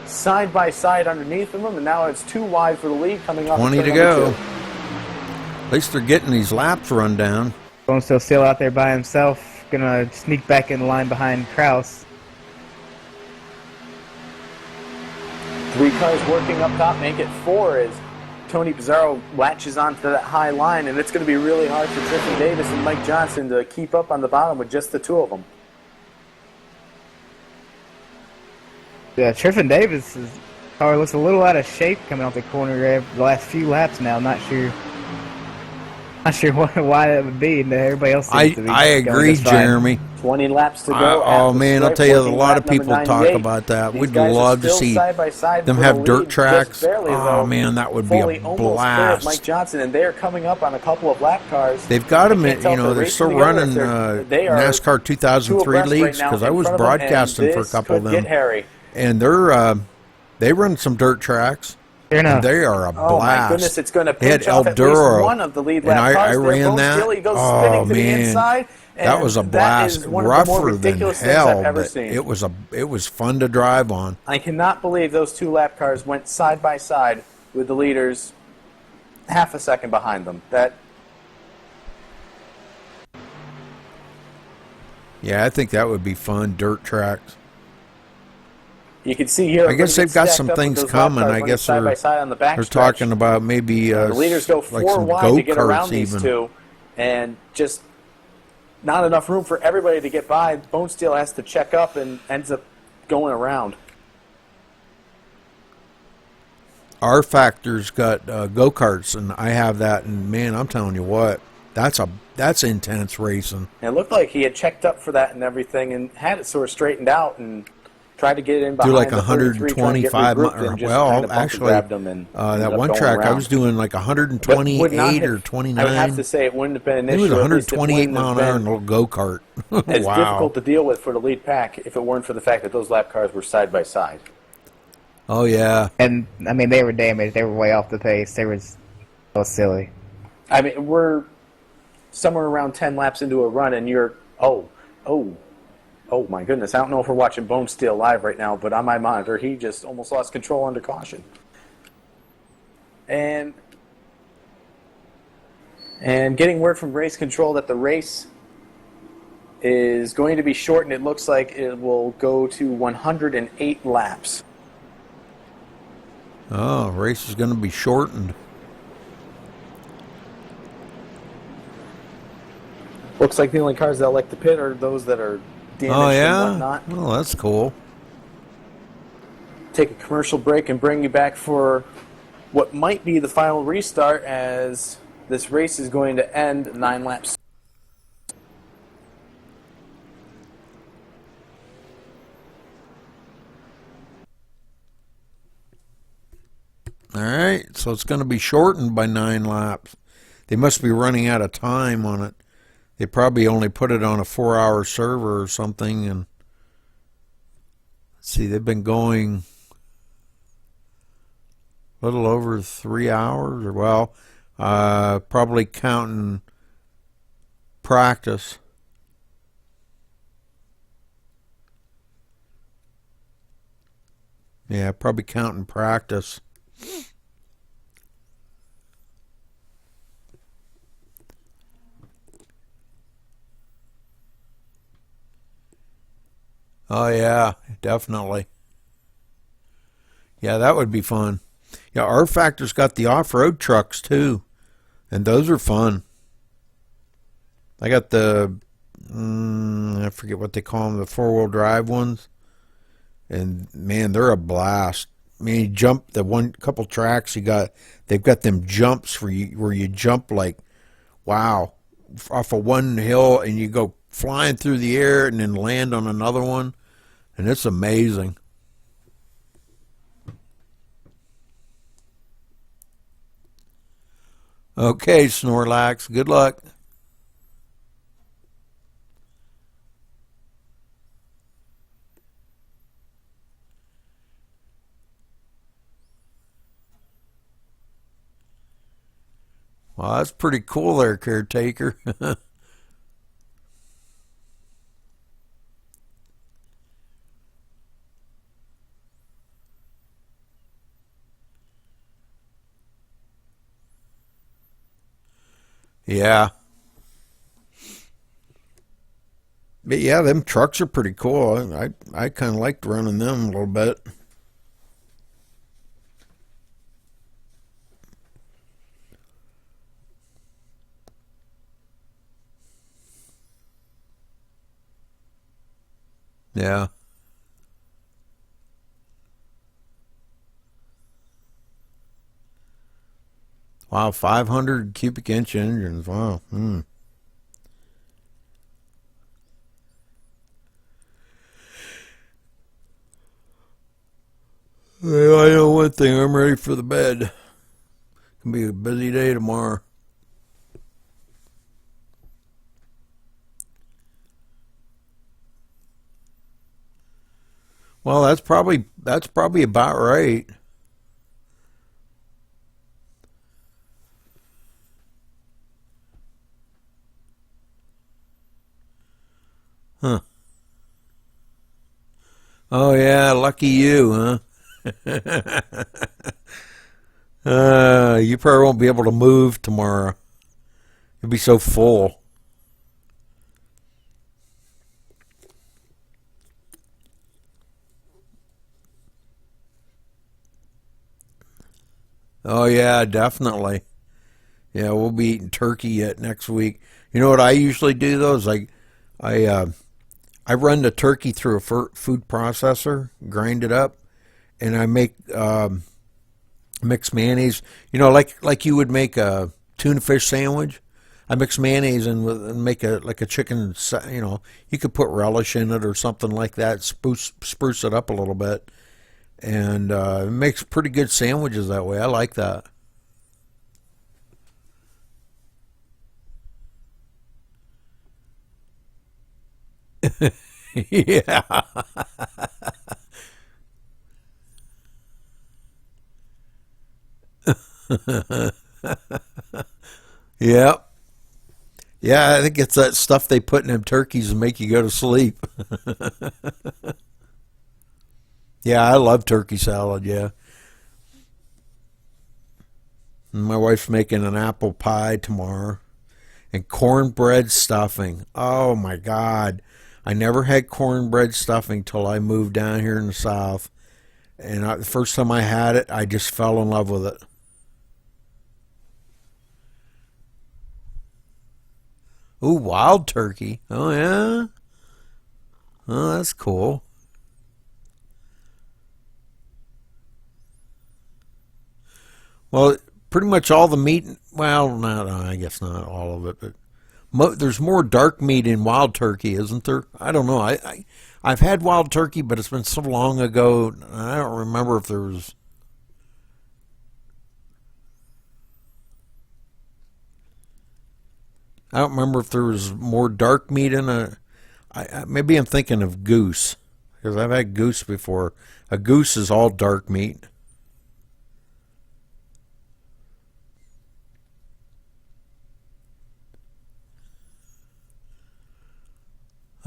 Side by side underneath him, and now it's 2 wide for the lead coming off. 20 to go. At least they're getting these laps run down. Bone Steel still out there by himself, gonna sneak back in the line behind Kraus. 3 cars working up top, make it 4 as Tony Pizarro latches onto that high line, and it's going to be really hard for Tristan Davis and Mike Johnson to keep up on the bottom with just the 2 of them. Yeah, Tristan Davis' car looks a little out of shape coming off the corner there the last few laps now. I'm not sure Not sure why that would be. Everybody else seems to be I going agree, just fine. Jeremy. 20 laps to go. Oh at the man, I'll stripe, tell you, a working lot lap of number people talk 98. about that. These We'd guys are love to still see side by side them for have the dirt lead, tracks. Just barely, Oh though. man, that would be Fully a almost clear of Mike blast. Johnson, and they are coming up on a couple of lap cars. They've got them, I can't tell if they're racing still together, running if they are NASCAR two 2003 abreast right leagues now because I in was front of them, and broadcasting for a this couple of could them, get hairy. and they run some dirt tracks. Fair And enough. they are a blast. Oh my goodness, it's going to They had pinch off at least Elduro, one of the lead and lap I cars. ran Bone that. Steele, he goes Oh spinning to the man, inside. that was a And blast. That is one of the more Rougher than ridiculous things I've hell, ever but seen. it was fun to drive on. I cannot believe those two lap cars went side by side with the leaders half a second behind them. Yeah, I think that would be fun. Dirt tracks. You can see here. I guess they've got some things coming. I guess side by side on the back they're stretch. talking about maybe The leaders go like four some wide to get around go-karts these even. two, and just not enough room for everybody to get by. Bone Steel has to check up and ends up going around. R Factor's got go-karts, and I have that, and man, I'm telling you what, that's intense racing. And it looked like he had checked up for that and everything, and had it sort of straightened out, and tried to get it in behind Do like the 33, trying to get 125 regrouped, and just kind well of actually grabbed him and that ended up one going track I around. was doing like But 128 would not or have- 29. I would have to say it wouldn't have been an it issue. was At least it 128 wouldn't mile have an hour been in a little go-kart. as Wow. difficult to deal with for the lead pack if it weren't for the fact that those lap cars were side by side. Oh yeah. And I mean, they were damaged. They were way off the pace. They were so silly. I mean, we're somewhere around 10 laps into a run, and you're, oh my goodness. I don't know if we're watching Bone Steel live right now, but on my monitor, he just almost lost control under caution. And getting word from race control that the race is going to be shortened. It looks like it will go to 108 laps. Oh, race is going to be shortened. Looks like the only cars that elect to pit are those that are damaged Oh and yeah. whatnot. Well, that's cool. Take a commercial break and bring you back for what might be the final restart, as this race is going to end 9 laps. All right, so it's going to be shortened by 9 laps. They must be running out of time on it. They probably only put it on a 4-hour server or something. And let's see, they've been going a little over 3 hours, or well, probably counting practice. Yeah, probably counting practice. Oh yeah, definitely. Yeah, that would be fun. Yeah, R Factor's got the off-road trucks too, and those are fun. I got the I forget what they call them, the 4-wheel drive ones, and man, they're a blast. I mean, you jump the one couple tracks they've got them jumps where you jump like, wow, off of one hill and you go flying through the air and then land on another one, and it's amazing. Okay, Snorlax, good luck. Well, that's pretty cool there, Caretaker. Yeah. But yeah, them trucks are pretty cool. I kind of liked running them a little bit. Yeah. Wow, 500 cubic inch engines. Wow. Well, I know one thing. I'm ready for the bed. It's gonna be a busy day tomorrow. Well, that's probably about right. Huh. Oh yeah, lucky you, huh? You probably won't be able to move tomorrow. You'll be so full. Oh yeah, definitely. Yeah, we'll be eating turkey yet next week. You know what I usually do though is I run the turkey through a food processor, grind it up, and I make mix mayonnaise. You know, like you would make a tuna fish sandwich. I mix mayonnaise in with and make a chicken. You know, you could put relish in it or something like that. Spruce it up a little bit, and it makes pretty good sandwiches that way. I like that. Yeah. Yep. Yeah, I think it's that stuff they put in them turkeys to make you go to sleep. Yeah, I love turkey salad, yeah. And my wife's making an apple pie tomorrow. And cornbread stuffing. Oh my God. I never had cornbread stuffing till I moved down here in the South. And the first time I had it, I just fell in love with it. Ooh, wild turkey. Oh, yeah? Oh, that's cool. Well, pretty much all the meat, well, no, I guess not all of it, but there's more dark meat in wild turkey, isn't there? I don't know. I've had wild turkey, but it's been so long ago, I don't remember if there was... I don't remember if there was more dark meat in a... maybe I'm thinking of goose, because I've had goose before. A goose is all dark meat.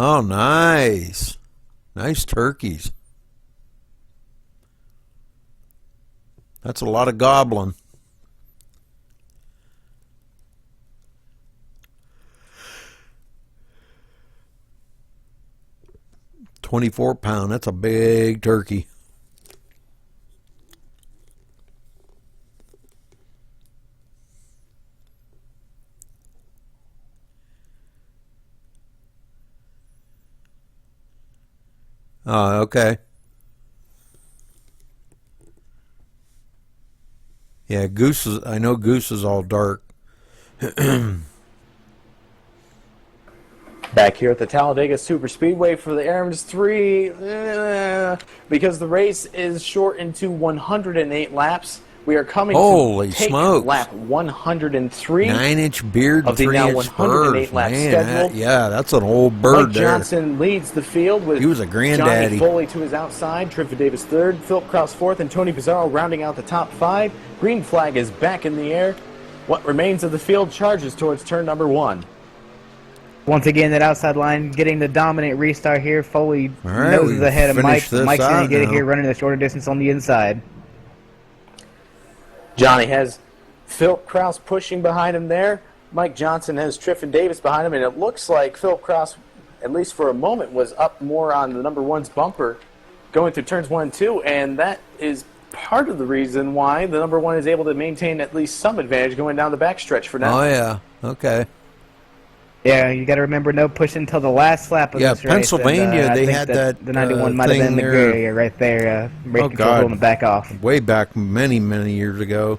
Oh, nice. Nice turkeys. That's a lot of gobbling. £24. That's a big turkey. Oh, okay. Yeah, goose is, I know goose is all dark. Back here at the Talladega Superspeedway for the Aarons 3, because the race is shortened to 108 laps. We are coming Holy to take smokes. lap 103 9-inch beard, of the now 3-inch 108 bird. lap Man, schedule. yeah, that's an old bird Mike there. Johnson leads the field with He was a granddaddy. Johnny Foley to his outside, Triffid Davis third, Philip Kraus fourth, and Tony Pizarro rounding out the top five. Green flag is back in the air. What remains of the field charges towards turn number one. Once again, that outside line getting the dominant restart here. Foley All right, noses we ahead of Mike. finish this Mike's going out to get it now. here running the shorter distance on the inside. Johnny has Philip Kraus pushing behind him there. Mike Johnson has Triffid Davis behind him, and it looks like Philip Kraus, at least for a moment, was up more on the number one's bumper going through turns 1 and 2, and that is part of the reason why the number one is able to maintain at least some advantage going down the backstretch for now. Oh, yeah. Okay. Yeah, you got to remember no push until the last lap of Yeah, this race. Pennsylvania, and, I they think had that, the 91 might have thing been the there. gray area right there. Brake control God. going to back off. Way back many, many years ago.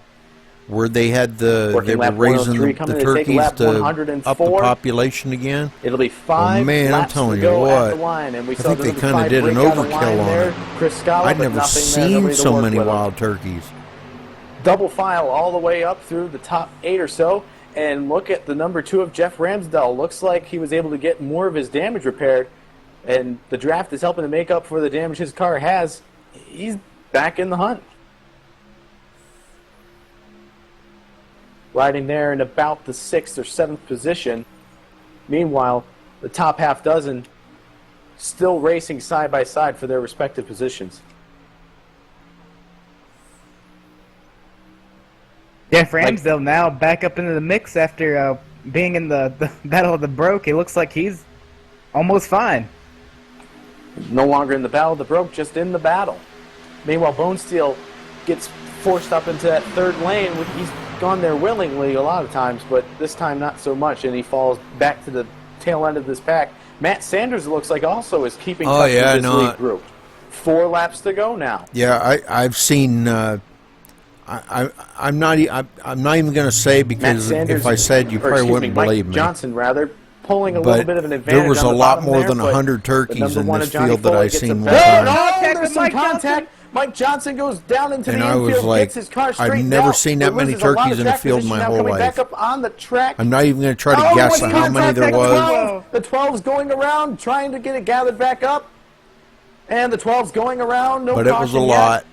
where they had they Working were lap raising 103 the coming to take turkeys lap to up the 104. population again. It'll be 5 man, I'm laps telling to you go at what, the line, and we I saw think the they number kind of 5 did an break out of line overkill on there. it. Chris Scala, I'd but never nothing there, seen nobody to so work many with him. wild turkeys. Double file all the way up through the top 8 or so, and look at the number 2 of Jeff Ramsdell. Looks like he was able to get more of his damage repaired, and the draft is helping to make up for the damage his car has. He's back in the hunt. Riding there in about the 6th or 7th position. Meanwhile, the top half dozen still racing side by side for their respective positions. Jeff Ramsdale now back up into the mix after being in the Battle of the Broke. It looks like he's almost fine. No longer in the Battle of the Broke, just in the battle. Meanwhile, Bone Steel gets forced up into that third lane. He's gone there willingly a lot of times, but this time not so much, and he falls back to the tail end of this pack. Matt Sanders, it looks like, also is keeping touch with this lead group. 4 laps to go now. Yeah, I've seen. I'm not even going to say, because Sanders, if I said, you probably wouldn't believe me. Mike Johnson, rather, pulling a But little bit of an advantage. there was on a the lot bottom more there, than but 100 turkeys the number in 1 this of Johnny field that Foley I've gets seen a one better- time. There's some contact. Mike Johnson goes down into And the I was infield, like, gets his car I've straightened never out, seen but that many loses a lot of turkeys in a track field position my now whole coming life. back up on the track. I'm not even going to try to Oh, guess when he how gets many on there track, was. The 12's going around, trying to get it gathered back up. And the 12's going around, no But it was a caution yet. lot.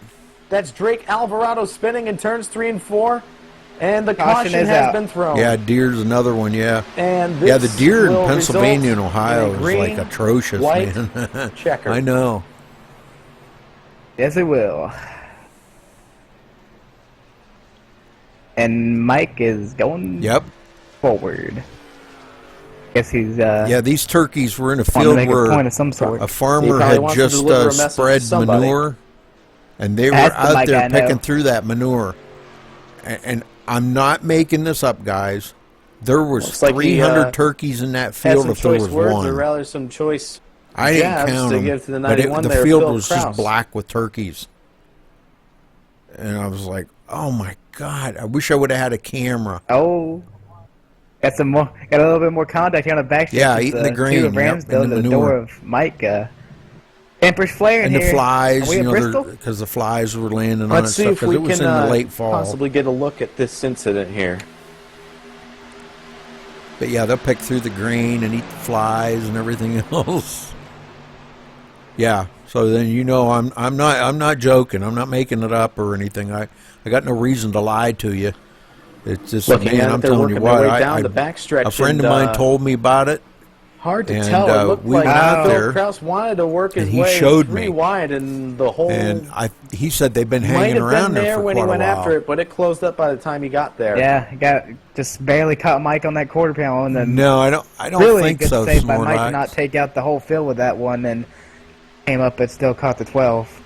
That's Drake Alvarado spinning in turns 3 and 4. And the Caution caution is has out. been thrown. Yeah, deer's another one, yeah. And Yeah, the this deer in will Pennsylvania and result Ohio in a is like green, atrocious, white man. checker. I know. Yes, it will. And Mike is going Yep. forward. Guess he's Yeah, these turkeys were in a wanting to field make a where point of some sort. a farmer He probably had wants to just deliver a message to spread somebody. manure, and they were That's the out Mike there I know. picking through that manure. And I'm not making this up, guys. There was Looks like he, 300 turkeys in that Had field some if there choice was words, one. or rather some choice I didn't jabs count to them, give to the but 91 the there, field Phil was Kraus. just black with turkeys. And I was like, oh my God, I wish I would have had a camera. Oh, got a little bit more contact here on the back. Yeah, eating the grain, Two of yep, Ramsdale and the to the manure. door of Mike. Empress flaring And the here. flies, Are we you at know, Bristol? because the flies were landing on it Let's see stuff, if 'cause we it was can in the late fall. possibly get a look at this incident here. But yeah, they'll pick through the grain and eat the flies and everything else. Yeah, so then you know I'm not joking. I'm not making it up or anything. I got no reason to lie to you. It's just, Looking man, at it, I'm they're telling you working their what. way down the backstretch, a friend and, of mine told me about it. Hard to And, tell. It looked we like went out Phil there, Kraus wanted to work his and he way showed 3 me. wide, and the whole And he said they've been might hanging have around been there for when quite he went a while. after it, but it closed up by the time he got there. Yeah, just barely caught Mike on that quarter panel, and then No, I don't really think good so. save by Mike to Snorlax. not take out the whole field with that one, and came up but still caught the 12.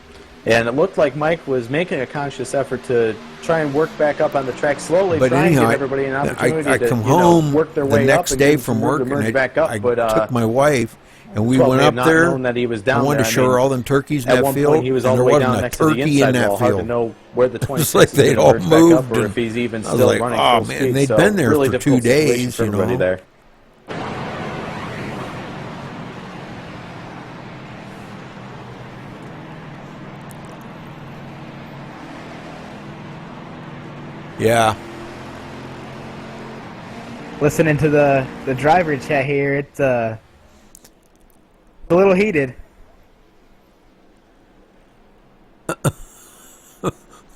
And it looked like Mike was making a conscious effort to try and work back up on the track slowly, But try anyhow, and give everybody an opportunity I to come home work their the way next up and day give them from some room work, to merge and back up. I But took my wife, and we 12 went may have up not there. known that he was down I wanted there. to show her all them turkeys in At that one field, point, he was all and the there way down wasn't a next to the turkey inside in that wall. Hard to field. know where the 26 It's like is gonna they'd all merge back up, moved, or and if he's even I was still like, running oh, full man, speed. they'd So been there really for difficult 2 situation days, for you everybody know. there. Yeah. Listening to the driver chat here, it's a little heated.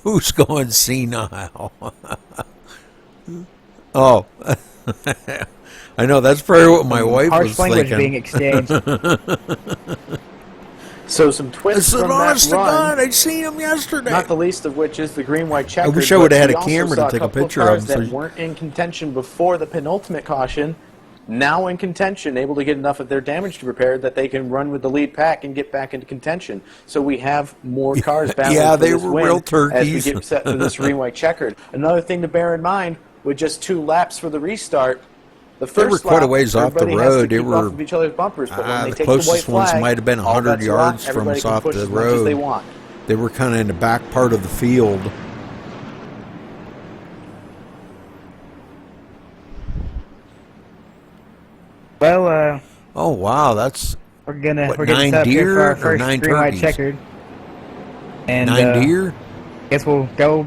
Who's going senile? Oh. I know, that's probably what my wife Harsh was language thinking. being exchanged. So some I twists said, from honest that to run. God, I'd seen him yesterday. Not the least of which is the green-white checker. wish I would've had a but we camera also to saw take a couple picture cars of 'em, that so- weren't in contention before the penultimate caution. Now in contention, able to get enough of their damage to repair that they can run with the lead pack and get back into contention. So we have more cars battling Yeah, for they this were win real as turkeys. we get set for this green-white checkered. Another thing to bear in mind, with just 2 laps for the restart, the first were quite a lap, ways off the everybody has to road. They keep were- off of each other's bumpers, but when they the take the white closest ones flag, might have been all 100 bets are yards off. from Everybody us can off push the as much as they road. want. They were kind of in the back part of the field. Wow, that's We're getting 9 set up here for deer our or first 9 green white turkeys? checkered. And 9 deer? guess we'll go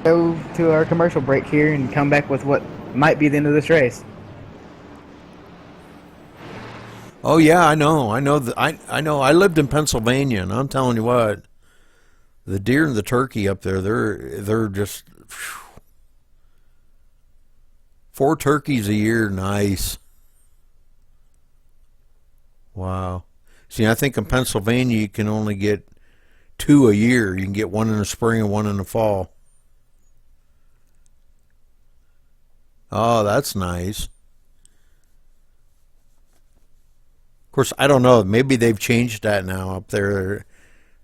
to our commercial break here and come back with what might be the end of this race. Oh yeah, I know. I know. I know. I lived in Pennsylvania, and I'm telling you what, the deer and the turkey up there, they're just 4 turkeys a year, nice. Wow. See, I think in Pennsylvania you can only get 2 a year. You can get 1 in the spring and 1 in the fall. Oh, that's nice. Of course, I don't know. Maybe they've changed that now up there.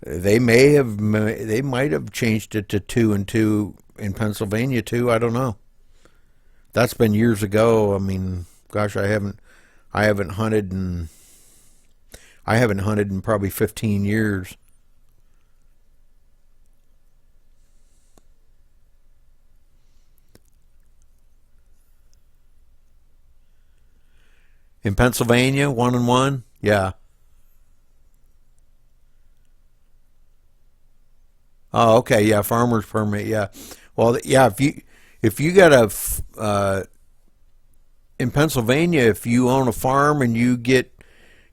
They might have changed it to 2 and 2 in Pennsylvania too. I don't know. That's been years ago. I mean, gosh, I haven't hunted in probably 15 years. In Pennsylvania, 1 and 1, yeah. Oh, okay, yeah, farmer's permit, yeah. Well, yeah, if you got in Pennsylvania, if you own a farm and you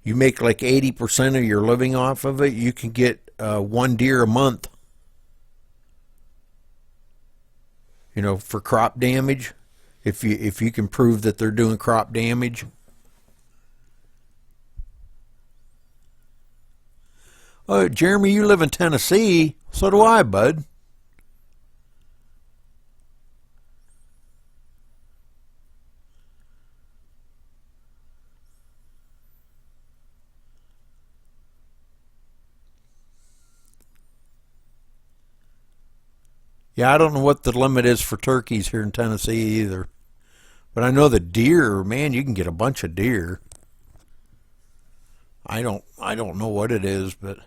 make like 80% of your living off of it, you can get 1 deer a month. You know, for crop damage, if you can prove that they're doing crop damage. Oh, Jeremy, you live in Tennessee. So do I, bud. Yeah, I don't know what the limit is for turkeys here in Tennessee either. But I know the deer, man, you can get a bunch of deer. I don't know what it is, but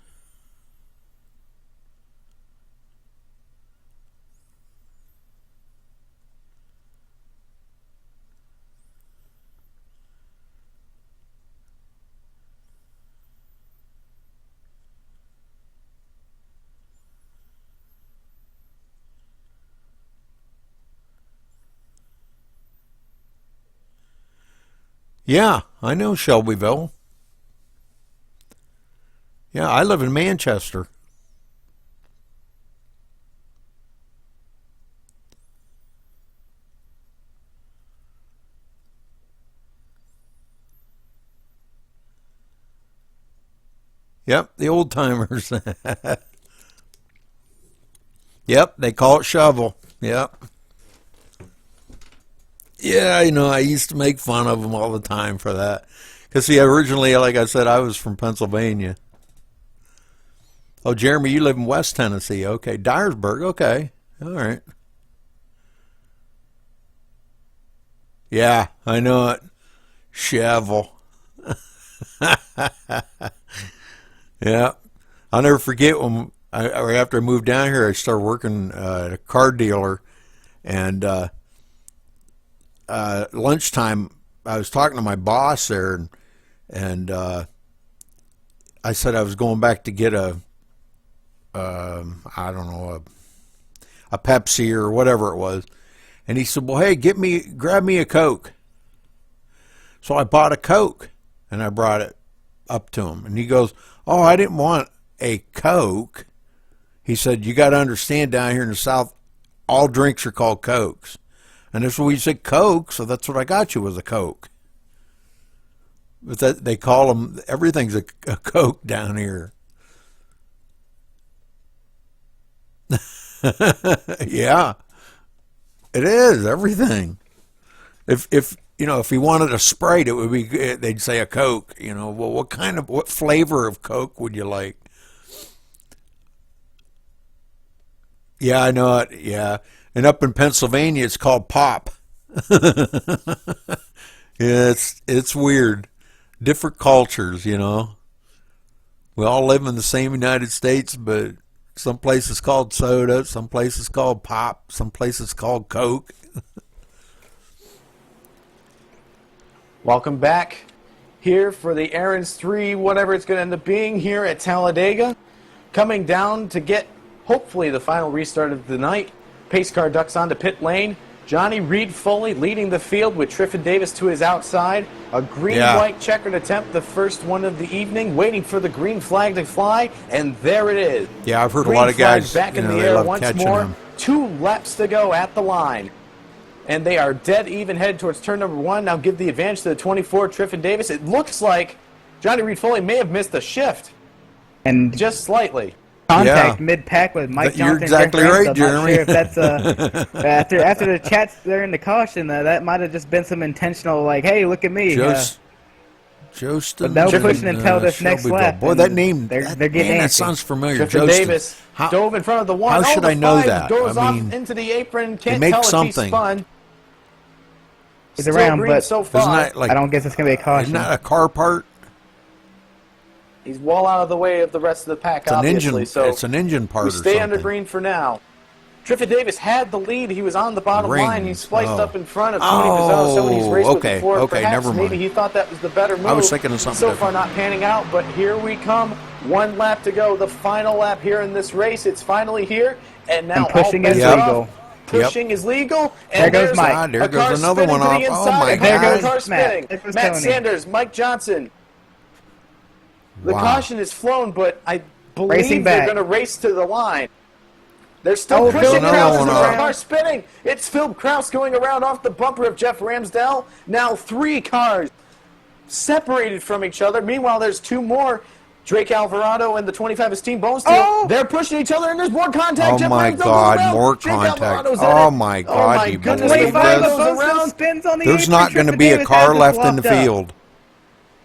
yeah, I know Shelbyville. Yeah, I live in Manchester. Yep, the old timers. Yep, they call it shovel. Yep. Yeah, you know, I used to make fun of them all the time for that. Because, see, originally, like I said, I was from Pennsylvania. Oh, Jeremy, you live in West Tennessee. Okay, Dyersburg. Okay, all right. Yeah, I know it. Shovel. Yeah, I'll never forget when after I moved down here, I started working at a car dealer, and lunchtime, I was talking to my boss there, and I said I was going back to get I don't know, a Pepsi or whatever it was, and he said, "Well, hey, grab me a Coke." So I bought a Coke, and I brought it up to him, and he goes, "Oh, I didn't want a Coke." He said, "You got to understand, down here in the South, all drinks are called Cokes." And that's what we said, Coke, so that's what I got you, was a Coke. But that, they call them, everything's a Coke down here. Yeah, it is, everything. If you know, if he wanted a Sprite, it would be, they'd say a Coke. You know, well, what flavor of Coke would you like? Yeah, I know it. Yeah, and up in Pennsylvania, it's called pop. Yeah, it's weird. Different cultures, you know. We all live in the same United States, but some places called soda, some places called pop, some places called Coke. Welcome back. here for the Aaron's 3, whatever it's going to end up being here at Talladega. Coming down to get, hopefully, the final restart of the night. Pace car ducks onto pit lane. Johnny Reed Foley leading the field with Triffin Davis to his outside. A green-white checkered attempt, the first one of the evening, waiting for the green flag to fly, and there it is. Yeah, I've heard Green a lot of guys back in the they air love once catching more. them. 2 laps to go at the line. And they are dead even headed towards turn number 1. Now give the advantage to the 24, Triffin Davis. It looks like Johnny Reed Foley may have missed a shift. And Just slightly. contact mid-pack with Mike You're Johnson. exactly right, I'm Jeremy. not sure if that's after the chats there in the caution, that might have just been some intentional, like, hey, look at me. Jostin. But they're pushing until this next lap. Boy, that name, they're getting man, that antsy. sounds familiar. Triffin Jostin. Davis How, dove in front of the 1. how should the I know 5 that? Goes I mean, off into the apron. Can't make tell if something. he spun. He's Still around, green but so isn't far. that like, I don't guess it's going to be a caution. isn't that a car part? He's well out of the way of the rest of the pack, It's an obviously. engine. So It's an engine part we or stay under something. green for now. Triffin Davis had the lead. He was on the bottom line. He Rings. spliced Oh. up in front of Tony Pizarro, someone he's raced with okay, before. okay, Perhaps never maybe mind. he thought that was the better move. I was thinking of something So different. far not panning out, but here we come. 1 lap to go. The final lap here in this race. It's finally here. And now And pushing all is bets are legal. off. Pushing is legal. There And goes there's Mike. Ah, there a car goes another spinning one to the off. Oh, inside. my There Another goes car Matt. spinning. There goes Matt Tony. Sanders, Mike Johnson. The Wow. caution is flown, but I Racing believe they're back. going to race to the line. They're still Oh, pushing. another Kraus one is off. the car spinning. It's Phil Kraus going around off the bumper of Jeff Ramsdell. Now 3 cars separated from each other. Meanwhile, there's 2 more. Drake Alvarado and the 25 Esteem Bonesteel. Oh! They're pushing each other, and there's more contact. Oh Jeff my Ramsdell goes God, around. more Jake contact. Alvarado's in Oh it. my Oh God, my you goodness, believe the this? five Both goes those around. spins on the There's apron. not going to Triffin be a Davis car had this left in the locked up. field.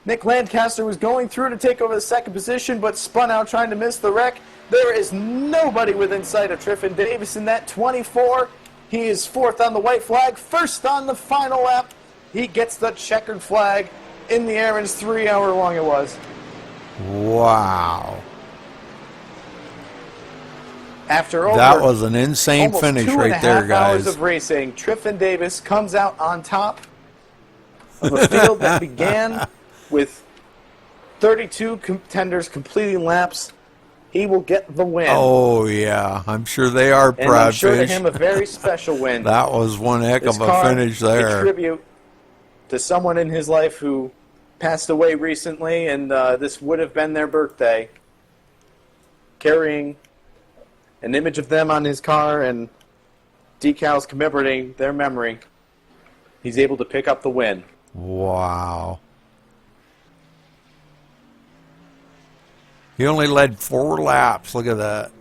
Nick Lancaster was going through to take over the second position, but spun out trying to miss the wreck. There is nobody within sight of Triffin Davis in that 24. He is 4th on the white flag, 1st on the final lap. He gets the checkered flag in the Aaron's 3, however long it was. Wow. After over That was an insane almost finish 2.5 right there, hours guys. of racing, Triffin Davis comes out on top of a field that began with 32 contenders completing laps. He will get the win. Oh, yeah. I'm sure they are and I'm proud sure to fish. him a very special win. That was one heck This of a car, finish a there. tribute to someone in his life who passed away recently, and this would have been their birthday. Carrying an image of them on his car and decals commemorating their memory, he's able to pick up the win. Wow. He only led 4 laps. Look at that.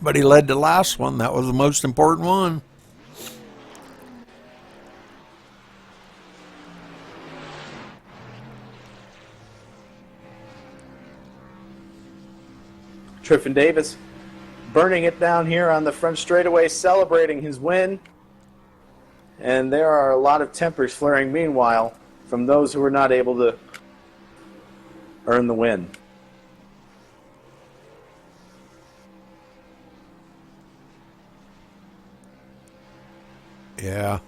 But he led the last one. That was the most important one. Triffin Davis burning it down here on the front straightaway, celebrating his win. And there are a lot of tempers flaring meanwhile from those who were not able to earn the win. Yeah.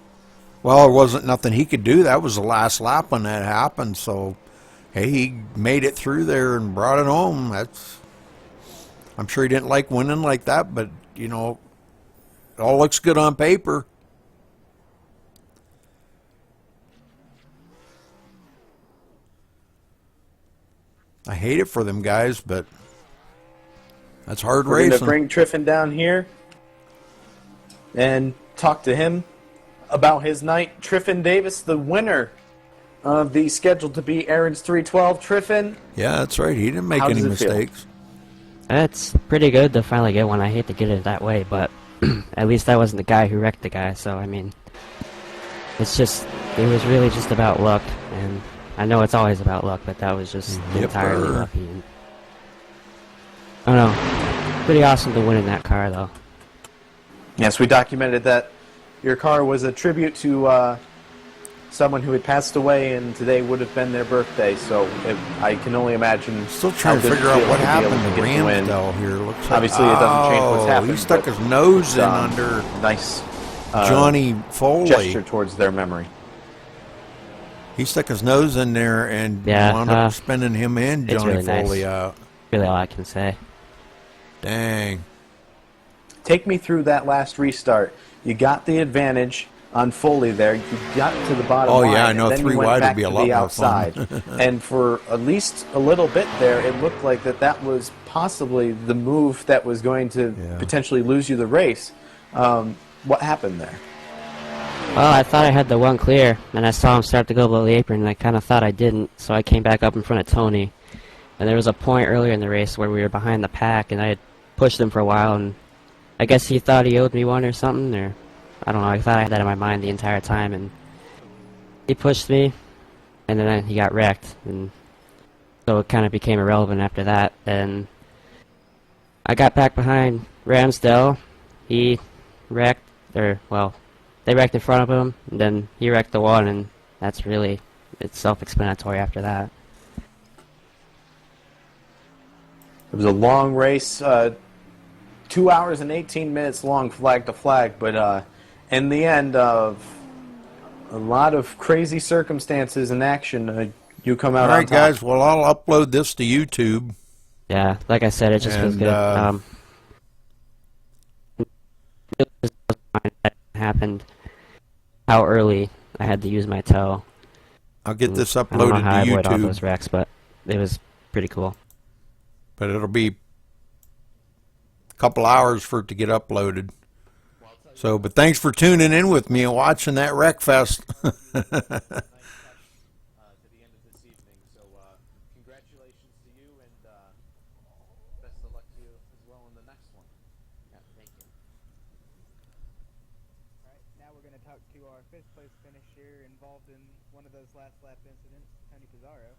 Well, there wasn't nothing he could do. That was the last lap when that happened. So, hey, he made it through there and brought it home. I'm sure he didn't like winning like that, but, you know, it all looks good on paper. I hate it for them guys, but that's hard We're going racing. to bring Triffin down here and talk to him about his night. Triffin Davis, the winner of the scheduled to be Aaron's 312. Triffin, Yeah, that's right. He didn't make How any does it feel? mistakes. It's pretty good to finally get one. I hate to get it that way, but at least I wasn't the guy who wrecked the guy, so I mean, it was really just about luck, and I know it's always about luck, but that was just entirely Yipper. lucky. And I don't know. Pretty awesome to win in that car, though. yes, we documented that your car was a tribute to someone who had passed away, and today would have been their birthday. So I can only imagine. Still trying how to good it figure out feels what to be happened able to get the win. Ramsdell here. Looks like, Obviously, it doesn't change what's happened, He stuck but, his nose in um, under Nice Johnny Foley. gesture towards their memory. He stuck his nose in there and Yeah, wound up spinning him and it's Johnny really nice. Foley out. Really all I can say. Dang. Take me through that last restart. You got the advantage on Foley there. You got to the bottom Oh, line, yeah, I know and then 3 you went wide back would be a to lot the more fun. outside. And for at least a little bit there, it looked like that was possibly the move that was going to potentially lose you the race. What happened there? Well, I thought I had the one clear, and I saw him start to go below the apron, and I kind of thought I didn't, so I came back up in front of Tony. And there was a point earlier in the race where we were behind the pack, and I had pushed him for a while, and I guess he thought he owed me one or something, or I don't know, I thought I had that in my mind the entire time, and he pushed me, and then he got wrecked, and so it kind of became irrelevant after that, and I got back behind Ramsdell. He wrecked, they wrecked in front of him, and then he wrecked the one, and that's really, it's self-explanatory after that. It was a long race, 2 hours and 18 minutes long, flag to flag, but in the end of a lot of crazy circumstances and action, you come out All on right, top. guys. Well, I'll upload this to YouTube. Yeah, like I said, it just feels And, good. It happened how early I had to use my toe. I'll get this I don't know uploaded how I to avoid all YouTube. those wrecks, but it was pretty cool. But it'll be a couple hours for it to get uploaded. So, but thanks for tuning in with me and watching that Wreck Fest. To the end of this evening, so congratulations to you, and best of luck to you as well in the next one. Yeah, thank you. Alright, now we're going to talk to our 5th place finisher involved in one of those last lap incidents, Tony Pizarro.